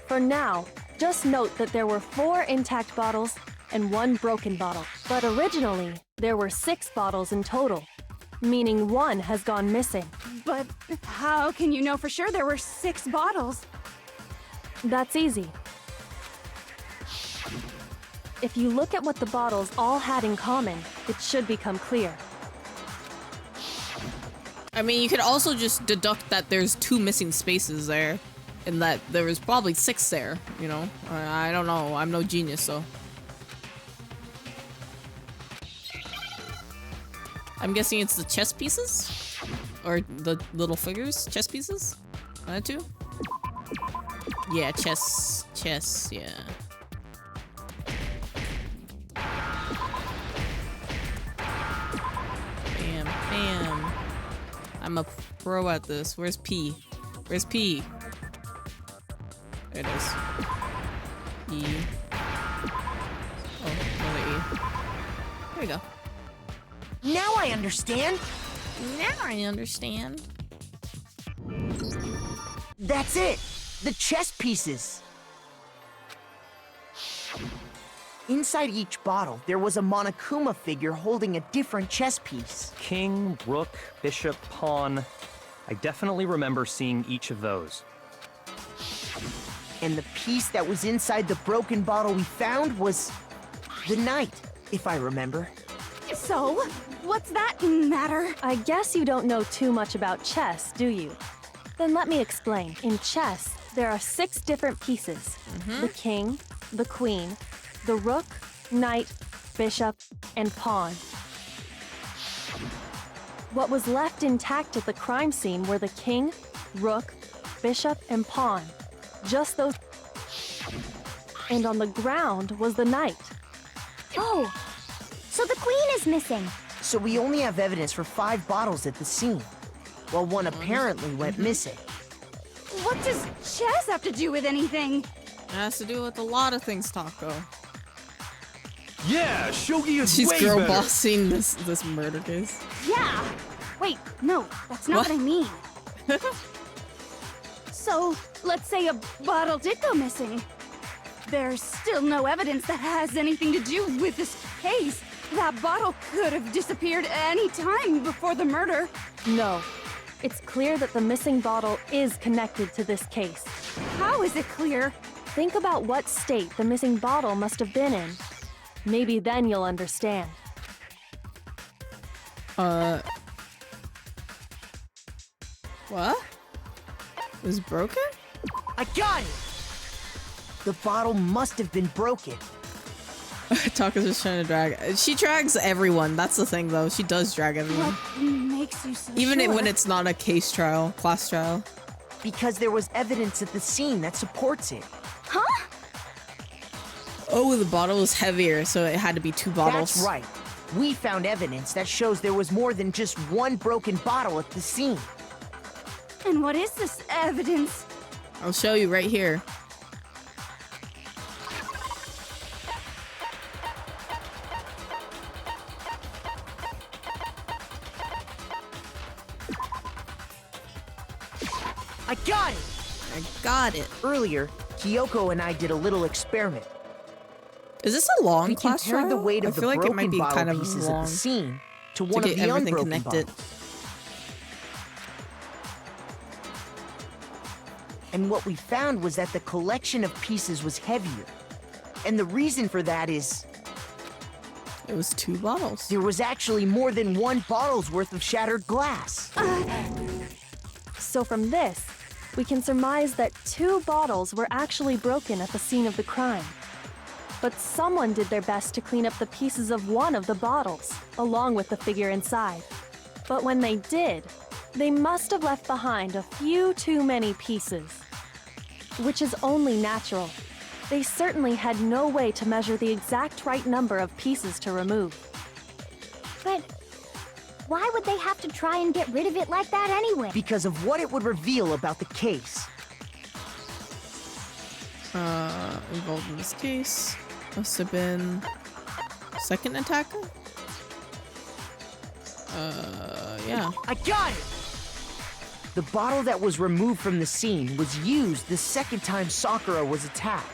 S6: For now, just note that there were 4 intact bottles and 1 broken bottle. But originally, there were 6 bottles in total, meaning 1 has gone missing.
S2: But how can you know for sure there were 6 bottles?
S6: That's easy. If you look at what the bottles all had in common, it should become clear.
S1: I mean, you could also just deduct that there's 2 missing spaces there, and that there was probably 6 there, you know? I don't know. I'm no genius, so. I'm guessing it's the chess pieces? Or the little figures? Chess pieces? That too? Yeah, chess, yeah. Bam, bam. I'm a pro at this. Where's P? Where's P? There it is. E. Oh, another E. There we go.
S7: Now I understand.
S1: Now I understand.
S7: That's it. The chess pieces. Inside each bottle, there was a Monokuma figure holding a different chess piece.
S5: King, rook, bishop, pawn. I definitely remember seeing each of those.
S7: And the piece that was inside the broken bottle we found was the knight, if I remember.
S2: So, what's that matter?
S6: I guess you don't know too much about chess, do you? Then let me explain. In chess, there are 6 different pieces. The king, the queen, the rook, knight, bishop, and pawn. What was left intact at the crime scene were the king, rook, bishop, and pawn. Just those. And on the ground was the knight.
S3: Oh, so the queen is missing.
S7: So we only have evidence for 5 bottles at the scene, while one apparently went missing.
S2: What does chess have to do with anything?
S1: It has to do with a lot of things, Taco.
S8: Yeah, shogi is
S1: She's
S8: way
S1: girl
S8: better.
S1: bossing this murder case.
S2: Yeah. Wait, no, that's not
S1: What?
S2: what I mean. So, let's say a bottle did go missing. There's still no evidence that has anything to do with this case. That bottle could have disappeared any time before the murder.
S6: No. It's clear that the missing bottle is connected to this case.
S2: How is it clear?
S6: Think about what state the missing bottle must have been in. Maybe then you'll understand.
S1: What? It was broken?
S7: I got it! The bottle must have been broken.
S1: Taka's just trying to drag. She drags everyone. That's the thing, though. She does drag everyone.
S2: What makes you so
S1: Even
S2: sure?
S1: when it's not a case trial, class trial.
S7: Because there was evidence at the scene that supports it.
S2: Huh?
S1: Oh, the bottle was heavier, so it had to be 2 bottles.
S7: That's right. We found evidence that shows there was more than just one broken bottle at the scene.
S2: And what is this evidence?
S1: I'll show you right here.
S7: I got it!
S1: I got it.
S7: Earlier, Kyoko and I did a little experiment.
S1: Is this a long
S7: We
S1: class
S7: compared
S1: trial?
S7: the weight
S1: I
S7: of the
S1: feel like it
S7: broken
S1: might be
S7: bottle
S1: kind of
S7: pieces at
S1: long
S7: the scene to
S1: to
S7: one of
S1: get
S7: the
S1: everything
S7: unbroken
S1: connected.
S7: bottles. And what we found was that the collection of pieces was heavier. And the reason for that is
S1: It was 2 bottles.
S7: there was actually more than one bottle's worth of shattered glass.
S6: So from this, we can surmise that 2 bottles were actually broken at the scene of the crime. But someone did their best to clean up the pieces of one of the bottles, along with the figure inside. But when they did, they must have left behind a few too many pieces. Which is only natural. They certainly had no way to measure the exact right number of pieces to remove.
S3: But why would they have to try and get rid of it like that anyway?
S7: Because of what it would reveal about the case.
S1: Involved in this case must have been second attacker? Yeah.
S7: I got it! The bottle that was removed from the scene was used the second time Sakura was attacked.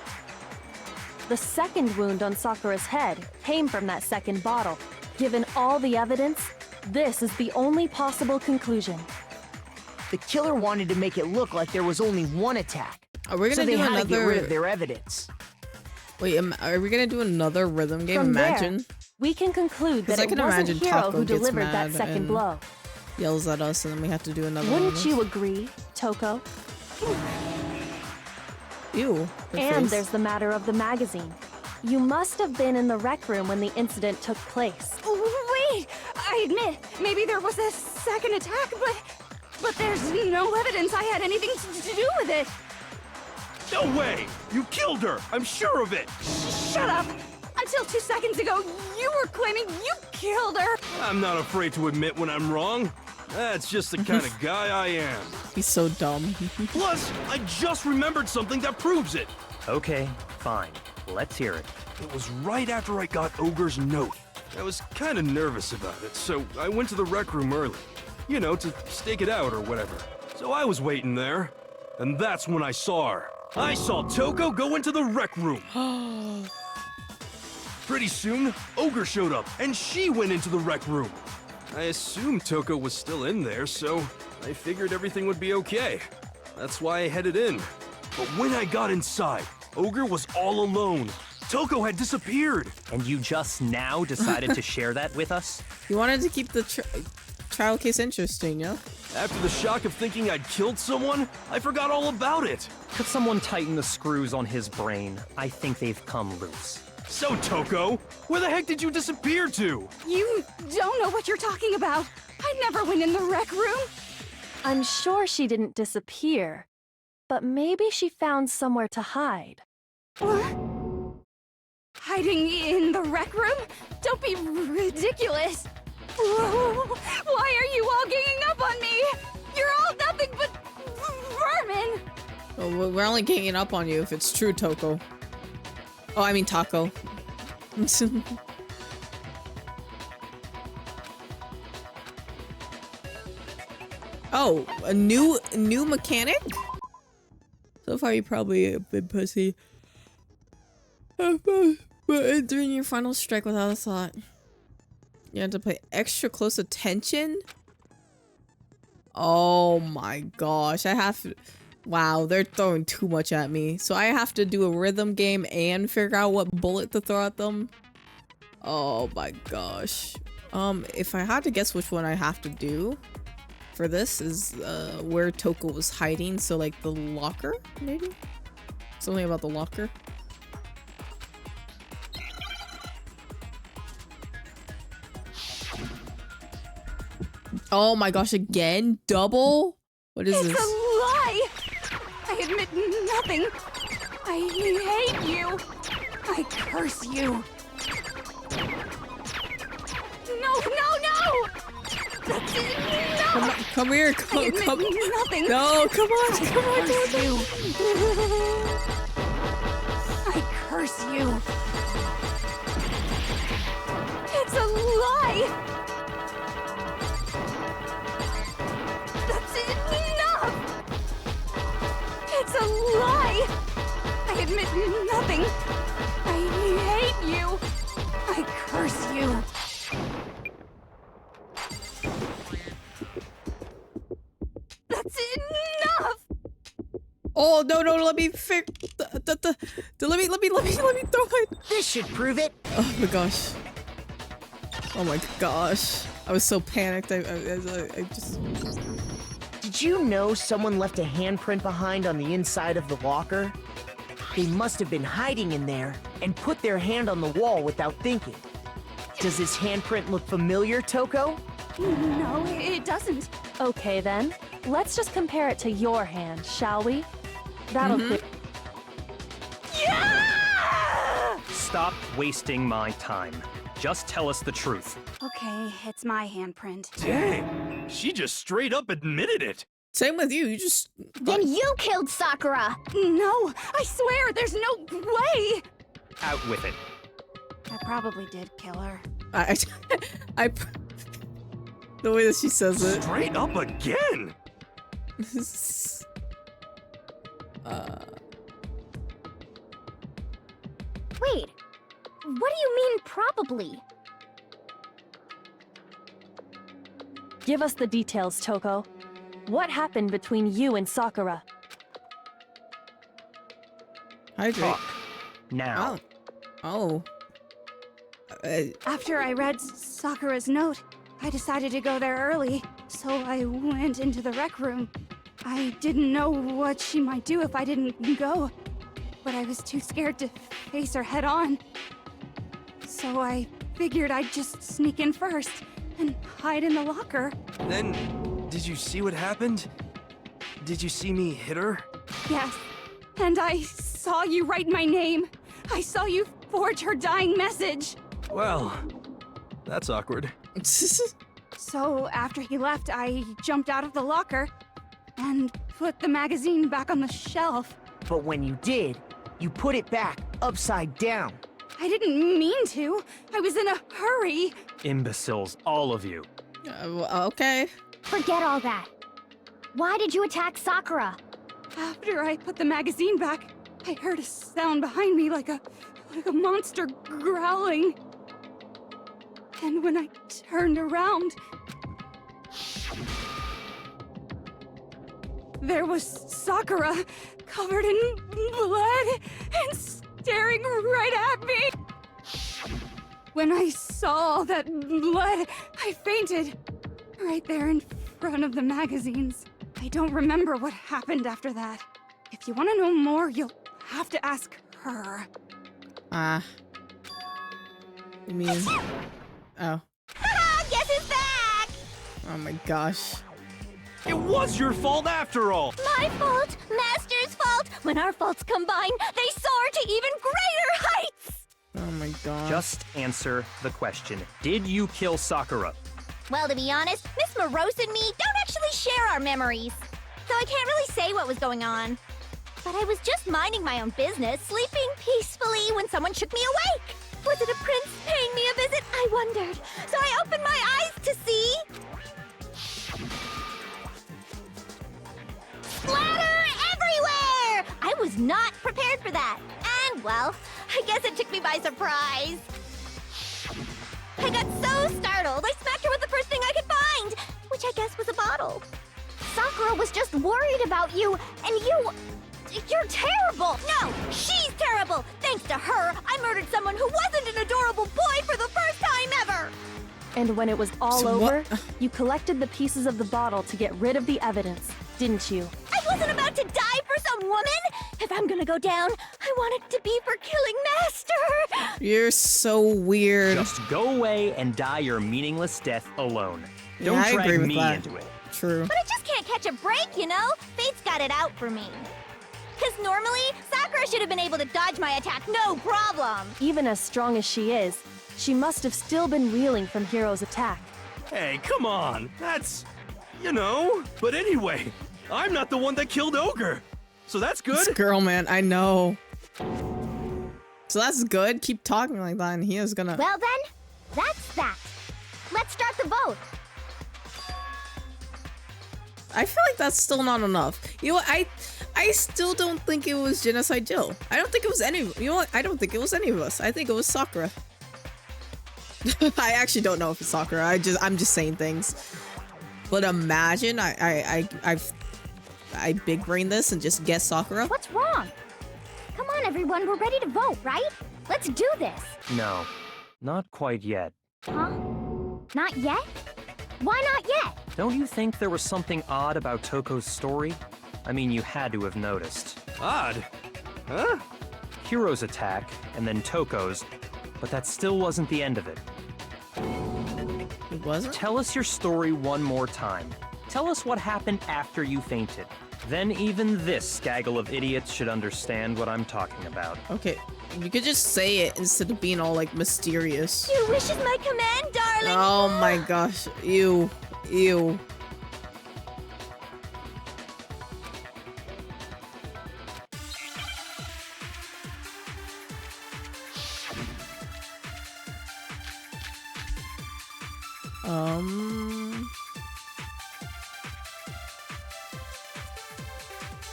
S6: The second wound on Sakura's head came from that second bottle. Given all the evidence, this is the only possible conclusion.
S7: The killer wanted to make it look like there was only one attack.
S1: Are we gonna
S7: so they
S1: do
S7: had to get rid
S1: another?
S7: of their evidence.
S1: Wait, are we gonna do another rhythm game?
S6: From
S1: Imagine.
S6: there, we can conclude
S1: 'Cause
S6: that
S1: I
S6: it
S1: can
S6: wasn't
S1: imagine
S6: Hiro
S1: Taco
S6: who
S1: gets
S6: delivered that
S1: mad
S6: second
S1: and
S6: blow.
S1: Yells at us, and then we have to do another one.
S6: Wouldn't you agree, Toko?
S1: Ew. her
S6: And
S1: face.
S6: there's the matter of the magazine. You must have been in the rec room when the incident took place.
S2: Wait! I admit, maybe there was a second attack, but there's no evidence I had anything to do with it.
S8: No way! You killed her! I'm sure of it!
S2: Shut up! Until 2 seconds ago, you were claiming you killed her.
S8: I'm not afraid to admit when I'm wrong. That's just the kind of guy I am.
S1: He's so dumb.
S8: Plus, I just remembered something that proves it.
S5: Okay, fine. Let's hear it.
S8: It was right after I got Ogre's note. I was kind of nervous about it, so I went to the rec room early. You know, to stake it out or whatever. So I was waiting there, and that's when I saw her. I saw Toko go into the rec room. Pretty soon, Ogre showed up, and she went into the rec room. I assumed Toko was still in there, so I figured everything would be okay. That's why I headed in. But when I got inside, Ogre was all alone. Toko had disappeared.
S5: And you just now decided to share that with us?
S1: You wanted to keep the trial case interesting, yeah?
S8: After the shock of thinking I'd killed someone, I forgot all about it.
S5: Could someone tighten the screws on his brain? I think they've come loose.
S8: So, Toko, where the heck did you disappear to?
S2: You don't know what you're talking about. I never went in the rec room.
S6: I'm sure she didn't disappear, but maybe she found somewhere to hide.
S2: What? Hiding in the rec room? Don't be ridiculous. Whoa, why are you all ganging up on me? You're all nothing but vermin.
S1: Well, we're only ganging up on you if it's true, Toko. Oh, I mean Taco. Oh, a new mechanic? So far, you probably have been pussy. But entering your final strike without a thought. You have to pay extra close attention? Oh my gosh, I have to... Wow, they're throwing too much at me. So I have to do a rhythm game and figure out what bullet to throw at them? Oh my gosh. If I had to guess which one I have to do for this is where Toko was hiding. So like the locker, maybe? Something about the locker. Oh my gosh, again? Double? What is
S2: It's
S1: this?
S2: a lie! I admit nothing. I hate you. I curse you. No! That's it. No!
S1: Come here.
S2: I
S1: Come.
S2: admit nothing.
S1: No, come on. Come on.
S2: Curse you. I curse you. It's a lie. That's enough. It's a lie. I admit nothing. I hate you. I curse you. That's enough.
S1: Oh no, let me fix. Let me throw it.
S7: This should prove it.
S1: Oh my gosh. Oh my gosh. I was so panicked. I just.
S7: Did you know someone left a handprint behind on the inside of the locker? They must have been hiding in there and put their hand on the wall without thinking. Does this handprint look familiar, Toko?
S2: No, it doesn't.
S6: Okay then, let's just compare it to your hand, shall we? That'll clear.
S2: Yeah!
S5: Stop wasting my time. Just tell us the truth.
S2: Okay, it's my handprint.
S8: Dang, she just straight up admitted it.
S1: Same with you. You just.
S3: Then you killed Sakura!
S2: No, I swear, there's no way!
S5: Out with it.
S2: I probably did kill her.
S1: I the way that she says it.
S8: Straight up again.
S3: Wait, what do you mean probably?
S6: Give us the details, Toko. What happened between you and Sakura?
S1: Hydrate.
S5: Talk. Now.
S1: Oh.
S2: After I read Sakura's note, I decided to go there early, so I went into the rec room. I didn't know what she might do if I didn't go, but I was too scared to face her head on. So I figured I'd just sneak in first and hide in the locker.
S8: Then, did you see what happened? Did you see me hit her?
S2: Yes, and I saw you write my name. I saw you forge her dying message.
S8: Well, that's awkward.
S2: So after he left, I jumped out of the locker and put the magazine back on the shelf.
S7: But when you did, you put it back upside down.
S2: I didn't mean to. I was in a hurry.
S5: Imbeciles, all of you.
S1: Okay.
S3: Forget all that. Why did you attack Sakura?
S2: After I put the magazine back, I heard a sound behind me like a monster growling. And when I turned around, there was Sakura, covered in blood and staring right at me. When I saw that blood, I fainted. Right there in front of the magazines. I don't remember what happened after that. If you want to know more, you'll have to ask her.
S1: You mean? Oh.
S3: Guess who's back?
S1: Oh my gosh.
S8: It was your fault after all.
S3: My fault, Master's fault. When our faults combine, they soar to even greater heights.
S1: Oh my gosh.
S5: Just answer the question. Did you kill Sakura?
S3: Well, to be honest, Miss Morose and me don't actually share our memories. So I can't really say what was going on. But I was just minding my own business, sleeping peacefully when someone shook me awake. Was it a prince paying me a visit? I wondered. So I opened my eyes to see... splatter everywhere! I was not prepared for that. And, well, I guess it took me by surprise. I got so startled, I smacked her with the first thing I could find, which I guess was a bottle. Sakura was just worried about you, and you're terrible! No, she's terrible! Thanks to her, I murdered someone who wasn't an adorable boy for the first time ever!
S6: And when it was all
S1: So
S6: over,
S1: what-
S6: you collected the pieces of the bottle to get rid of the evidence, didn't you?
S3: I wasn't about to die for some woman! If I'm gonna go down, I wanted to be for killing Master!
S1: You're so weird.
S5: Just go away and die your meaningless death alone.
S1: Yeah,
S5: Don't
S1: I agree
S5: drag
S1: with
S5: me
S1: that.
S5: into it.
S1: True.
S3: But I just can't catch a break, you know? Fate's got it out for me. Because normally, Sakura should have been able to dodge my attack no problem.
S6: Even as strong as she is, she must have still been reeling from Hiro's attack.
S8: Hey, come on. That's, you know. But anyway, I'm not the one that killed Ogre. So that's
S1: This
S8: good.
S1: girl, man, I know. So that's good. Keep talking like that, and he is gonna.
S3: Well then, that's that. Let's start the vote.
S1: I feel like that's still not enough. You know what? I still don't think it was Genocide Jill. I don't think it was any. You know what? I don't think it was any of us. I think it was Sakura. I actually don't know if it's Sakura. I'm just saying things. But imagine I big brain this and just guess Sakura.
S3: What's wrong? Come on, everyone. We're ready to vote, right? Let's do this.
S5: No, not quite yet.
S3: Huh? Not yet? Why not yet?
S5: Don't you think there was something odd about Toko's story? I mean, you had to have noticed.
S8: Odd. Huh?
S5: Hiro's attack, and then Toko's, but that still wasn't the end of it.
S1: It wasn't?
S5: Tell us your story one more time. Tell us what happened after you fainted. Then even this gaggle of idiots should understand what I'm talking about.
S1: Okay, you could just say it instead of being all like mysterious.
S3: Your wish is my command, darling.
S1: Oh my gosh. Ew. Ew.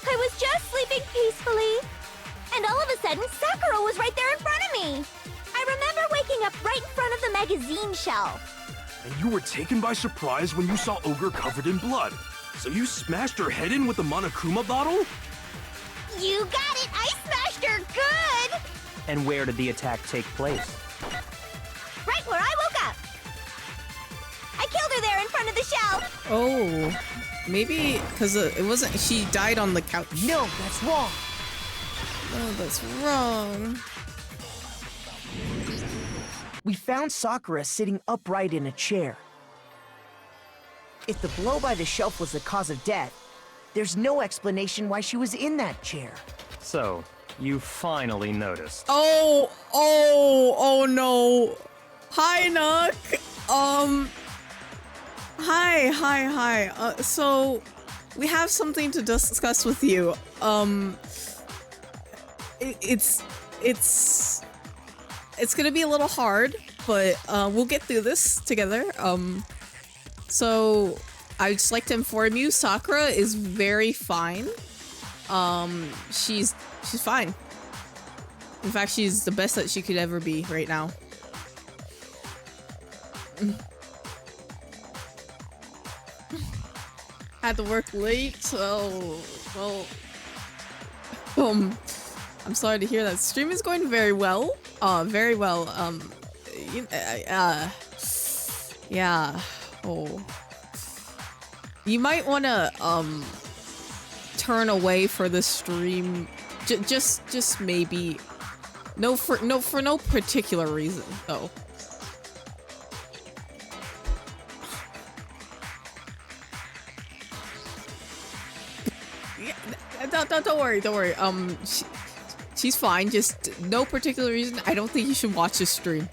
S3: I was just sleeping peacefully, and all of a sudden, Sakura was right there in front of me. I remember waking up right in front of the magazine shelf.
S8: And you were taken by surprise when you saw Ogre covered in blood. So you smashed her head in with the Monokuma bottle?
S3: You got it! I smashed her good!
S5: And where did the attack take place?
S3: Right where I woke up. I killed her there in front of the shelf.
S1: Oh. Maybe because it wasn't. She died on the couch.
S7: No, that's wrong.
S1: No, that's wrong.
S7: We found Sakura sitting upright in a chair. If the blow by the shelf was the cause of death, there's no explanation why she was in that chair.
S5: So, you finally noticed.
S1: Oh no. Hi, Nook. Hi. So we have something to discuss with you. It's gonna be a little hard, but we'll get through this together. So I'd just like to inform you, Sakura is very fine. She's fine. In fact, she's the best that she could ever be right now. Had to work late, so well. I'm sorry to hear that. Stream is going very well. Very well. Yeah. Oh. You might want to turn away for the stream. Just maybe. For no particular reason though. Yeah, don't worry. She's fine. Just no particular reason. I don't think you should watch this stream.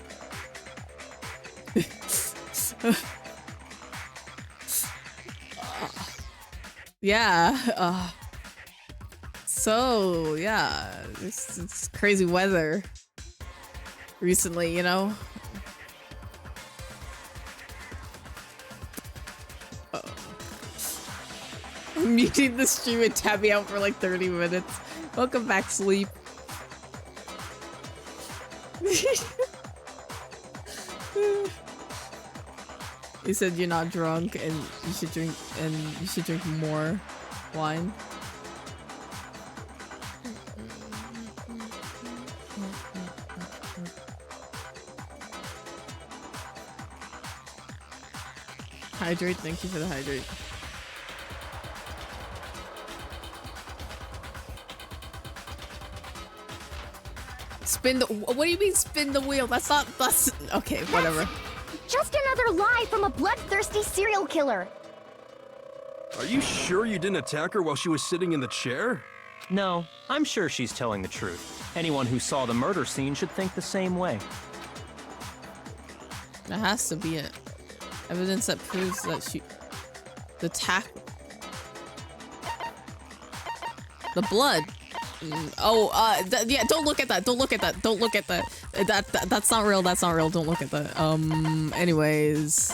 S1: Yeah. So yeah, it's crazy weather recently, you know. I'm muting the stream and tabbing out for like 30 minutes. Welcome back, sleep. You said you're not drunk and you should drink more wine. Hydrate, thank you for the hydrate. Spin the. What do you mean spin the wheel? That's not. That's okay. Whatever.
S3: Just another lie from a bloodthirsty serial killer.
S8: Are you sure you didn't attack her while she was sitting in the chair?
S5: No, I'm sure she's telling the truth. Anyone who saw the murder scene should think the same way.
S1: That has to be it. Evidence that proves that she. The blood. Yeah, don't look at that. Don't look at that. Don't look at that. That's not real. That's not real. Don't look at that. Anyways.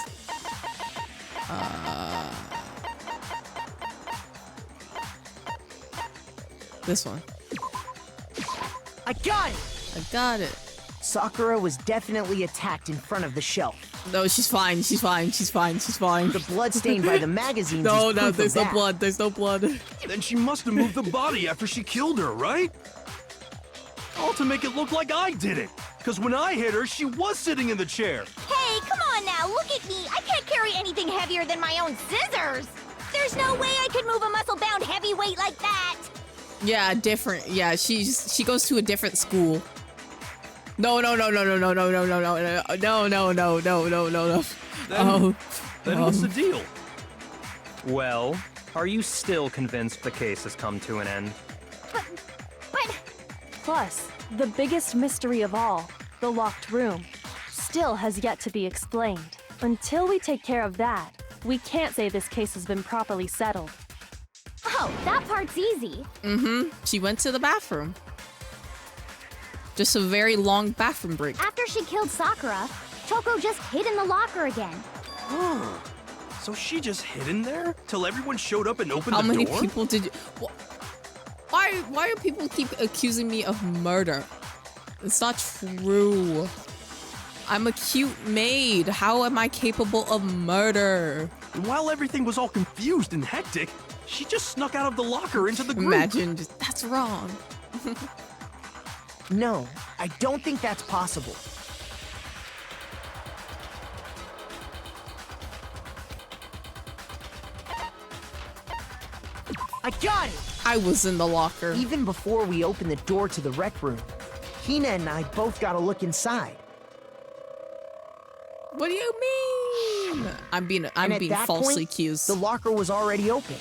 S1: This one.
S7: I got it!
S1: I got it.
S7: Sakura was definitely attacked in front of the shelf.
S1: No, she's fine. She's fine. She's fine. She's fine.
S7: The blood stained by the magazines
S1: No,
S7: is
S1: no,
S7: proof
S1: there's
S7: of
S1: no
S7: that.
S1: blood. There's no blood.
S8: Then she must have moved the body after she killed her, right? All to make it look like I did it. Because when I hit her, she was sitting in the chair.
S3: Hey, come on now, look at me. I can't carry anything heavier than my own scissors. There's no way I could move a muscle-bound heavyweight like that.
S1: Yeah, different. Yeah, she goes to a different school. No.
S8: Then what's the deal?
S5: Well, are you still convinced the case has come to an end?
S3: But...
S6: Plus, the biggest mystery of all, the locked room, still has yet to be explained. Until we take care of that, we can't say this case has been properly settled.
S3: Oh, that part's easy.
S1: She went to the bathroom. Just a very long bathroom break.
S3: After she killed Sakura, Toko just hid in the locker again.
S8: Huh. So she just hid in there till everyone showed up and opened
S1: How
S8: the
S1: many
S8: door?
S1: people did you... Why do people keep accusing me of murder? It's not true. I'm a cute maid. How am I capable of murder?
S8: And while everything was all confused and hectic, she just snuck out of the locker into the group.
S1: Imagine, that's wrong.
S7: No, I don't think that's possible. I got it!
S1: I was in the locker.
S7: Even before we opened the door to the rec room, Hina and I both got a look inside.
S1: What do you mean? I'm being
S7: That
S1: falsely
S7: point,
S1: accused.
S7: The locker was already open.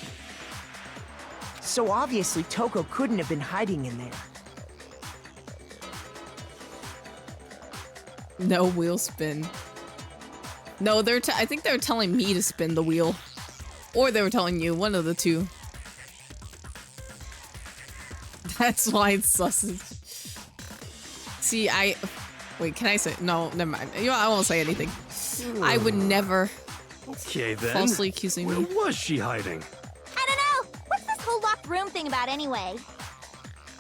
S7: So obviously Toko couldn't have been hiding in there.
S1: No wheel spin. No, I think they're telling me to spin the wheel. Or they were telling you, one of the two. That's why it's sausage. See, wait, can I say? No, never mind. You know, I won't say anything. I would never.
S8: Okay, then.
S1: Falsely accusing me.
S8: Where was she hiding?
S3: I don't know. What's this whole locked room thing about anyway?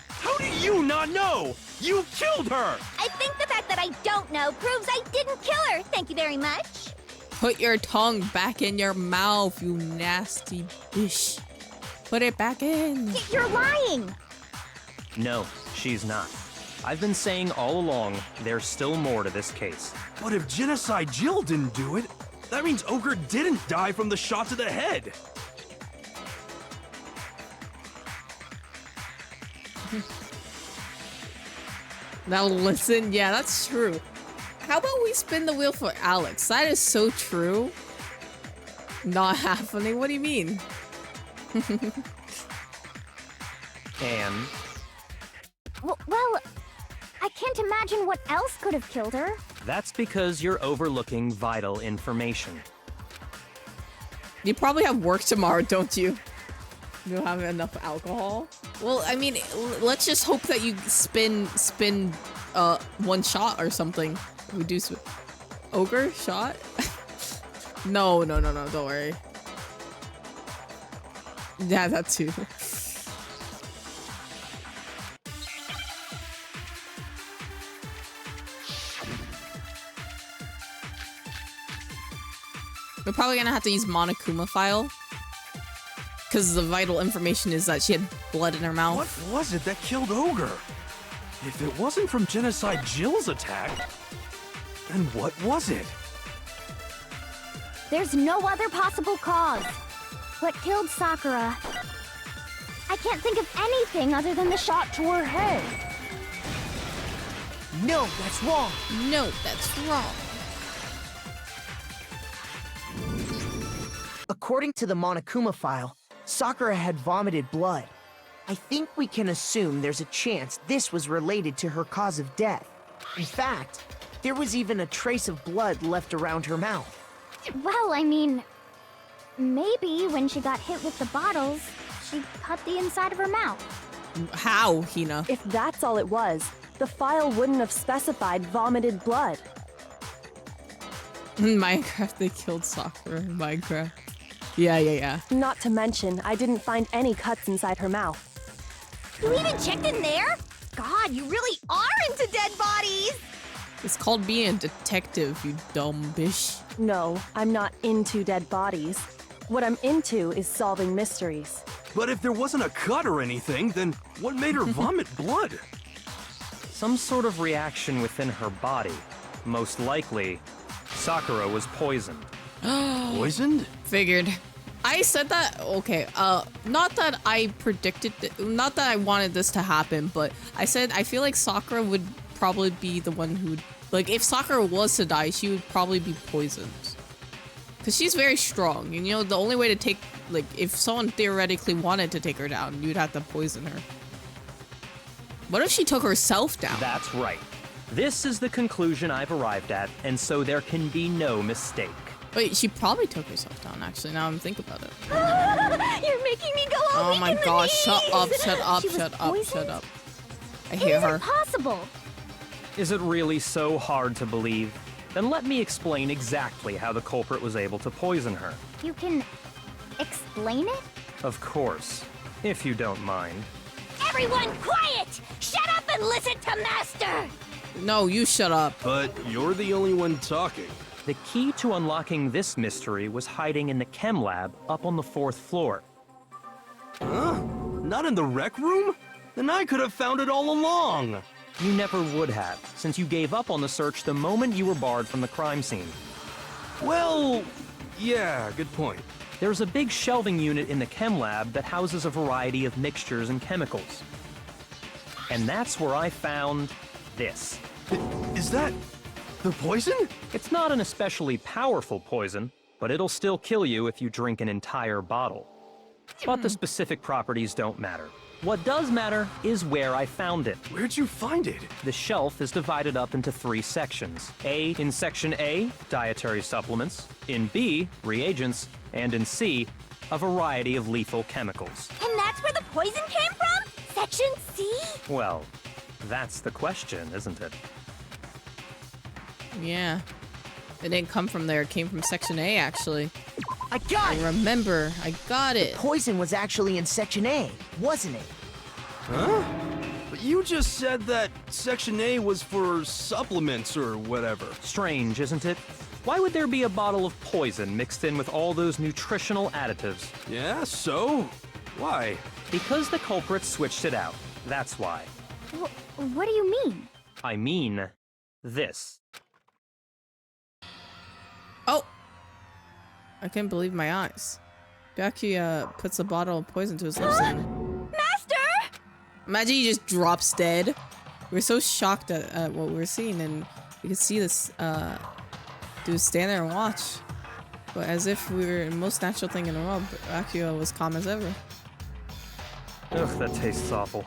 S8: How do you not know? You killed her!
S3: I think the fact that I don't know proves I didn't kill her. Thank you very much.
S1: Put your tongue back in your mouth, you nasty bitch. Put it back in.
S3: You're lying.
S5: No, she's not. I've been saying all along, there's still more to this case.
S8: But if Genocide Jill didn't do it, that means Ogre didn't die from the shot to the head.
S1: Now listen, yeah, that's true. How about we spin the wheel for Alex? That is so true. Not happening. What do you mean?
S5: And
S3: Well, I can't imagine what else could have killed her.
S5: that's because you're overlooking vital information.
S1: You probably have work tomorrow, don't you? You don't have enough alcohol? Well, I mean, let's just hope that you spin one shot or something. We do Ogre shot? No, don't worry. Yeah, that too. We're probably gonna have to use Monokuma file. Because the vital information is that she had blood in her mouth.
S8: What was it that killed Ogre? If it wasn't from Genocide Jill's attack, then what was it?
S3: There's no other possible cause. What killed Sakura? I can't think of anything other than the shot to her head.
S7: No, that's wrong.
S1: No, that's wrong.
S7: According to the Monokuma file, Sakura had vomited blood. I think we can assume there's a chance this was related to her cause of death. In fact, there was even a trace of blood left around her mouth.
S3: Well, I mean, maybe when she got hit with the bottles, she cut the inside of her mouth.
S1: How, Hina?
S6: If that's all it was, the file wouldn't have specified vomited blood.
S1: In Minecraft, they killed Sakura in Minecraft. Yeah.
S6: Not to mention, I didn't find any cuts inside her mouth.
S3: You even checked in there? God, you really are into dead bodies!
S1: It's called being a detective, you dumb bitch.
S6: No, I'm not into dead bodies. What I'm into is solving mysteries.
S8: But if there wasn't a cut or anything, then what made her vomit blood?
S5: Some sort of reaction within her body. Most likely, Sakura was poisoned.
S8: Poisoned?
S1: Figured. I said that, okay, not that I predicted, not that I wanted this to happen, but I said I feel like Sakura would probably be the one who would, like, if Sakura was to die, she would probably be poisoned. Because she's very strong, and you know, the only way to take, like, if someone theoretically wanted to take her down, you'd have to poison her. What if she took herself down?
S5: That's right. This is the conclusion I've arrived at, and so there can be no mistake.
S1: Wait, she probably took herself down, actually, now I'm thinking about it.
S3: You're making me go all
S1: Oh
S3: weak
S1: my
S3: in the
S1: gosh,
S3: knees.
S1: shut up, shut up,
S3: She was
S1: shut up,
S3: poisoned?
S1: shut up. I
S3: It
S1: hear
S3: isn't
S1: her.
S3: possible.
S5: Is it really so hard to believe? Then let me explain exactly how the culprit was able to poison her.
S3: You can explain it?
S5: Of course, if you don't mind.
S3: Everyone quiet! Shut up and listen to Master!
S1: No, you shut up.
S8: But you're the only one talking.
S5: The key to unlocking this mystery was hiding in the chem lab up on the 4th floor.
S8: Huh? Not in the rec room? Then I could have found it all along.
S5: You never would have, since you gave up on the search the moment you were barred from the crime scene.
S8: Well, yeah, good point.
S5: There's a big shelving unit in the chem lab that houses a variety of mixtures and chemicals. And that's where I found this.
S8: Is that the poison?
S5: It's not an especially powerful poison, but it'll still kill you if you drink an entire bottle. But the specific properties don't matter. What does matter is where I found it.
S8: Where'd you find it?
S5: The shelf is divided up into 3 sections. In Section A, dietary supplements. In B, reagents. And in C, a variety of lethal chemicals.
S3: And that's where the poison came from? Section C?
S5: Well, that's the question, isn't it?
S1: Yeah. It didn't come from there, it came from Section A, actually.
S7: I got it!
S1: Remember, I got it.
S7: Poison was actually in Section A, wasn't it?
S8: Huh? But you just said that Section A was for supplements or whatever.
S5: Strange, isn't it? Why would there be a bottle of poison mixed in with all those nutritional additives?
S8: Yeah, so? Why?
S5: Because the culprit switched it out. That's why.
S3: What do you mean?
S5: I mean, this.
S1: Oh! I can't believe my eyes. Byakuya puts a bottle of poison to his lips and...
S3: Master!
S1: Imagine he just drops dead. We're so shocked at what we're seeing, and we could see this dude stand there and watch. But as if we were the most natural thing in the world, Byakuya was calm as ever.
S5: Ugh, that tastes awful.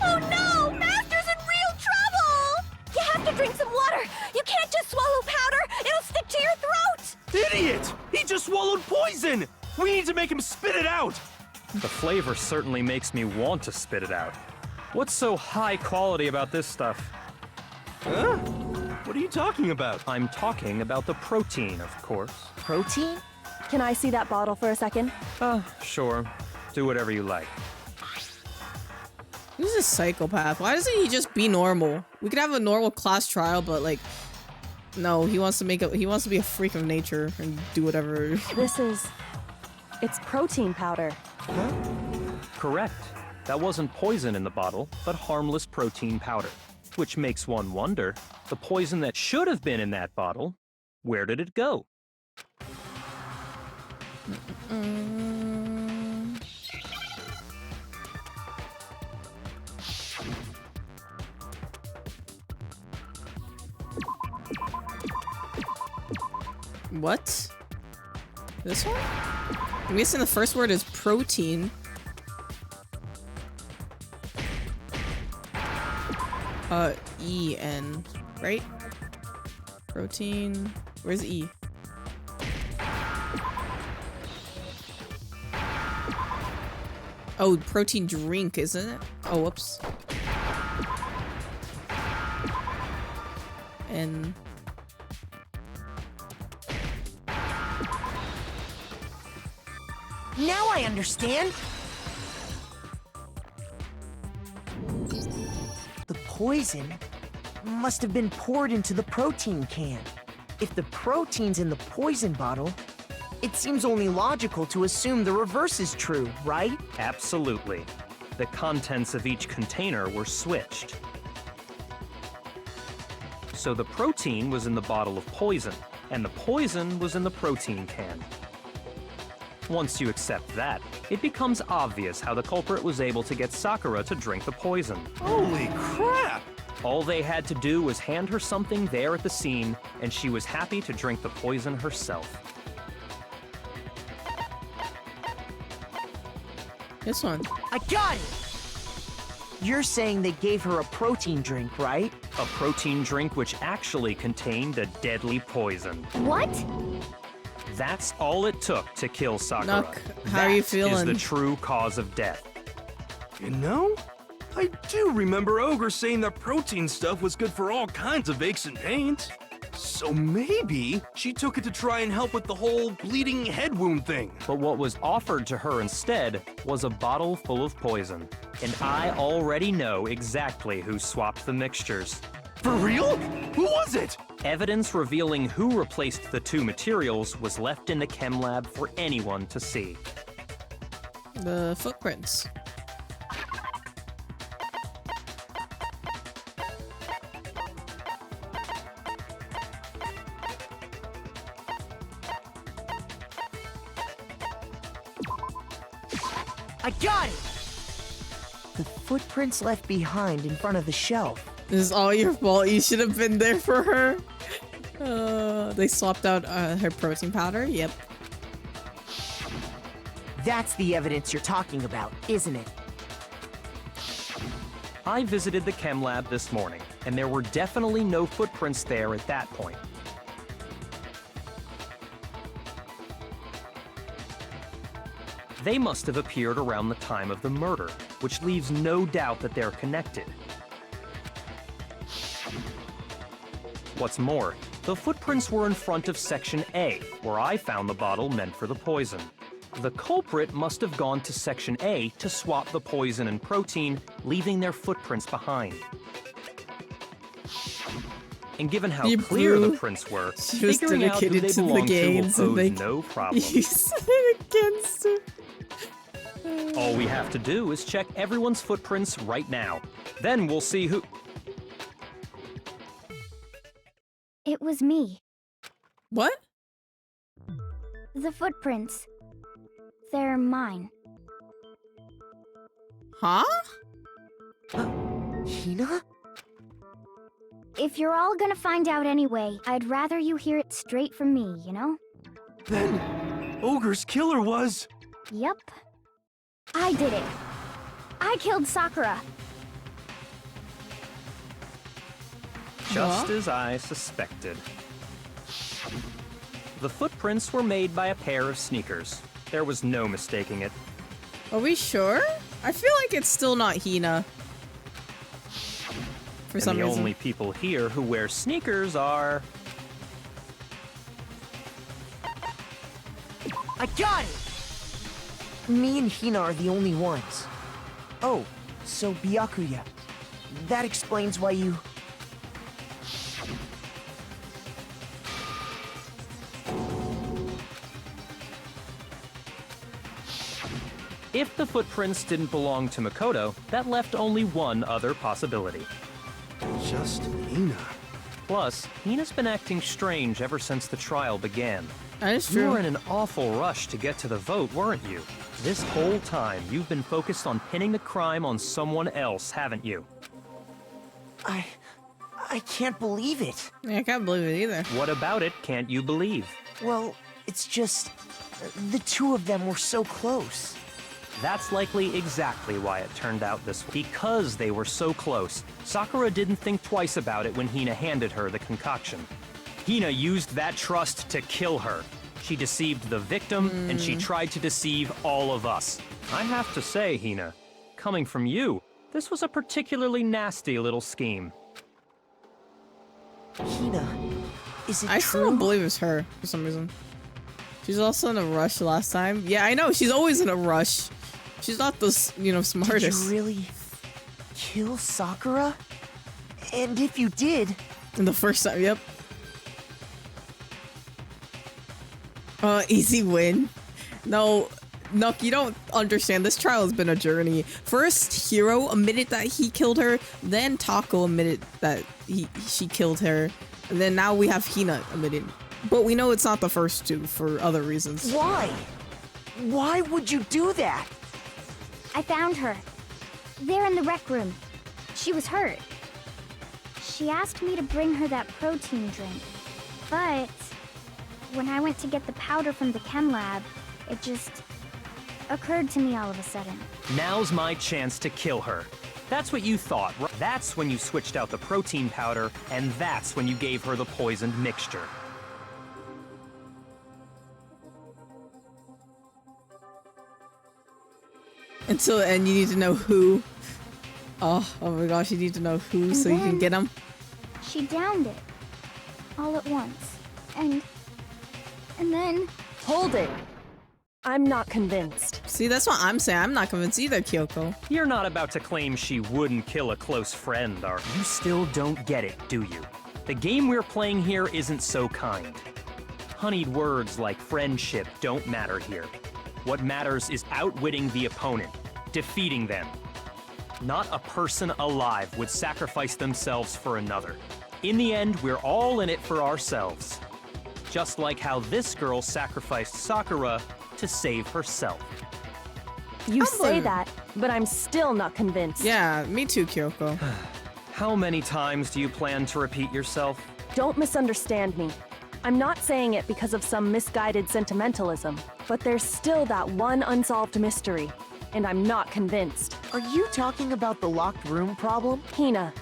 S3: Oh no! Master's in real trouble! You have to drink some water! You can't just swallow powder! It'll stick to your throat!
S8: Idiot! He just swallowed poison! We need to make him spit it out!
S5: The flavor certainly makes me want to spit it out. What's so high quality about this stuff?
S8: Huh? What are you talking about?
S5: I'm talking about the protein, of course.
S7: Protein?
S6: Can I see that bottle for a second?
S5: Sure. Do whatever you like.
S1: He's a psychopath. Why doesn't he just be normal? We could have a normal class trial, but like, no, he wants to be a freak of nature and do whatever.
S6: It's protein powder.
S5: Huh? Correct. That wasn't poison in the bottle, but harmless protein powder. Which makes one wonder, the poison that should have been in that bottle, where did it go?
S1: What? This one? I'm guessing the first word is protein. E-N, right? Protein. Where's E? Oh, protein drink, isn't it? Oh, whoops. And
S7: Now I understand. The poison must have been poured into the protein can. If the protein's in the poison bottle, it seems only logical to assume the reverse is true, right?
S5: Absolutely. The contents of each container were switched. So the protein was in the bottle of poison, and the poison was in the protein can. Once you accept that, it becomes obvious how the culprit was able to get Sakura to drink the poison.
S8: Holy crap!
S5: All they had to do was hand her something there at the scene, and she was happy to drink the poison herself.
S1: this one.
S7: I got it! You're saying they gave her a protein drink, right?
S5: A protein drink which actually contained a deadly poison.
S3: What?
S5: That's all it took to kill Sakura.
S1: Nook, how are you
S5: That
S1: feeling?
S5: is the true cause of death.
S8: You know, I do remember Ogre saying that protein stuff was good for all kinds of aches and pains. So maybe she took it to try and help with the whole bleeding head wound thing.
S5: But what was offered to her instead was a bottle full of poison. And I already know exactly who swapped the mixtures.
S8: For real? Who was it?
S5: Evidence revealing who replaced the two materials was left in the chem lab for anyone to see.
S1: The footprints.
S7: I got it! The footprints left behind in front of the shelf.
S1: This is all your fault. You should have been there for her. They swapped out her protein powder. Yep.
S7: That's the evidence you're talking about, isn't it?
S5: I visited the chem lab this morning, and there were definitely no footprints there at that point. They must have appeared around the time of the murder, which leaves no doubt that they're connected. What's more, the footprints were in front of Section A, where I found the bottle meant for the poison. The culprit must have gone to Section A to swap the poison and protein, leaving their footprints behind. And given how
S1: You
S5: clear
S1: blew.
S5: the prints were,
S1: She was
S5: figuring out who
S1: dedicated
S5: they
S1: to the
S5: belonged to will
S1: gains and
S5: pose
S1: they
S5: no problem.
S1: used it against her.
S5: All we have to do is check everyone's footprints right now. Then we'll see who...
S3: It was me.
S1: What?
S3: The footprints. They're mine.
S1: Huh?
S7: Hina?
S3: If you're all gonna find out anyway, I'd rather you hear it straight from me, you know?
S8: Then Ogre's killer was...
S3: Yep. I did it. I killed Sakura.
S5: Just
S1: Huh?
S5: as I suspected. The footprints were made by a pair of sneakers. There was no mistaking it.
S1: Are we sure? I feel like it's still not Hina. For
S5: And
S1: some
S5: the
S1: reason.
S5: only people here who wear sneakers are...
S7: I got it! Me and Hina are the only ones. Oh, so Byakuya. That explains why you...
S5: If the footprints didn't belong to Makoto, that left only one other possibility.
S8: Just Hina.
S5: Plus, Hina's been acting strange ever since the trial began.
S1: That is
S5: You
S1: true.
S5: were in an awful rush to get to the vote, weren't you? This whole time, you've been focused on pinning the crime on someone else, haven't you?
S7: I can't believe it.
S1: Yeah, I can't believe it either.
S5: What about it can't you believe?
S7: Well, it's just the two of them were so close.
S5: That's likely exactly why it turned out this way. Because they were so close, Sakura didn't think twice about it when Hina handed her the concoction. Hina used that trust to kill her. She deceived the victim, and she tried to deceive all of us. I have to say, Hina, coming from you, this was a particularly nasty little scheme.
S7: Hina, is it
S1: I
S7: true?
S1: still don't believe it's her for some reason. She's also in a rush last time. Yeah, I know. She's always in a rush. She's not the, smartest.
S7: Did you really kill Sakura? And if you did...
S1: In the first time, yep. Easy win. No, Nook, you don't understand. This trial has been a journey. First, Hiro admitted that he killed her. Then Taco admitted that she killed her. And then now we have Hina admitting. But we know it's not the first two for other reasons.
S7: Why? Why would you do that?
S3: I found her. There in the rec room. She was hurt. She asked me to bring her that protein drink. But when I went to get the powder from the chem lab, it just occurred to me all of a sudden.
S5: Now's my chance to kill her. That's what you thought, right? That's when you switched out the protein powder, and that's when you gave her the poisoned mixture.
S1: And you need to know who. Oh my gosh, you need to know who
S3: And
S1: so you can
S3: then
S1: get them.
S3: She downed it. All at once. And then...
S6: Hold it. I'm not convinced.
S1: See, that's what I'm saying. I'm not convinced either, Kyoko.
S5: You're not about to claim she wouldn't kill a close friend, are you? You still don't get it, do you? The game we're playing here isn't so kind. Honeyed words like friendship don't matter here. What matters is outwitting the opponent, defeating them. Not a person alive would sacrifice themselves for another. In the end, we're all in it for ourselves. Just like how this girl sacrificed Sakura to save herself.
S6: You say that, but I'm still not convinced.
S1: Yeah, me too, Kyoko.
S5: How many times do you plan to repeat yourself?
S6: Don't misunderstand me. I'm not saying it because of some misguided sentimentalism, but there's still that one unsolved mystery, and I'm not convinced.
S7: Are you talking about the locked room problem?
S6: Hina,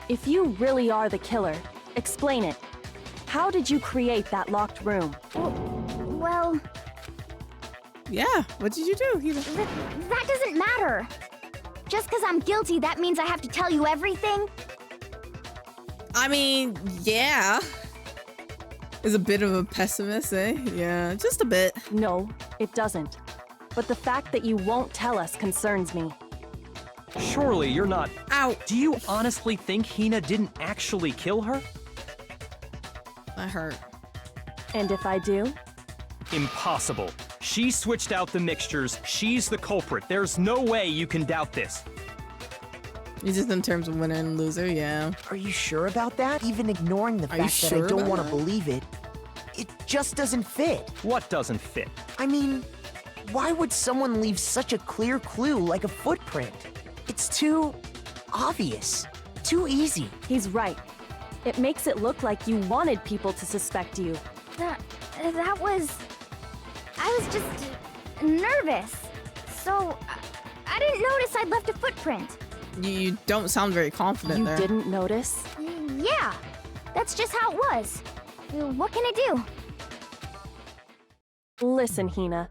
S6: if you really are the killer, explain it. How did you create that locked room?
S3: Well,
S1: Yeah, what did you do?
S3: that doesn't matter. Just because I'm guilty, that means I have to tell you everything?
S1: I mean, yeah. Is a bit of a pessimist, eh? Yeah, just a bit.
S6: No, it doesn't. But the fact that you won't tell us concerns me.
S5: Surely you're not...
S1: Ow!
S5: Do you honestly think Hina didn't actually kill her?
S1: That hurt.
S6: And if I do?
S5: Impossible. She switched out the mixtures. She's the culprit. There's no way you can doubt this.
S1: It's just in terms of winner and loser, yeah.
S7: Are you sure about that? Even ignoring the
S1: Are you
S7: fact that
S1: sure
S7: I don't
S1: about
S7: want to
S1: that?
S7: believe it, it just doesn't fit.
S5: What doesn't fit?
S7: I mean, why would someone leave such a clear clue like a footprint? It's too obvious, too easy.
S6: He's right. It makes it look like you wanted people to suspect you.
S3: That was... I was just nervous. So, I didn't notice I'd left a footprint.
S1: You don't sound very confident
S6: You
S1: there.
S6: didn't notice?
S3: Yeah, that's just how it was. What can I do?
S6: Listen, Hina.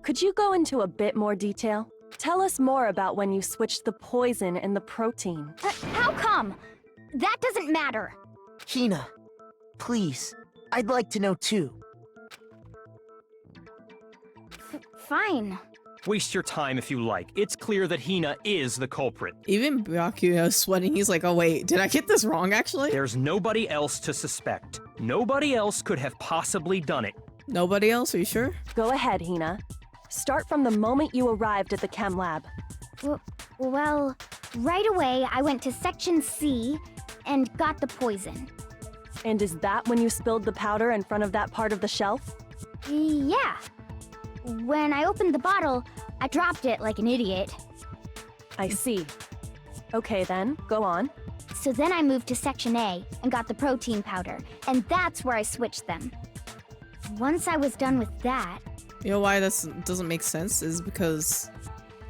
S6: Could you go into a bit more detail? Tell us more about when you switched the poison and the protein.
S3: How come? That doesn't matter.
S7: Hina, please, I'd like to know too.
S3: Fine.
S5: Waste your time if you like. It's clear that Hina is the culprit.
S1: Even Byakuya is sweating. He's like, oh wait, did I get this wrong actually?
S5: There's nobody else to suspect. Nobody else could have possibly done it.
S1: Nobody else, are you sure?
S6: Go ahead, Hina. Start from the moment you arrived at the chem lab.
S3: Well, right away I went to Section C and got the poison.
S6: And is that when you spilled the powder in front of that part of the shelf?
S3: Yeah. When I opened the bottle, I dropped it like an idiot.
S6: I see. Okay then, go on.
S3: So then I moved to Section A and got the protein powder, and that's where I switched them.
S11: once I was done with that,
S1: You know why this doesn't make sense is because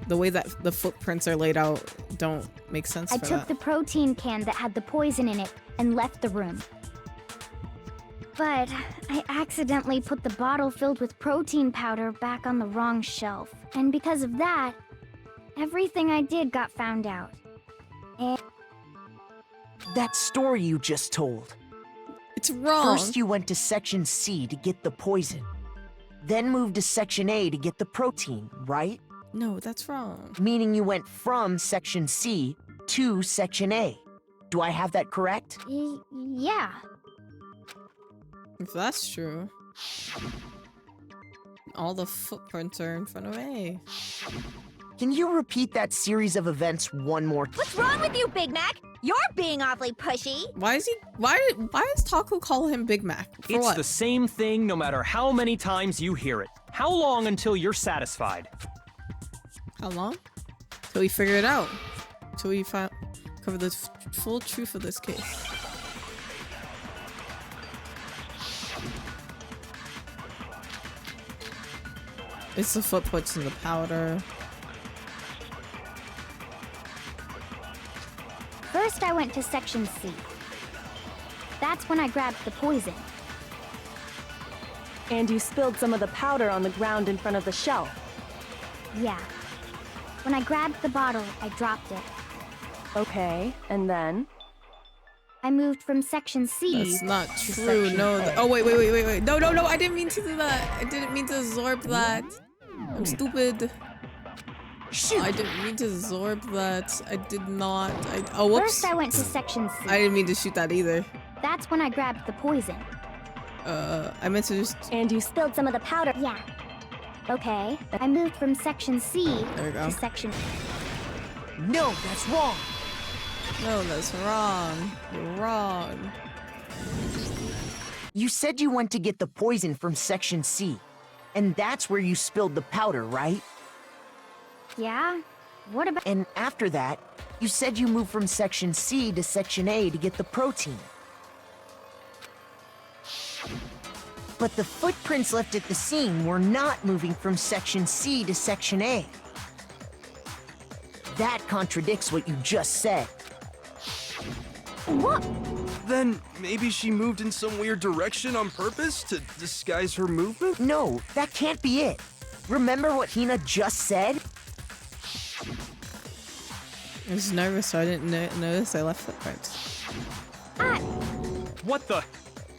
S1: the way that the footprints are laid out don't make sense
S11: I
S1: for
S11: took
S1: that.
S11: the protein can that had the poison in it and left the room. But I accidentally put the bottle filled with protein powder back on the wrong shelf. And because of that, everything I did got found out. And
S7: That story you just told.
S1: It's wrong.
S7: First, you went to Section C to get the poison. Then moved to Section A to get the protein, right?
S1: No, that's wrong.
S7: Meaning you went from Section C to Section A. Do I have that correct?
S11: yeah.
S1: If that's true. All the footprints are in front of A.
S7: Can you repeat that series of events one more time?
S3: What's wrong with you, Big Mac? You're being awfully pushy.
S1: Why does Taco call him Big Mac? For
S5: It's
S1: what?
S5: the same thing no matter how many times you hear it. How long until you're satisfied?
S1: How long? Till we figure it out. Till we cover the full truth of this case. It's the footprints in the powder.
S11: First, I went to Section C. That's when I grabbed the poison.
S6: And you spilled some of the powder on the ground in front of the shelf.
S11: Yeah. When I grabbed the bottle, I dropped it.
S6: Okay, and then?
S11: I moved from Section C.
S1: That's not
S11: to
S1: true.
S11: Section
S1: No.
S11: A.
S1: Oh, wait. No. I didn't mean to do that. I didn't mean to absorb that. I'm stupid.
S7: Shoot!
S1: I didn't mean to absorb that. I did not. Oh, whoops.
S11: First, I went to Section C.
S1: I didn't mean to shoot that either.
S11: That's when I grabbed the poison.
S1: I meant to just...
S6: And you spilled some of the powder.
S11: Yeah. Okay. I moved from Section C
S1: There we go.
S11: to Section...
S7: No, that's wrong.
S1: No, that's wrong. You're wrong.
S7: You said you went to get the poison from Section C. And that's where you spilled the powder, right?
S11: Yeah? What about...
S7: And after that, you said you moved from Section C to Section A to get the protein. But the footprints left at the scene were not moving from Section C to Section A. That contradicts what you just said.
S11: What?
S8: Then maybe she moved in some weird direction on purpose to disguise her movement?
S7: No, that can't be it. Remember what Hina just said?
S1: I was nervous, so I didn't notice I left footprints.
S5: What the?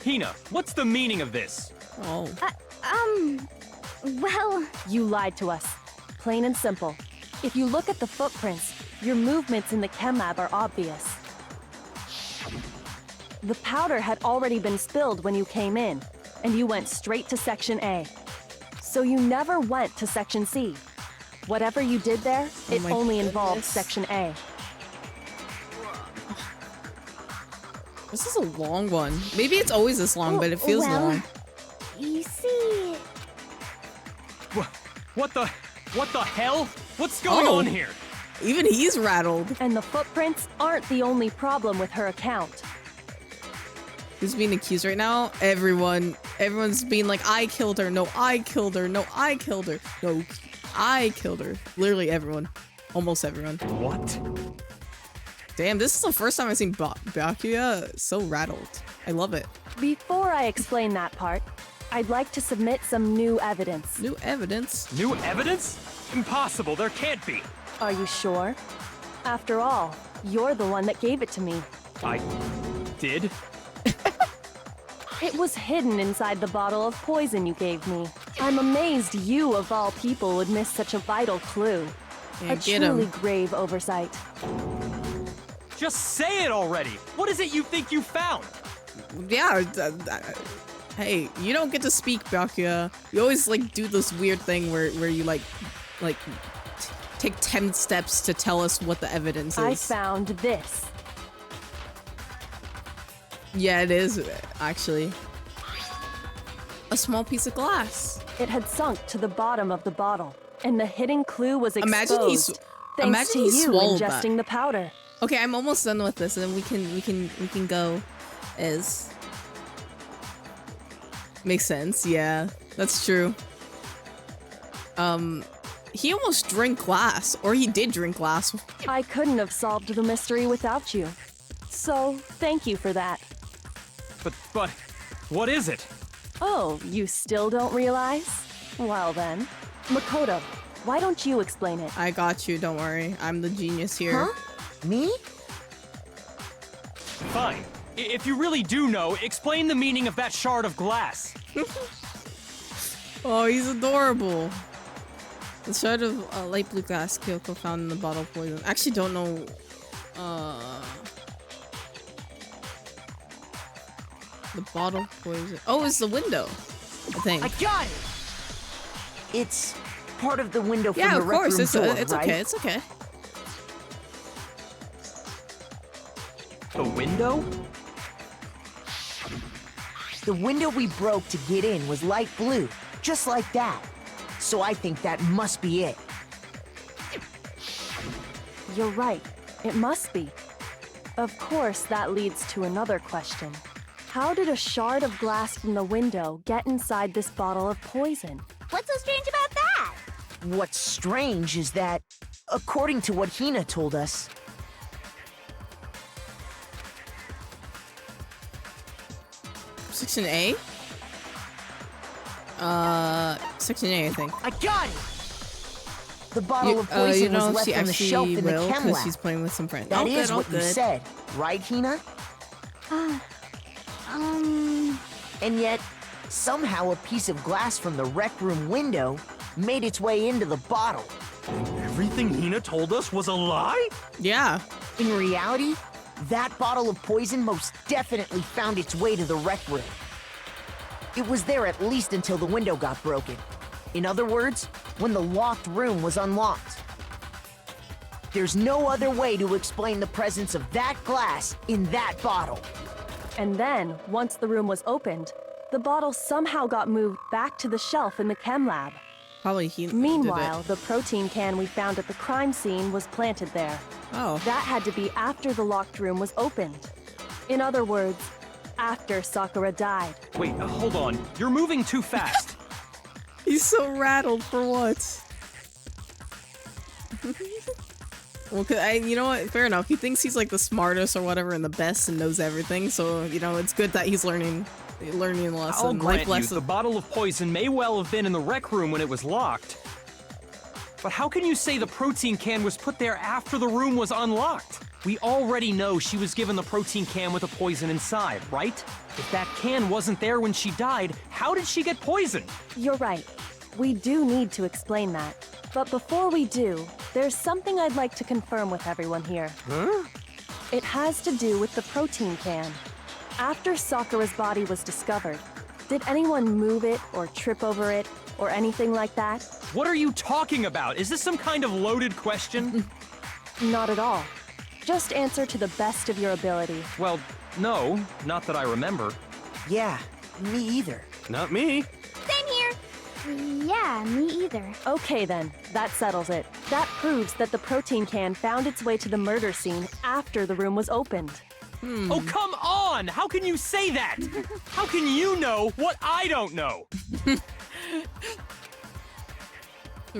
S5: Hina, what's the meaning of this?
S1: Oh.
S11: Well...
S6: You lied to us. Plain and simple. If you look at the footprints, your movements in the chem lab are obvious. The powder had already been spilled when you came in, and you went straight to Section A. So you never went to Section C. Whatever you did there, it
S1: my
S6: only involved
S1: goodness.
S6: Section A.
S1: This is a long one. Maybe it's always this long, but it feels
S11: well,
S1: long.
S11: You see...
S5: What the hell? What's going
S1: Oh.
S5: on here?
S1: Even he's rattled.
S6: And the footprints aren't the only problem with her account.
S1: Who's being accused right now? Everyone's being like, I killed her. No, I killed her. No, I killed her. No, I killed her. Literally everyone. Almost everyone.
S5: What?
S1: Damn, this is the first time I've seen Byakuya so rattled. I love it.
S6: Before I explain that part, I'd like to submit some new evidence.
S1: New evidence.
S5: New evidence? Impossible, there can't be.
S6: Are you sure? After all, you're the one that gave it to me.
S5: I did?
S6: It was hidden inside the bottle of poison you gave me. I'm amazed you, of all people, would miss such a vital clue.
S1: Yeah,
S6: A
S1: get
S6: truly
S1: him.
S6: grave oversight.
S5: Just say it already! What is it you think you found?
S1: Yeah. Hey, you don't get to speak, Byakuya. You always like do this weird thing where you like take 10 steps to tell us what the evidence is.
S6: I found this.
S1: Yeah, it is actually a small piece of glass.
S6: It had sunk to the bottom of the bottle, and the hidden clue was exposed. Thanks to
S1: he
S6: you
S1: swallowed
S6: ingesting
S1: that.
S6: the powder.
S1: Okay, I'm almost done with this, and then we can go as Makes sense, yeah. That's true. He almost drank glass, or he did drink glass.
S6: I couldn't have solved the mystery without you. So, thank you for that.
S5: But, what is it?
S6: Oh, you still don't realize? Well then, Makoto, why don't you explain it?
S1: I got you, don't worry. I'm the genius here.
S7: Huh? Me?
S5: Fine. If you really do know, explain the meaning of that shard of glass.
S1: Oh, he's adorable. The shard of light blue glass Kyoko found in the bottle of poison. I actually don't know. The bottle of poison. Oh, it's the window. I think.
S7: I got it. It's part of the window from
S1: Yeah,
S7: the
S1: of
S7: rec
S1: course.
S7: room door,
S1: It's
S7: right?
S1: okay. It's okay.
S5: The window?
S7: The window we broke to get in was light blue, just like that. So I think that must be it.
S6: You're right. It must be. Of course, that leads to another question. How did a shard of glass from the window get inside this bottle of poison?
S3: What's so strange about that?
S7: What's strange is that, according to what Hina told us,
S1: Section A? Section A, I think.
S7: I got it! The bottle of poison
S1: you know,
S7: was left
S1: she
S7: on the
S1: actually
S7: shelf in the
S1: will,
S7: chem
S1: because
S7: lab.
S1: she's playing with some friends.
S7: That
S1: Oh,
S7: is
S1: good,
S7: what
S1: oh,
S7: you
S1: good.
S7: said, right, Hina? And yet, somehow a piece of glass from the rec room window made its way into the bottle.
S8: Everything Hina told us was a lie?
S1: Yeah.
S7: In reality, that bottle of poison most definitely found its way to the rec room. It was there at least until the window got broken. In other words, when the locked room was unlocked. There's no other way to explain the presence of that glass in that bottle.
S6: And then, once the room was opened, the bottle somehow got moved back to the shelf in the chem lab.
S1: Probably he
S6: Meanwhile,
S1: did
S6: the protein can we found at the crime scene was planted there.
S1: it. Oh.
S6: That had to be after the locked room was opened. In other words, after Sakura died.
S5: Wait, hold on. You're moving too fast.
S1: He's so rattled for what? Well, you know what? Fair enough. He thinks he's like the smartest or whatever and the best and knows everything. So, you know, it's good that he's learning a lesson.
S5: I'll grant
S1: life
S5: you,
S1: lesson.
S5: the bottle of poison may well have been in the rec room when it was locked. But how can you say the protein can was put there after the room was unlocked? We already know she was given the protein can with the poison inside, right? If that can wasn't there when she died, how did she get poisoned?
S6: You're right. We do need to explain that. But before we do, there's something I'd like to confirm with everyone here.
S8: Huh?
S6: It has to do with the protein can. After Sakura's body was discovered, did anyone move it or trip over it or anything like that?
S5: What are you talking about? Is this some kind of loaded question?
S6: Not at all. Just answer to the best of your ability.
S5: Well, no, not that I remember.
S7: Yeah, me either.
S8: Not me.
S3: Same here.
S11: Yeah, me either.
S6: Okay then, that settles it. That proves that the protein can found its way to the murder scene after the room was opened.
S5: Oh, come on! How can you say that? How can you know what I don't know?
S1: The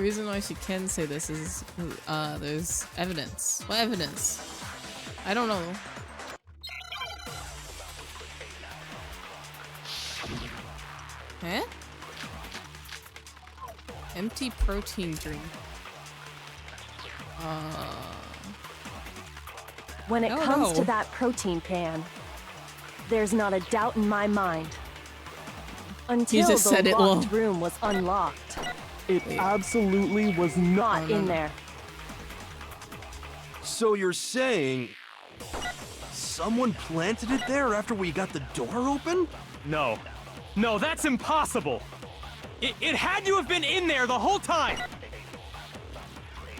S1: reason why she can say this is there's evidence. What evidence? I don't know. Huh? Empty protein drink.
S6: When it
S1: Oh,
S6: comes
S1: no.
S6: to that protein can, there's not a doubt in my mind. Until
S1: just
S6: the
S1: said it
S6: locked
S1: low.
S6: room was unlocked,
S10: It absolutely was not.
S6: not in there.
S8: So you're saying someone planted it there after we got the door open?
S5: No. No, that's impossible. It had to have been in there the whole time.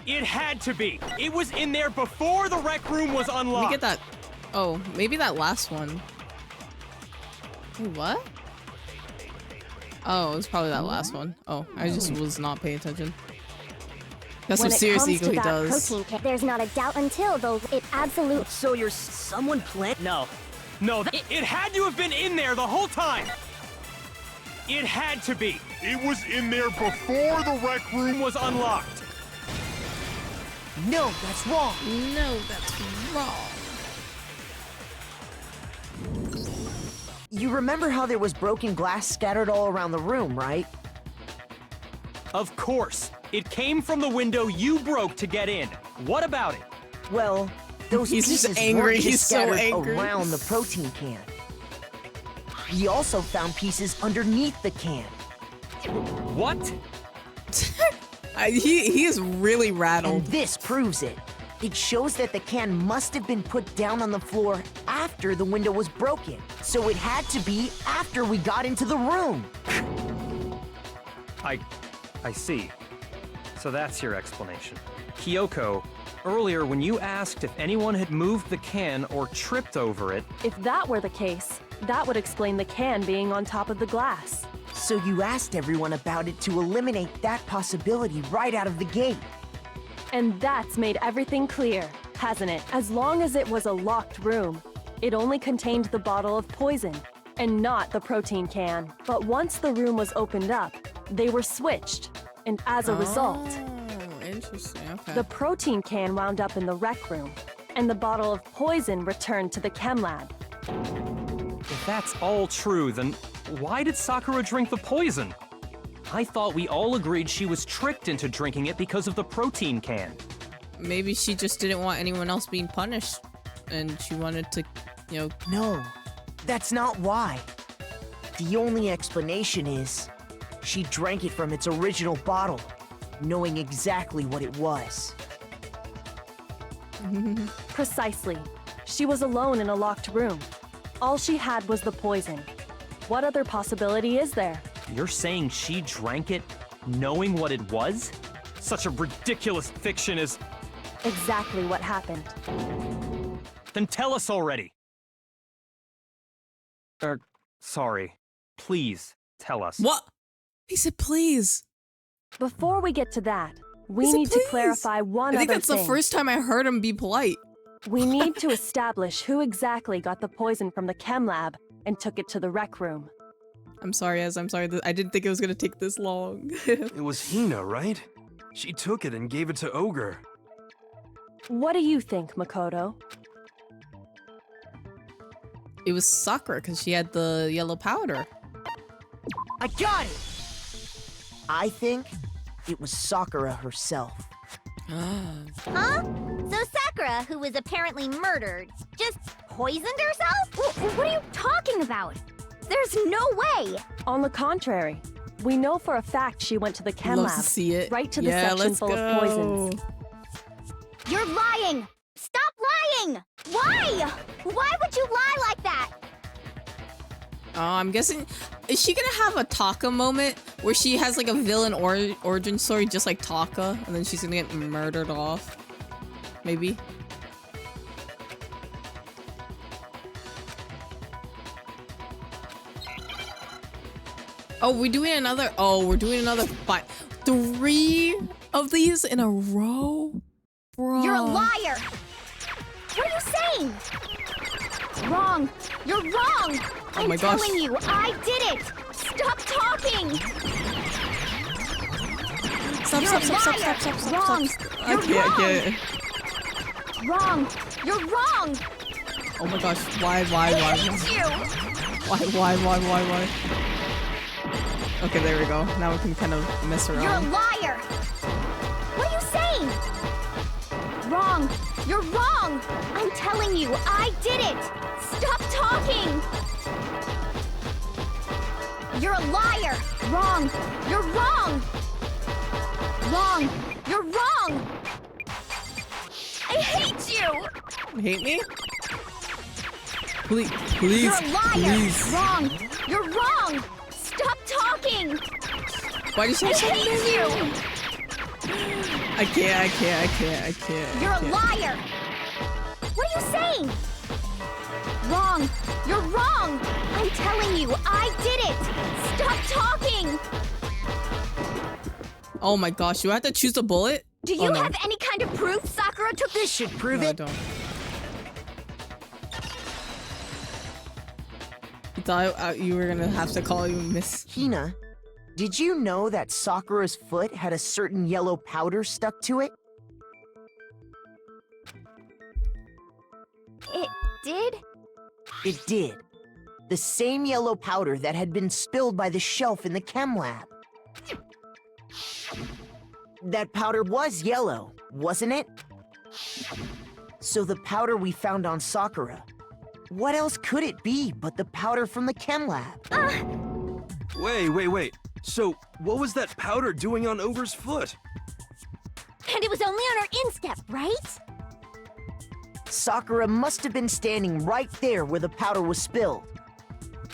S5: It had to be. It was in there before the rec room was
S1: Let
S5: unlocked.
S1: me get that. Oh, maybe that last one. Wait, what? Oh, it was probably that last one. Oh, I just was not paying attention. That's
S6: When
S1: what
S6: it
S1: serious
S6: comes
S1: ego
S6: to
S1: he
S6: that
S1: does.
S6: protein can,
S11: There's not a doubt until, though, it absolutely.
S10: So you're someone plant? No.
S5: No, it had to have been in there the whole time. It had to be.
S12: It was in there before the rec room
S5: Was unlocked.
S7: No, that's wrong.
S1: No, that's wrong.
S7: You remember how there was broken glass scattered all around the room, right?
S5: Of course. It came from the window you broke to get in. What about it?
S7: Well, those
S1: He's just
S7: pieces
S1: angry.
S7: weren't
S1: He's
S7: just
S1: so
S7: scattered
S1: angry.
S7: around the protein can. We also found pieces underneath the can.
S5: What?
S1: He is really rattled.
S7: And this proves it. It shows that the can must have been put down on the floor after the window was broken. So it had to be after we got into the room.
S5: I see. So that's your explanation. Kyoko, earlier when you asked if anyone had moved the can or tripped over it,
S6: If that were the case, that would explain the can being on top of the glass.
S7: So you asked everyone about it to eliminate that possibility right out of the gate.
S6: And that's made everything clear, hasn't it? As long as it was a locked room, it only contained the bottle of poison and not the protein can. But once the room was opened up, they were switched. And as a result,
S1: Interesting. Okay.
S6: the protein can wound up in the rec room, and the bottle of poison returned to the chem lab.
S5: if that's all true, then why did Sakura drink the poison? I thought we all agreed she was tricked into drinking it because of the protein can.
S1: Maybe she just didn't want anyone else being punished, and she wanted to, you know.
S7: No, that's not why. The only explanation is she drank it from its original bottle, knowing exactly what it was.
S6: Precisely. She was alone in a locked room. All she had was the poison. What other possibility is there?
S5: You're saying she drank it knowing what it was? Such a ridiculous fiction is...
S6: Exactly what happened.
S5: Then tell us already. Sorry. Please, tell us.
S1: What? He said, please.
S6: Before we get to that, we
S1: He said,
S6: need to
S1: "Please."
S6: clarify one
S1: I think
S6: other
S1: that's
S6: thing.
S1: the first time I heard him be polite.
S6: We need to establish who exactly got the poison from the chem lab and took it to the rec room.
S1: I'm sorry, Ez. I'm sorry. I didn't think it was gonna take this long.
S8: It was Hina, right? She took it and gave it to Ogre.
S6: What do you think, Makoto?
S1: It was Sakura because she had the yellow powder.
S7: I got it! I think it was Sakura herself.
S3: Huh? So Sakura, who was apparently murdered, just poisoned herself?
S11: What are you talking about? There's no way!
S6: On the contrary, we know for a fact she went to the chem
S1: Loves
S6: lab,
S1: to see it.
S6: right to the
S1: Yeah,
S6: section
S1: let's
S6: full
S1: go.
S6: of poisons.
S11: You're lying! Stop lying!
S3: Why? Why would you lie like that?
S1: I'm guessing, is she gonna have a Taka moment where she has like a villain origin story just like Taka, and then she's gonna get murdered off? Maybe. Oh, we're doing another. Oh, we're doing another fight. 3 of these in a row, bro.
S3: You're a liar! What are you saying? Wrong! You're wrong!
S1: Oh my
S3: I'm
S1: gosh.
S3: telling you, I did it! Stop talking!
S1: Stop,
S3: You're
S1: stop, stop,
S3: a
S1: stop, stop,
S3: liar.
S1: stop, stop,
S3: Wrong.
S1: stop. I
S3: You're
S1: can't, I
S3: wrong.
S1: can't.
S3: Wrong! You're wrong!
S1: Oh my gosh, why?
S3: I hate you!
S1: Why? Okay, there we go. Now we can kind of mess
S3: You're a
S1: around.
S3: liar! What are you saying? Wrong! You're wrong! I'm telling you, I did it! Stop talking! You're a liar! Wrong! You're wrong! Wrong! You're wrong! I hate you!
S1: You hate me? Please, please,
S3: You're a liar!
S1: please.
S3: Wrong! You're wrong! Stop talking!
S1: Why did she
S3: I hate you!
S1: I can't.
S3: You're a liar! What are you saying? Wrong! You're wrong! I'm telling you, I did it! Stop talking!
S1: Oh my gosh, do I have to choose a bullet?
S3: Do
S1: Oh,
S3: you
S1: no.
S3: have any kind of proof Sakura took this?
S7: Should prove
S1: No, I
S7: it.
S1: don't. thought you were gonna have to call you Miss.
S7: Hina, did you know that Sakura's foot had a certain yellow powder stuck to it?
S11: It did?
S7: It did. The same yellow powder that had been spilled by the shelf in the chem lab. That powder was yellow, wasn't it? So the powder we found on Sakura, what else could it be but the powder from the chem lab?
S8: Wait. So, what was that powder doing on Over's foot?
S3: And it was only on her instep, right?
S7: Sakura must have been standing right there where the powder was spilled.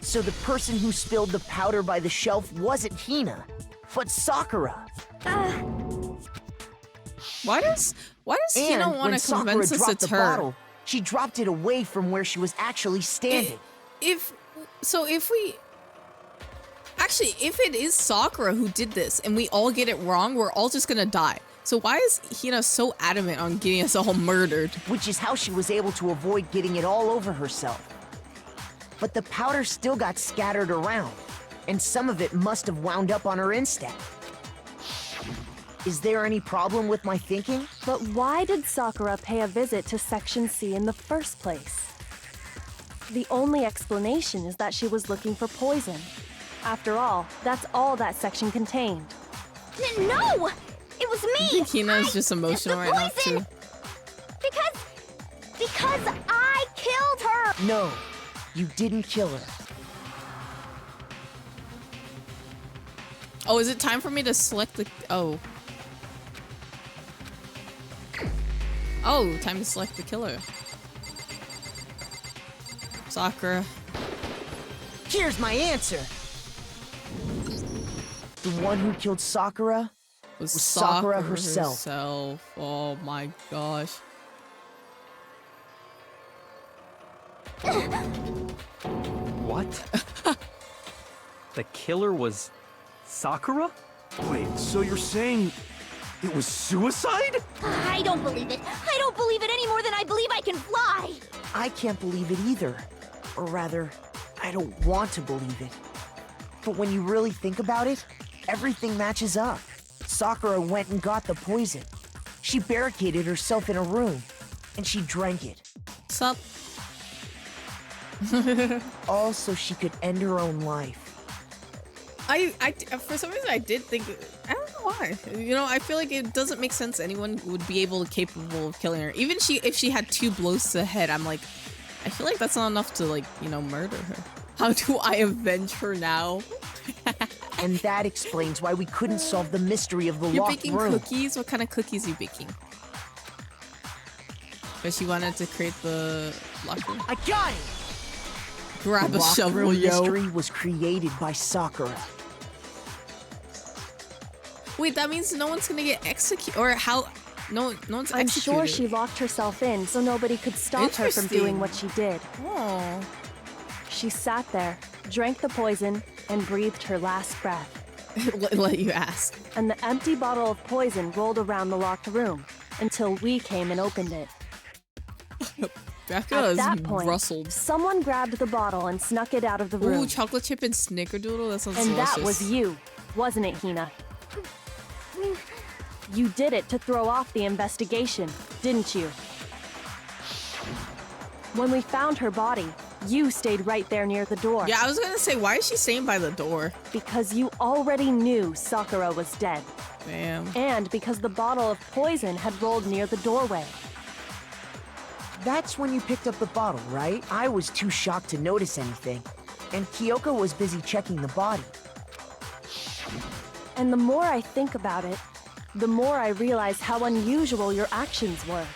S7: So the person who spilled the powder by the shelf wasn't Hina, but Sakura.
S1: Why does Hina
S7: And
S1: want
S7: when
S1: to
S7: Sakura
S1: convince us
S7: dropped
S1: it's
S7: the
S1: her?
S7: bottle, she dropped it away from where she was actually standing.
S1: If it is Sakura who did this and we all get it wrong, we're all just gonna die. So why is Hina so adamant on getting us all murdered?
S7: Which is how she was able to avoid getting it all over herself. But the powder still got scattered around, and some of it must have wound up on her instep. Is there any problem with my thinking?
S6: But why did Sakura pay a visit to Section C in the first place? The only explanation is that she was looking for poison. After all, that's all that section contained.
S3: No! It was me!
S1: I think Hina's just emotional right now, too.
S3: Because I killed her!
S7: No, you didn't kill her.
S1: Oh, is it time for me to select the... Oh, time to select the killer. Sakura.
S7: Here's my answer. The one who killed Sakura was Sakura herself.
S1: Oh my gosh.
S5: What? The killer was Sakura?
S8: Wait, so you're saying it was suicide?
S3: I don't believe it. I don't believe it any more than I believe I can fly.
S7: I can't believe it either. Or rather, I don't want to believe it. But when you really think about it, everything matches up. Sakura went and got the poison. She barricaded herself in a room, and she drank it.
S1: Sup?
S7: All so she could end her own life.
S1: I for some reason I did think, I don't know why. You know, I feel like it doesn't make sense anyone would be capable of killing her. Even if she had 2 blows to the head, I'm like, I feel like that's not enough to, like, you know, murder her. How do I avenge her now?
S7: And that explains why we couldn't solve the mystery of the
S1: You're
S7: locked
S1: baking
S7: room.
S1: cookies? What kind of cookies are you baking? But she wanted to create the locker room.
S7: I got it!
S1: Grab
S7: the
S1: a
S7: locked
S1: shovel,
S7: room
S1: yo.
S7: mystery was created by Sakura.
S1: Wait, that means no one's gonna get executed, or how? No one's
S6: I'm
S1: executed.
S6: sure she locked herself in so nobody could stop her from doing what she did.
S1: Oh.
S6: She sat there, drank the poison, and breathed her last breath.
S1: Let you ask.
S6: And the empty bottle of poison rolled around the locked room until we came and opened it.
S1: Becca
S6: At
S1: is
S6: that point,
S1: rustled.
S6: someone grabbed the bottle and snuck it out of the room.
S1: Ooh, chocolate chip and snickerdoodle? That sounds
S6: And
S1: delicious.
S6: that was you, wasn't it, Hina? You did it to throw off the investigation, didn't you? When we found her body, you stayed right there near the door.
S1: Yeah, I was gonna say, why is she staying by the door?
S6: Because you already knew Sakura was dead.
S1: Damn.
S6: And because the bottle of poison had rolled near the doorway.
S7: That's when you picked up the bottle, right? I was too shocked to notice anything, and Kyoko was busy checking the body.
S6: And the more I think about it, the more I realize how unusual your actions were.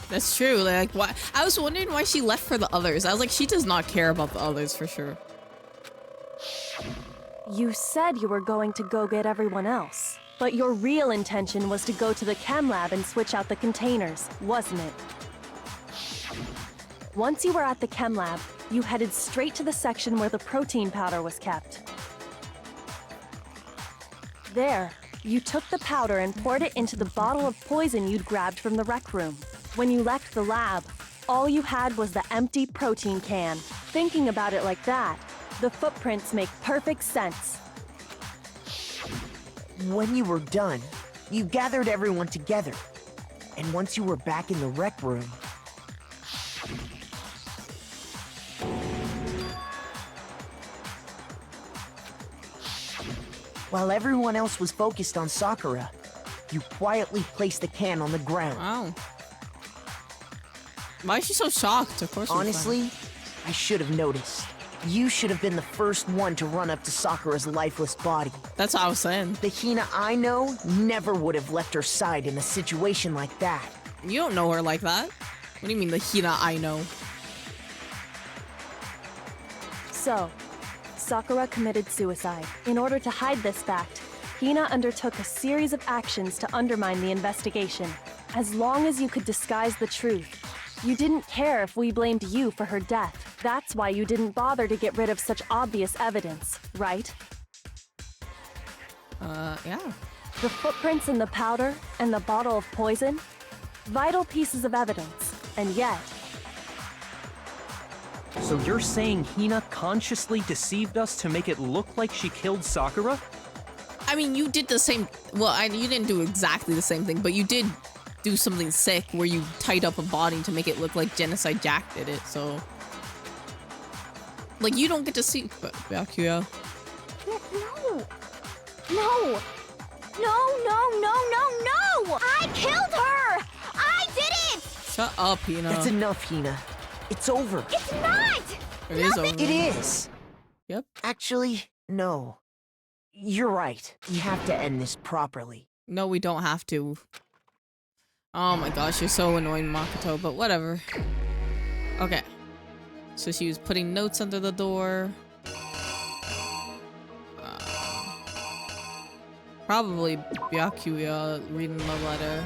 S1: That's true. Like, why? I was wondering why she left for the others. I was like, she does not care about the others for sure.
S6: You said you were going to go get everyone else, but your real intention was to go to the chem lab and switch out the containers, wasn't it? Once you were at the chem lab, you headed straight to the section where the protein powder was kept. There, You took the powder and poured it into the bottle of poison you'd grabbed from the rec room. When you left the lab, all you had was the empty protein can. Thinking about it like that, the footprints make perfect sense.
S7: When you were done, you gathered everyone together. And once you were back in the rec room, while everyone else was focused on Sakura, you quietly placed the can on the ground.
S1: Wow. Why is she so shocked? Of course.
S7: Honestly, I should have noticed. You should have been the first one to run up to Sakura's lifeless body.
S1: That's what I was saying.
S7: The Hina I know never would have left her side in a situation like that.
S1: You don't know her like that. What do you mean the Hina I know?
S6: So, Sakura committed suicide. In order to hide this fact, Hina undertook a series of actions to undermine the investigation. As long as you could disguise the truth, you didn't care if we blamed you for her death. That's why you didn't bother to get rid of such obvious evidence, right?
S1: Yeah.
S6: The footprints in the powder and the bottle of poison? Vital pieces of evidence, and yet...
S5: So you're saying Hina consciously deceived us to make it look like she killed Sakura?
S1: I mean, you did the same... Well, you didn't do exactly the same thing, but you did do something sick where you tied up a body to make it look like Genocide Jack did it, so... Like, you don't get to see... Byakuya.
S3: No! No! No, no, no, no, no! I killed her! I did it!
S1: Shut up, Hina.
S7: That's enough, Hina. It's over.
S3: It's not!
S1: It is over.
S7: It is.
S1: Yep.
S7: Actually, no. You're right. You have to end this properly.
S1: No, we don't have to. Oh my gosh, you're so annoying, Makoto, but whatever. Okay. So she was putting notes under the door. Probably Byakuya reading the letter.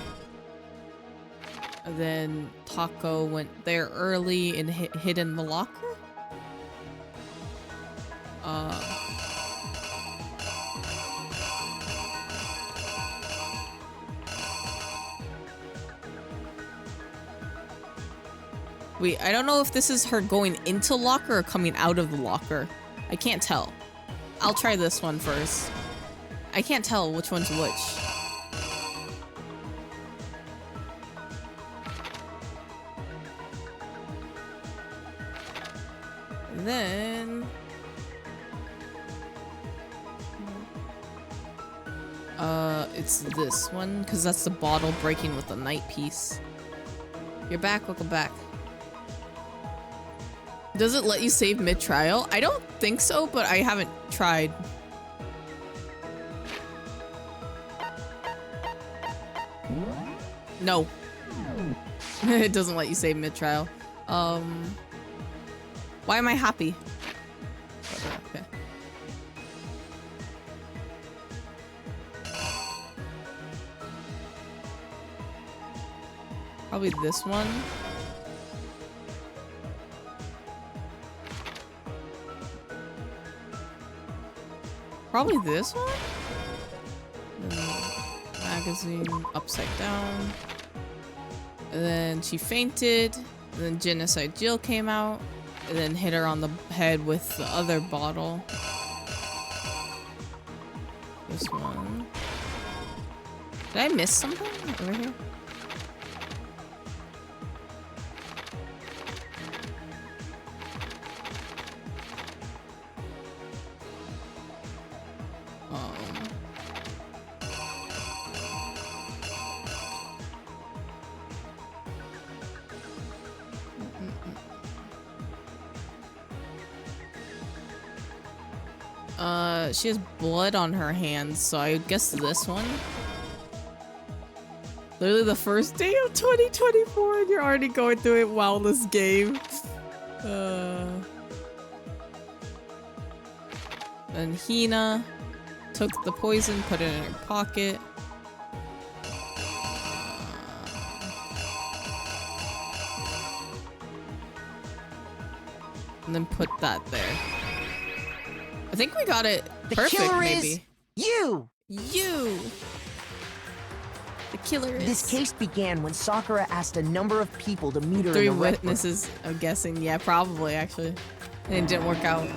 S1: And then Tako went there early and hid in the locker? Wait, I don't know if this is her going into locker or coming out of the locker. I can't tell. I'll try this one first. I can't tell which one's which. And then... it's this one, because that's the bottle breaking with the night piece. You're back, welcome back. Does it let you save mid-trial? I don't think so, but I haven't tried. No. It doesn't let you save mid-trial. Why am I happy? Okay. Probably this one. Probably this one? Magazine upside down. And then she fainted. And then Genocide Jill came out. And then hit her on the head with the other bottle. This one. Did I miss something over here? She has blood on her hands, so I guess this one. Literally the first day of 2024 and you're already going through it. Wow, this game. And Hina took the poison, put it in her pocket. And then put that there. I think we got it
S7: The
S1: perfect,
S7: killer
S1: maybe.
S7: is you!
S1: You! The killer is...
S7: This case began when Sakura asked a number of people to meet her
S1: 3
S7: in the rec room.
S1: witnesses, I'm guessing. Yeah, probably, actually. And it didn't work out.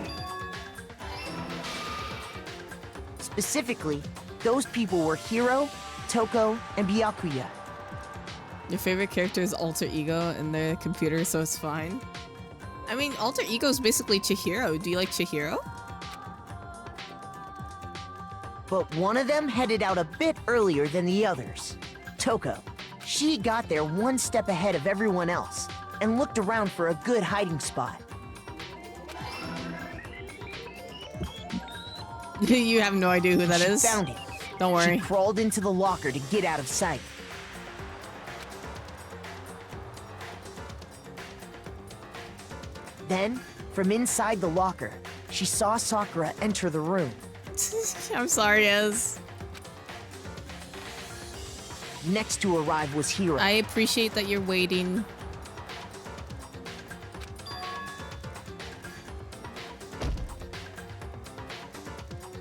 S7: Specifically, those people were Hiro, Toko, and Byakuya.
S1: Your favorite character is Alter Ego and they're computer, so it's fine. I mean, Alter Ego is basically Chihiro. Do you like Chihiro?
S7: But one of them headed out a bit earlier than the others. Toko. She got there one step ahead of everyone else and looked around for a good hiding spot.
S1: You have no idea who that is?
S7: She found it.
S1: Don't worry.
S7: She crawled into the locker to get out of sight. Then, from inside the locker, she saw Sakura enter the room.
S1: I'm sorry, Ez.
S7: Next to arrive was Hiro.
S1: I appreciate that you're waiting.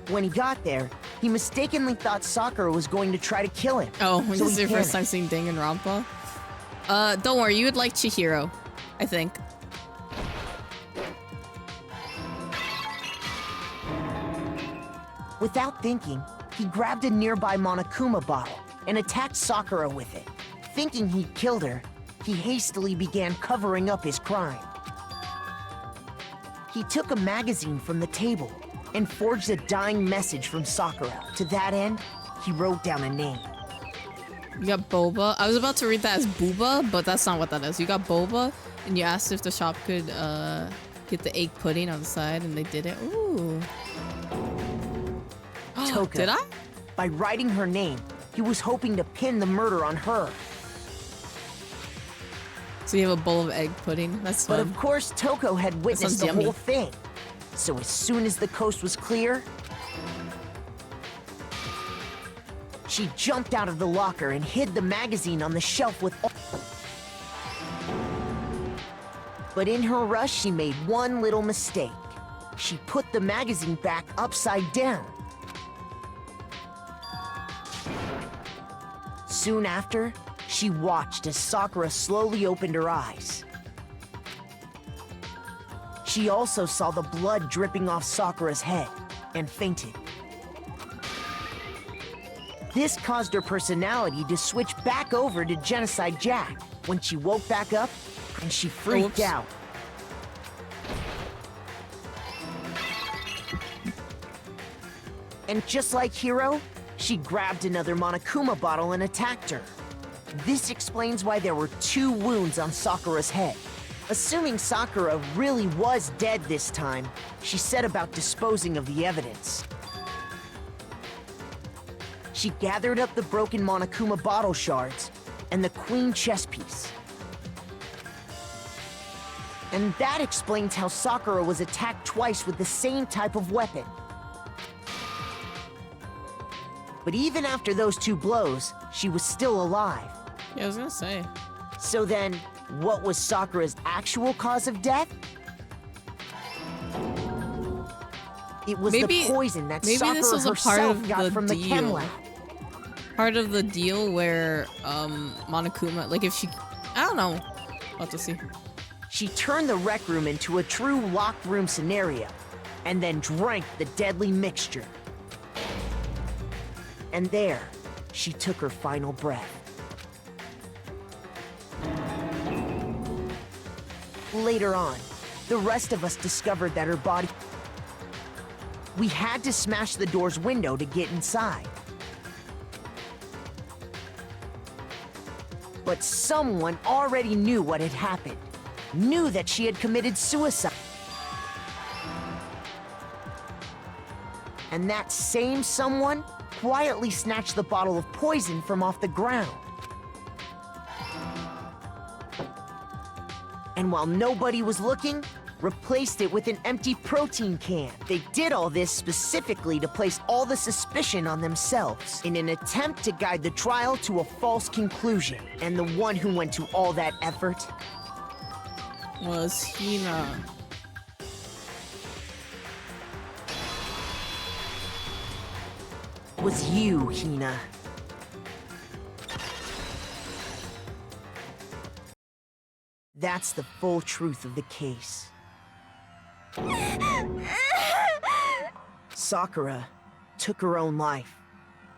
S7: When he got there, he mistakenly thought Sakura was going to try to kill him.
S1: Oh,
S7: so
S1: this is
S7: he
S1: your first
S7: panicked.
S1: time seeing Danganronpa? Don't worry, you would like Chihiro, I think.
S7: Without thinking, he grabbed a nearby Monokuma bottle and attacked Sakura with it. Thinking he'd killed her, he hastily began covering up his crime. He took a magazine from the table and forged a dying message from Sakura. To that end, he wrote down a name.
S1: You got boba. I was about to read that as booba, but that's not what that is. You got boba, and you asked if the shop could get the egg pudding on the side, and they did it. Ooh.
S7: Toka.
S1: Did I?
S7: By writing her name, he was hoping to pin the murder on her.
S1: So you have a bowl of egg pudding. That's fun.
S7: But of course, Toko had witnessed the
S1: yummy.
S7: whole thing. So as soon as the coast was clear, she jumped out of the locker and hid the magazine on the shelf with all... But in her rush, she made one little mistake. She put the magazine back upside down. Soon after, she watched as Sakura slowly opened her eyes. She also saw the blood dripping off Sakura's head and fainted. This caused her personality to switch back over to Genocide Jack when she woke back up and she freaked out. And just like Hiro, she grabbed another Monokuma bottle and attacked her. This explains why there were 2 wounds on Sakura's head. Assuming Sakura really was dead this time, she set about disposing of the evidence. She gathered up the broken Monokuma bottle shards and the queen chess piece. And that explains how Sakura was attacked twice with the same type of weapon. But even after those 2 blows, she was still alive.
S1: Yeah, I was gonna say.
S7: So then, what was Sakura's actual cause of death? It was the poison that
S1: maybe
S7: Sakura
S1: this was a part
S7: herself
S1: of
S7: got
S1: the
S7: from the
S1: deal.
S7: chem lab.
S1: Part of the deal where Monokuma, like if she, I don't know. We'll have to see.
S7: She turned the rec room into a true locked room scenario, and then drank the deadly mixture. And there, she took her final breath. Later on, the rest of us discovered that her body... We had to smash the door's window to get inside. But someone already knew what had happened. Knew that she had committed suicide. And that same someone quietly snatched the bottle of poison from off the ground. And while nobody was looking, replaced it with an empty protein can. They did all this specifically to place all the suspicion on themselves in an attempt to guide the trial to a false conclusion. And the one who went to all that effort
S1: Was Hina.
S7: was you, Hina. That's the full truth of the case. Sakura took her own life.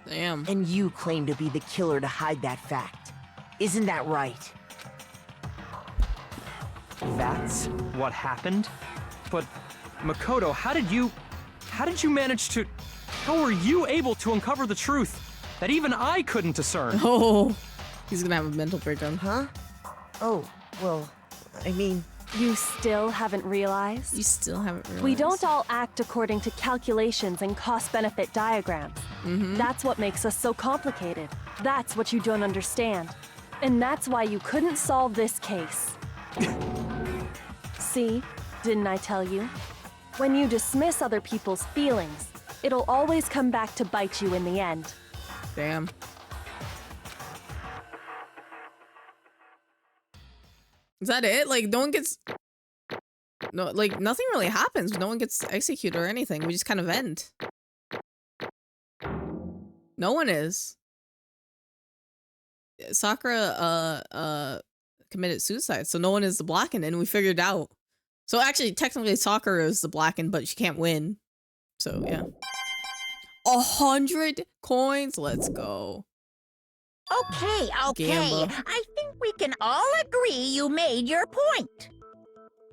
S1: Damn.
S7: And you claim to be the killer to hide that fact. Isn't that right?
S5: That's what happened? But, Makoto, how did you manage to... How were you able to uncover the truth that even I couldn't discern?
S1: Oh, he's gonna have a mental breakdown.
S7: Huh? Oh, well, I mean...
S6: You still haven't realized?
S1: You still haven't realized.
S6: We don't all act according to calculations and cost-benefit diagrams. That's what makes us so complicated. That's what you don't understand. And that's why you couldn't solve this case. See? Didn't I tell you? When you dismiss other people's feelings, it'll always come back to bite you in the end.
S1: Damn. Is that it? Like, no one gets... No, like, nothing really happens. No one gets executed or anything. We just kind of end. No one is. Sakura, committed suicide, so no one is the blackened, and we figured out. So actually, technically, Sakura is the blackened, but she can't win. So, yeah. 100 coins? Let's go.
S9: Okay.
S1: Gamba.
S9: I think we can all agree you made your point.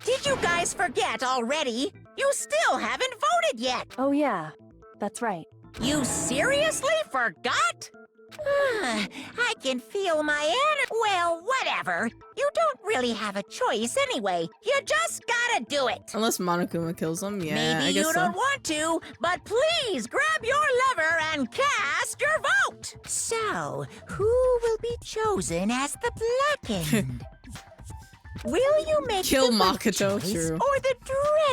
S9: Did you guys forget already? You still haven't voted yet.
S6: Oh yeah, that's right.
S9: You seriously forgot? I can feel my Well, whatever. You don't really have a choice anyway. You just gotta do it.
S1: Unless Monokuma kills him, yeah,
S9: Maybe
S1: I guess
S9: you
S1: so.
S9: don't want to, but please grab your lever and cast your vote. So, who will be chosen as the blackened? Will you make
S1: Kill
S9: the right
S1: Makoto,
S9: choice
S1: true.
S9: or the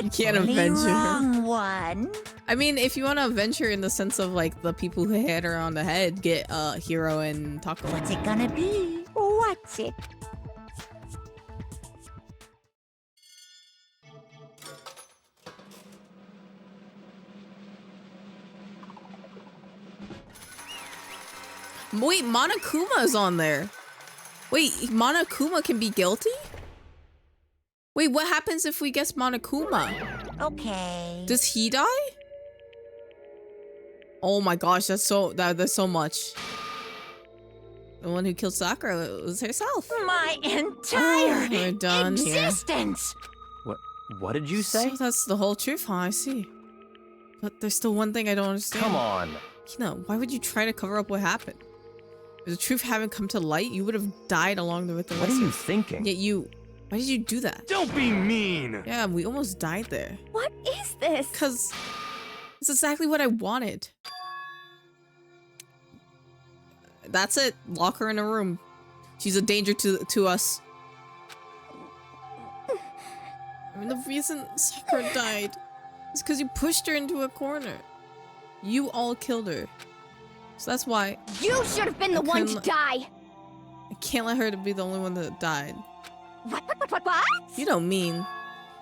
S1: You can't
S9: dreadfully
S1: avenge her.
S9: wrong one?
S1: I mean, if you want to avenge her in the sense of, like, the people who hit her on the head, get Hiro and Taco.
S9: What's it gonna be? What's it?
S1: Wait, Monokuma is on there. Wait, Monokuma can be guilty? Wait, what happens if we guess Monokuma?
S9: Okay.
S1: Does he die? Oh my gosh, that's so much. The one who killed Sakura was herself.
S9: My entire
S1: we're done here.
S9: existence.
S5: What did you say?
S1: So that's the whole truth, huh? I see. But there's still one thing I don't understand.
S5: Come on.
S1: Hina, why would you try to cover up what happened? If the truth hadn't come to light, you would have died along with the
S5: What
S1: rest
S5: are you
S1: of-
S5: thinking?
S1: Yet why did you do that?
S8: Don't be mean!
S1: Yeah, we almost died there.
S11: What is this?
S1: Because it's exactly what I wanted. That's it. Lock her in a room. She's a danger to us. I mean, the reason Sakura died is because you pushed her into a corner. You all killed her. So that's why
S11: You should have been the one to die.
S1: I can't let her to be the only one that died.
S11: What?
S1: You don't mean.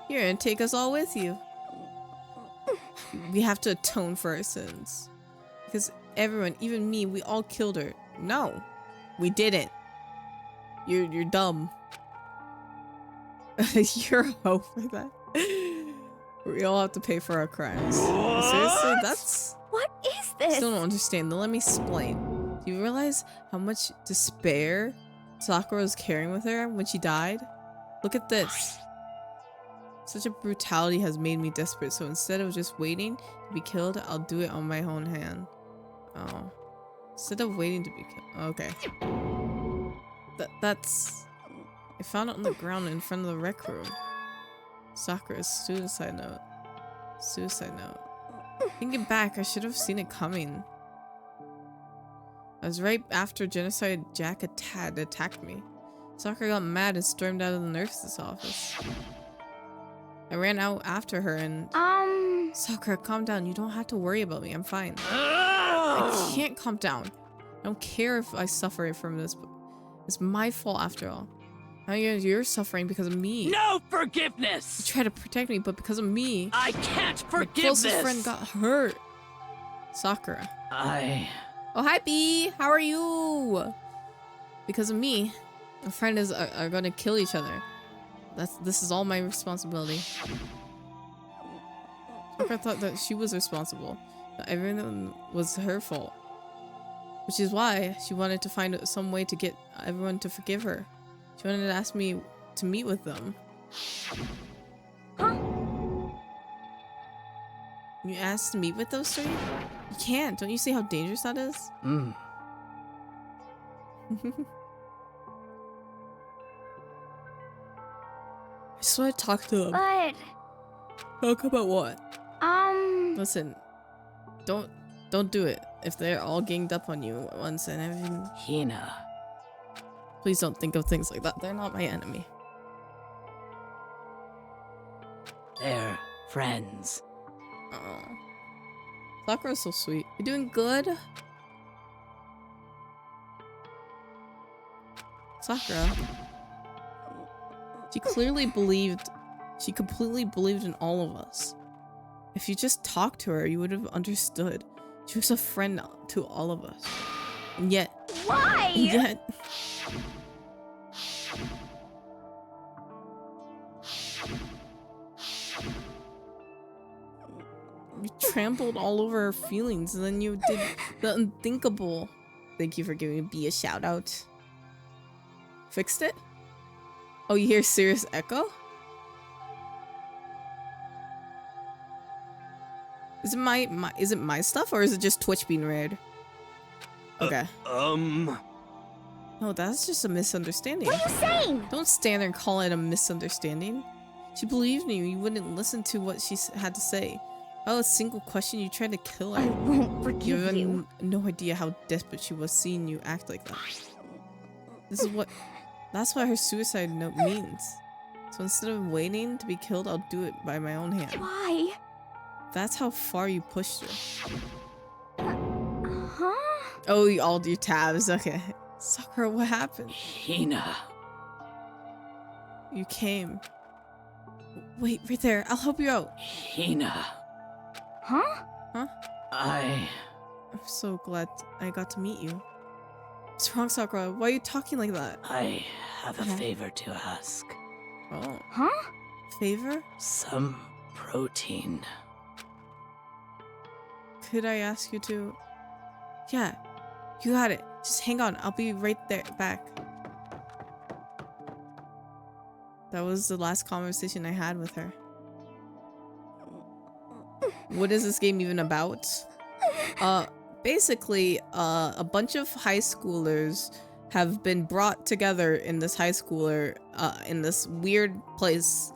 S1: Here, and take us all with you. We have to atone for our sins. Because everyone, even me, we all killed her. No, we didn't. You're dumb. You're a hoe for that. We all have to pay for our crimes. Seriously, that's...
S11: What is this?
S1: Still don't understand. Now let me explain. Do you realize how much despair Sakura was carrying with her when she died? Look at this. Such a brutality has made me desperate, so instead of just waiting to be killed, I'll do it on my own hand. Oh. Instead of waiting to be killed. Okay. That's... I found it on the ground in front of the rec room. Sakura's suicide note. Suicide note. Thinking back, I should have seen it coming. I was right after Genocide Jack had attacked me. Sakura got mad and stormed out of the nurse's office. I ran out after her and... Sakura, calm down. You don't have to worry about me. I'm fine. I can't calm down. I don't care if I suffer from this, but it's my fault after all. Now you're suffering because of me.
S13: No forgiveness!
S1: You try to protect me, but because of me,
S13: I can't
S1: my
S13: forgive
S1: closest
S13: this!
S1: friend got hurt. Sakura.
S13: Oh,
S1: hi, B. How are you? Because of me, our friends are gonna kill each other. This is all my responsibility. Sakura thought that she was responsible. That everything was her fault. Which is why she wanted to find some way to get everyone to forgive her. She wanted to ask me to meet with them.
S11: Huh?
S1: You asked to meet with those three? You can't. Don't you see how dangerous that is?
S13: Hmm.
S1: I just want to talk to them.
S11: But
S1: Talk about what?
S11: listen.
S1: Listen, don't do it. If they're all ganged up on you at once and everything.
S13: Hina.
S1: Please don't think of things like that. They're not my enemy.
S13: They're friends.
S1: Oh. Sakura's so sweet. You doing good? Sakura. She clearly believed. She completely believed in all of us. If you just talked to her, you would have understood. She was a friend to all of us. And yet.
S3: Why?
S1: And yet. You trampled all over her feelings, and then you did the unthinkable. Thank you for giving me a shout out. Fixed it? Oh, you hear serious echo? Is it my stuff, or is it just Twitch being weird? Okay. No, that's just a misunderstanding.
S3: What are you saying?
S1: Don't stand there and call it a misunderstanding. She believed in you. You wouldn't listen to what she had to say. Oh, a single question, you tried to kill her.
S3: I won't forgive you.
S1: No idea how desperate she was seeing you act like that. That's what her suicide note means. So instead of waiting to be killed, I'll do it by my own hand.
S3: Why?
S1: That's how far you pushed her.
S3: Huh?
S1: Oh, all your tabs. Okay. Sakura, what happened?
S13: Hina.
S1: You came. Wait, right there. I'll help you out.
S13: Hina.
S11: Huh?
S1: Huh?
S13: I'm
S1: so glad I got to meet you. What's wrong, Sakura? Why are you talking like that?
S13: I have a favor to ask.
S1: Oh.
S11: Huh?
S1: Favor?
S13: Some protein.
S1: Could I ask you to... Yeah, you got it. Just hang on. I'll be right there, back. That was the last conversation I had with her. What is this game even about? Basically, a bunch of high schoolers have been brought together in this in this weird place,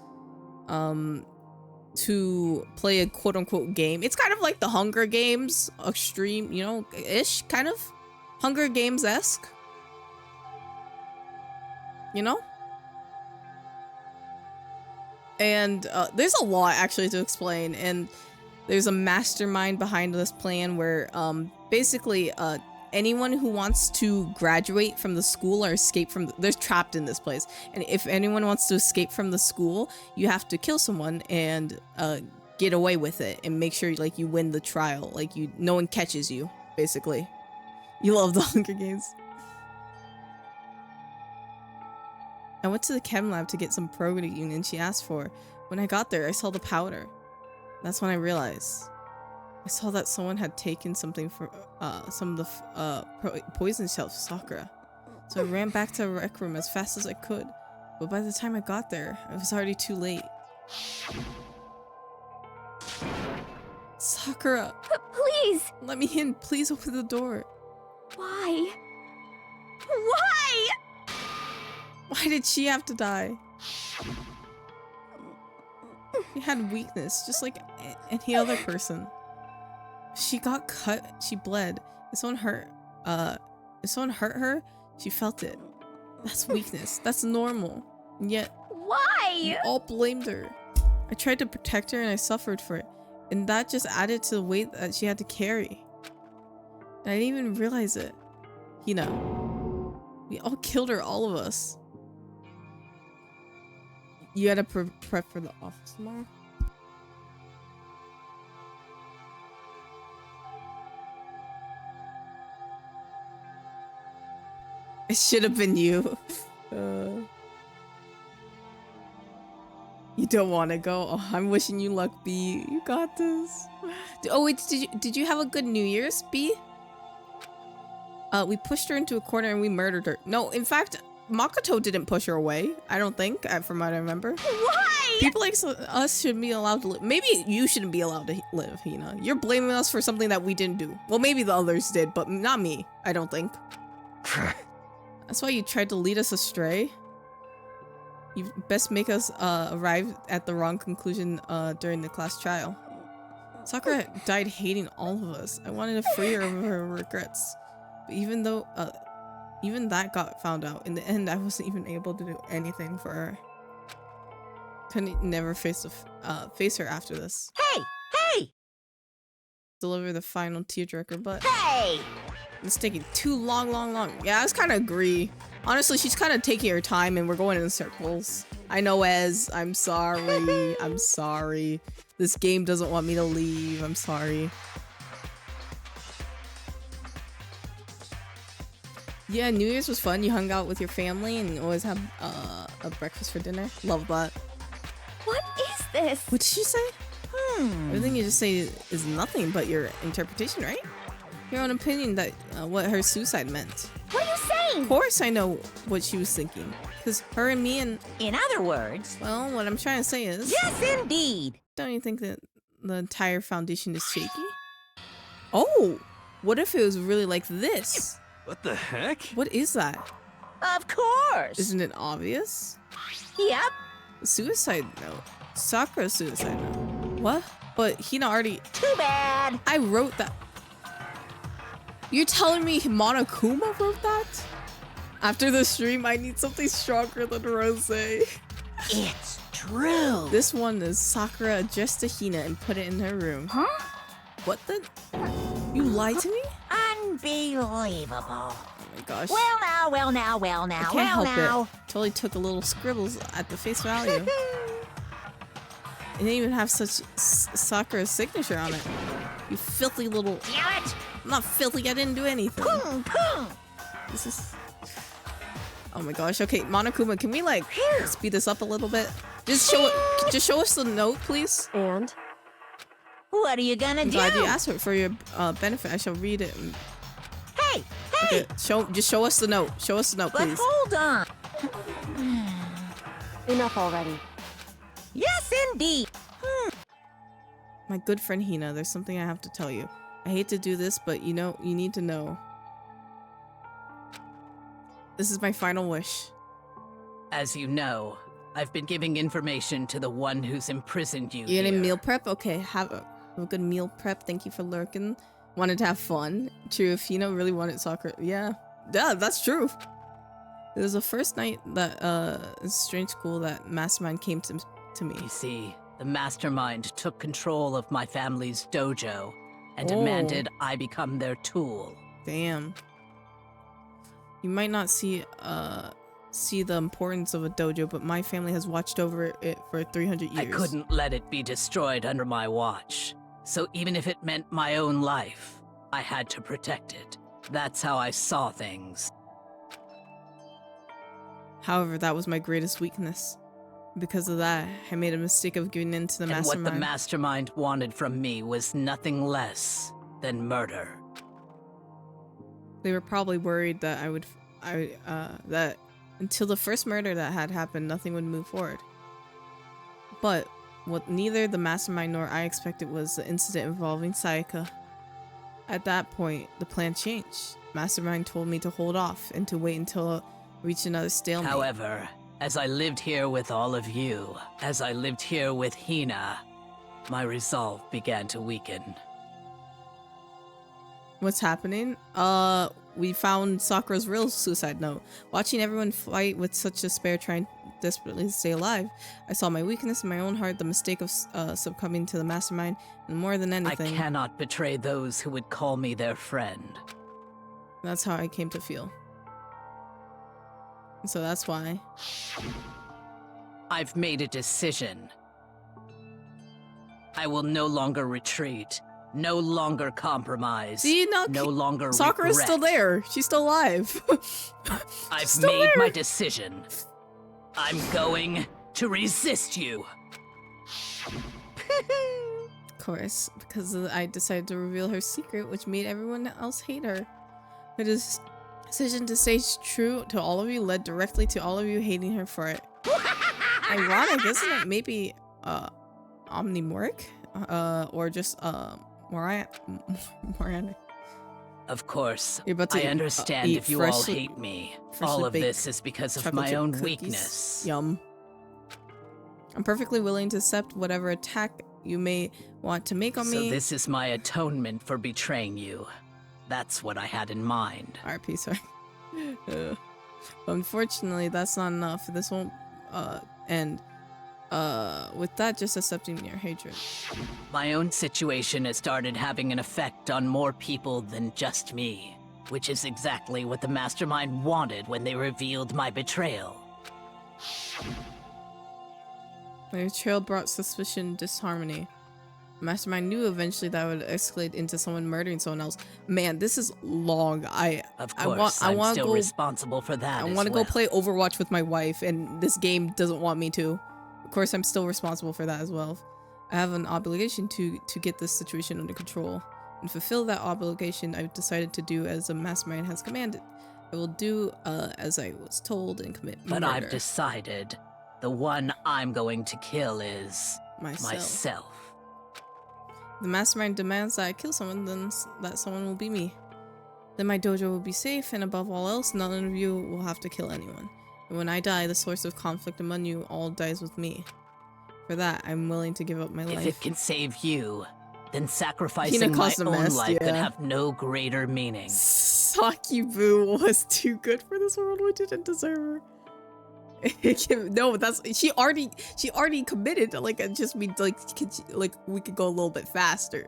S1: to play a quote-unquote game. It's kind of like the Hunger Games extreme, you know, ish, kind of Hunger Games-esque, you know? And there's a lot actually to explain, and there's a mastermind behind this plan where basically anyone who wants to graduate from the school or escape from they're trapped in this place, and if anyone wants to escape from the school, you have to kill someone and get away with it and make sure like you win the trial, like no one catches you. Basically, you love the Hunger Games. I went to the chem lab to get some protein she asked for. When I got there, I saw the powder. That's when I realized. I saw that someone had taken something from some of the poison shelf Sakura. So I ran back to the rec room as fast as I could. But by the time I got there, it was already too late. Sakura!
S3: Please!
S1: Let me in. Please open the door.
S3: Why? Why?
S1: Why did she have to die? She had weakness, just like any other person. She got cut, she bled. If someone hurt her, she felt it. That's weakness. That's normal. And yet,
S3: why?
S1: You all blamed her. I tried to protect her and I suffered for it. And that just added to the weight that she had to carry. And I didn't even realize it. Hina. We all killed her, all of us. You gotta prep for the office tomorrow? It should have been you. You don't want to go. Oh, I'm wishing you luck, B. You got this. Oh wait, did you have a good New Year's, B? We pushed her into a corner and we murdered her. No, in fact, Makoto didn't push her away. I don't think, from what I remember.
S3: Why?
S1: People like us should be allowed to live. Maybe you shouldn't be allowed to live, Hina. You're blaming us for something that we didn't do. Well, maybe the others did, but not me. I don't think. That's why you tried to lead us astray. You best make us arrive at the wrong conclusion during the class trial. Sakura died hating all of us. I wanted to free her of her regrets. But even though, even that got found out, in the end, I wasn't even able to do anything for her. Couldn't never face her after this.
S9: Hey! Hey!
S1: Deliver the final tearjerker, but
S9: Hey!
S1: it's taking too long. Yeah, I just kind of agree. Honestly, she's kind of taking her time and we're going in circles. I know, Ez. I'm sorry. I'm sorry. This game doesn't want me to leave. I'm sorry. Yeah, New Year's was fun. You hung out with your family and you always have a breakfast for dinner. Love that.
S3: What is this?
S1: What did you say? Everything you just say is nothing but your interpretation, right? Your own opinion that what her suicide meant.
S3: What are you saying?
S1: Of course I know what she was thinking. Because her and me and...
S9: In other words...
S1: Well, what I'm trying to say is...
S9: Yes, indeed!
S1: Don't you think that the entire foundation is shaky? Oh! What if it was really like this?
S8: What the heck?
S1: What is that?
S9: Of course!
S1: Isn't it obvious?
S9: Yep.
S1: Suicide note. Sakura's suicide note. What? But Hina already...
S9: Too bad!
S1: I wrote that. You're telling me Monokuma wrote that? After the stream, I need something stronger than Rosé.
S9: It's true!
S1: This one is Sakura addressed to Hina and put it in her room.
S3: Huh?
S1: What the? You lied to me?
S9: Unbelievable.
S1: Oh my gosh.
S9: Well now.
S1: I can't help it. Totally took a little scribbles at the face value. It didn't even have such Sakura's signature on it. You filthy little...
S9: Damn it!
S1: I'm not filthy, I didn't do anything.
S9: Boom!
S1: This is... Oh my gosh, okay, Monokuma, can we like speed this up a little bit? Just show us the note, please.
S6: And?
S9: What are you gonna do?
S1: Glad you asked for your benefit. I shall read it.
S9: Hey!
S1: Okay, just show us the note. Show us the note,
S9: But
S1: please.
S9: hold on.
S6: Enough already.
S9: Yes, indeed.
S1: My good friend Hina, there's something I have to tell you. I hate to do this, but you know, you need to know. This is my final wish.
S13: As you know, I've been giving information to the one who's imprisoned you
S1: You
S13: here.
S1: getting meal prep? Okay, have a good meal prep. Thank you for lurking. Wanted to have fun. True, if Hina really wanted soccer. Yeah, that's true. It was the first night that in strange school that Mastermind came to me.
S13: You see, the Mastermind took control of my family's dojo and demanded I become their tool.
S1: Damn. You might not see the importance of a dojo, but my family has watched over it for 300 years.
S13: I couldn't let it be destroyed under my watch. So even if it meant my own life, I had to protect it. That's how I saw things.
S1: However, that was my greatest weakness. Because of that, I made a mistake of giving in to the Mastermind.
S13: And what the Mastermind wanted from me was nothing less than murder.
S1: They were probably worried that that until the first murder that had happened, nothing would move forward. But what neither the Mastermind nor I expected was the incident involving Sayaka. At that point, the plan changed. Mastermind told me to hold off and to wait until I reached another stalemate.
S13: However, as I lived here with all of you, as I lived here with Hina, my resolve began to weaken.
S1: What's happening? We found Sakura's real suicide note. Watching everyone fight with such despair, trying desperately to stay alive, I saw my weakness in my own heart, the mistake of succumbing to the Mastermind, and more than anything,
S13: I cannot betray those who would call me their friend.
S1: That's how I came to feel. So that's why.
S13: I've made a decision. I will no longer retreat. No longer compromise.
S1: See,
S13: no longer
S1: Sakura's
S13: regret.
S1: still there. She's still alive.
S13: I've
S1: still
S13: made
S1: there.
S13: my decision. I'm going to resist you.
S1: Of course, because I decided to reveal her secret, which made everyone else hate her. Her decision to stay true to all of you led directly to all of you hating her for it. Ironic, isn't it? Maybe omnimoric? Or just moronic.
S13: Of course,
S1: You're about to
S13: I understand
S1: eat
S13: if you all
S1: freshly-
S13: hate me.
S1: freshly
S13: All of
S1: baked
S13: this is because of
S1: chocolate
S13: my
S1: chip
S13: own
S1: cookies.
S13: weakness.
S1: Yum. I'm perfectly willing to accept whatever attack you may want to make on
S13: So
S1: me.
S13: this is my atonement for betraying you. That's what I had in mind.
S1: RP, sorry. Unfortunately, that's not enough. This won't end. With that, just accepting your hatred.
S13: My own situation has started having an effect on more people than just me, which is exactly what the Mastermind wanted when they revealed my betrayal.
S1: My betrayal brought suspicion and disharmony. The Mastermind knew eventually that would escalate into someone murdering someone else. Man, this is long.
S13: Of course, I'm
S1: want
S13: still
S1: go,
S13: responsible for that.
S1: I
S13: as
S1: want to
S13: well.
S1: go play Overwatch with my wife, and this game doesn't want me to. Of course, I'm still responsible for that as well. I have an obligation to get this situation under control. And fulfill that obligation, I've decided to do as the Mastermind has commanded. I will do as I was told and commit
S13: But
S1: murder.
S13: I've decided the one I'm going to kill is
S1: Myself.
S13: myself.
S1: The Mastermind demands that I kill someone, then that someone will be me. Then my dojo will be safe, and above all else, none of you will have to kill anyone. And when I die, the source of conflict among you all dies with me. For that, I'm willing to give up my
S13: If
S1: life.
S13: it can save you, then sacrificing my
S1: caused a
S13: own
S1: mess,
S13: life could
S1: yeah.
S13: have no greater meaning.
S1: Sakibu was too good for this world. We didn't deserve her. No, she already committed. Like, it just means we could go a little bit faster.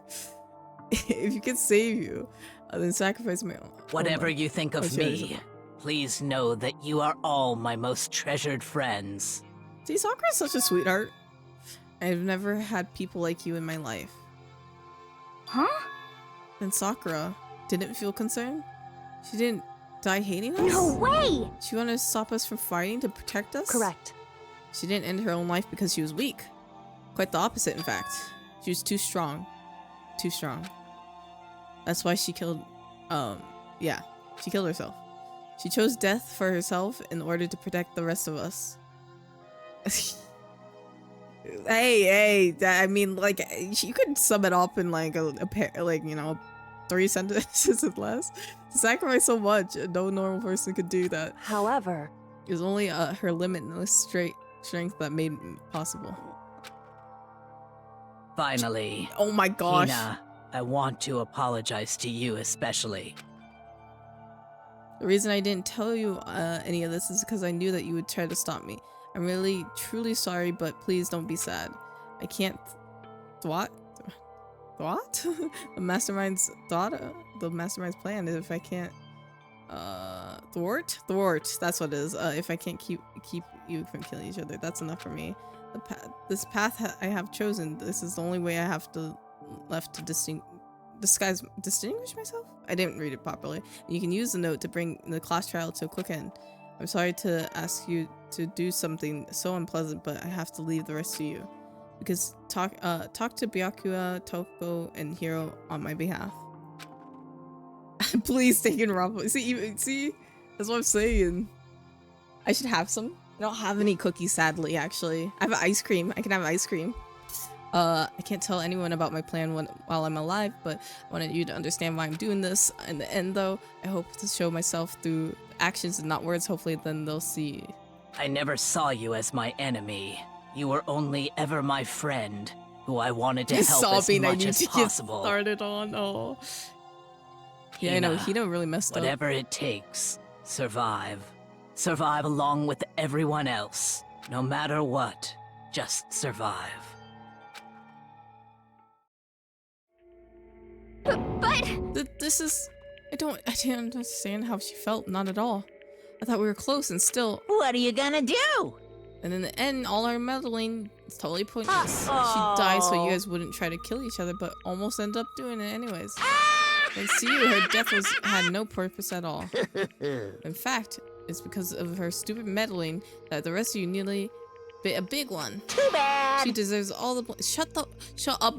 S1: If you can save you, then sacrifice my own.
S13: Whatever you think of me, please know that you are all my most treasured friends.
S1: See, Sakura's such a sweetheart. I've never had people like you in my life.
S11: Huh?
S1: And Sakura didn't feel concerned? She didn't die hating us?
S11: No way!
S1: She wanted to stop us from fighting to protect us?
S6: Correct.
S1: She didn't end her own life because she was weak. Quite the opposite, in fact. She was too strong. Too strong. That's why she killed, yeah. She killed herself. She chose death for herself in order to protect the rest of us. hey, I mean, like, you could sum it up in like a pair, like, you know, 3 sentences or less. To sacrifice so much, no normal person could do that.
S6: However,
S1: It was only her limitless strength that made it possible.
S13: Finally.
S1: Oh my gosh.
S13: Hina, I want to apologize to you especially.
S1: The reason I didn't tell you any of this is because I knew that you would try to stop me. I'm really, truly sorry, but please don't be sad. I can't... What? What? The Mastermind's thought? The Mastermind's plan is if I can't... Thwart? Thwart, that's what it is. If I can't keep you from killing each other, that's enough for me. This path I have chosen, this is the only way I have left to distinguish myself? I didn't read it properly. You can use the note to bring the class trial to a quick end. I'm sorry to ask you to do something so unpleasant, but I have to leave the rest to you. Because talk to Byakuya, Toko, and Hiro on my behalf. Please take Danganronpa. See, that's what I'm saying. I should have some. I don't have any cookies, sadly, actually. I have ice cream. I can have ice cream. I can't tell anyone about my plan while I'm alive, but I wanted you to understand why I'm doing this. In the end, though, I hope to show myself through actions and not words. Hopefully, then they'll see.
S13: I never saw you as my enemy. You were only ever my friend, who I wanted to help as much as possible.
S1: Started on. Oh. Yeah, I know. Hina really messed up.
S13: Whatever it takes, survive. Survive along with everyone else. No matter what, just survive.
S11: But
S1: this is... I didn't understand how she felt. Not at all. I thought we were close and still...
S9: What are you gonna do?
S1: And in the end, all our meddling is totally pointless. She died so you guys wouldn't try to kill each other, but almost end up doing it anyways. Thanks to you, her death had no purpose at all. In fact, it's because of her stupid meddling that the rest of you nearly bit a big one.
S9: Too bad.
S1: She deserves all the shut up,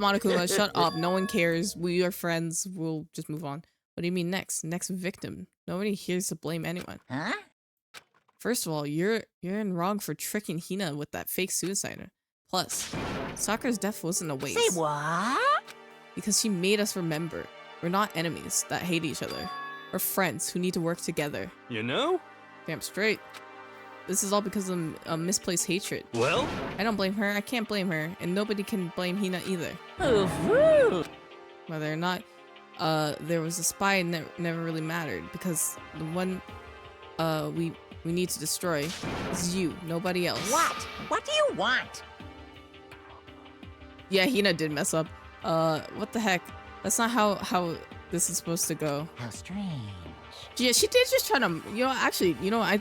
S1: Monokuma. Shut up. No one cares. We are friends. We'll just move on. What do you mean next? Next victim. Nobody here's to blame anyone.
S9: Huh?
S1: First of all, you're in wrong for tricking Hina with that fake suicide. Plus, Sakura's death wasn't a waste.
S9: Say what?
S1: Because she made us remember. We're not enemies that hate each other. We're friends who need to work together.
S8: You know?
S1: Damn straight. This is all because of misplaced hatred.
S8: Well?
S1: I don't blame her. I can't blame her. And nobody can blame Hina either. Whether or not there was a spy never really mattered. Because the one we need to destroy is you. Nobody else.
S9: What? What do you want?
S1: Yeah, Hina did mess up. What the heck? That's not how this is supposed to go.
S9: How strange.
S1: Yeah, she did just try to,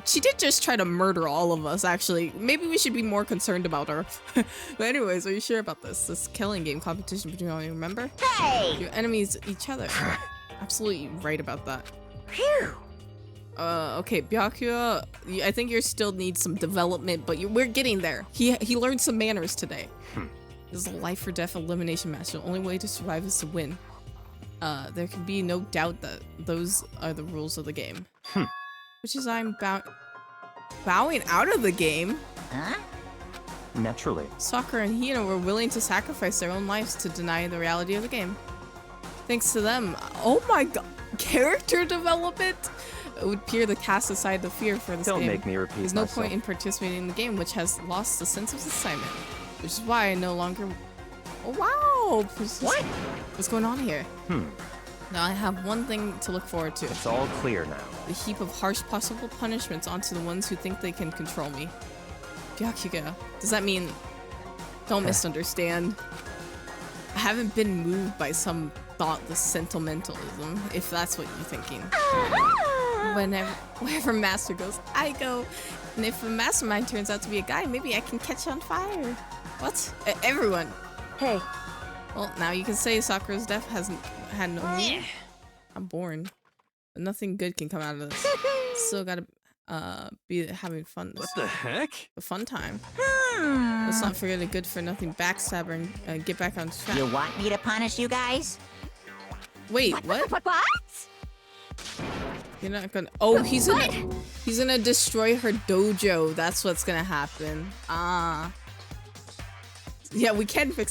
S1: she did just try to murder all of us, actually. Maybe we should be more concerned about her. But anyways, are you sure about this? This killing game competition between all you, remember?
S9: Hey!
S1: Your enemies, each other. Absolutely right about that.
S9: Phew.
S1: Okay, Byakuya, I think you still need some development, but we're getting there. He learned some manners today. This is a life or death elimination match. The only way to survive is to win. There can be no doubt that those are the rules of the game. Which is I'm bowing out of the game.
S9: Huh?
S5: Naturally.
S1: Sakura and Hina were willing to sacrifice their own lives to deny the reality of the game. Thanks to them, oh my god, character development! It would appear to cast aside the fear for this
S5: Don't
S1: game.
S5: make me repeat
S1: There's no
S5: myself.
S1: point in participating in the game, which has lost the sense of assignment. Which is why I no longer... Oh, wow!
S9: What?
S1: What's going on here? Now I have one thing to look forward to.
S5: It's all clear now.
S1: The heap of harsh possible punishments onto the ones who think they can control me. Byakuya, does that mean... Don't misunderstand. I haven't been moved by some thoughtless sentimentalism, if that's what you're thinking. Wherever Master goes, I go. And if a mastermind turns out to be a guy, maybe I can catch on fire. What? Everyone.
S6: Hey,
S1: Well, now you can say Sakura's death hasn't had no meaning. I'm born. But nothing good can come out of this. Still gotta be having fun.
S8: What the heck?
S1: A fun time. Let's not forget a good for nothing backstabber and get back on track.
S9: You want me to punish you guys?
S1: Wait, what?
S3: What?
S1: You're not gonna. Oh, he's gonna destroy her dojo. That's what's gonna happen. Ah. Yeah, we can fix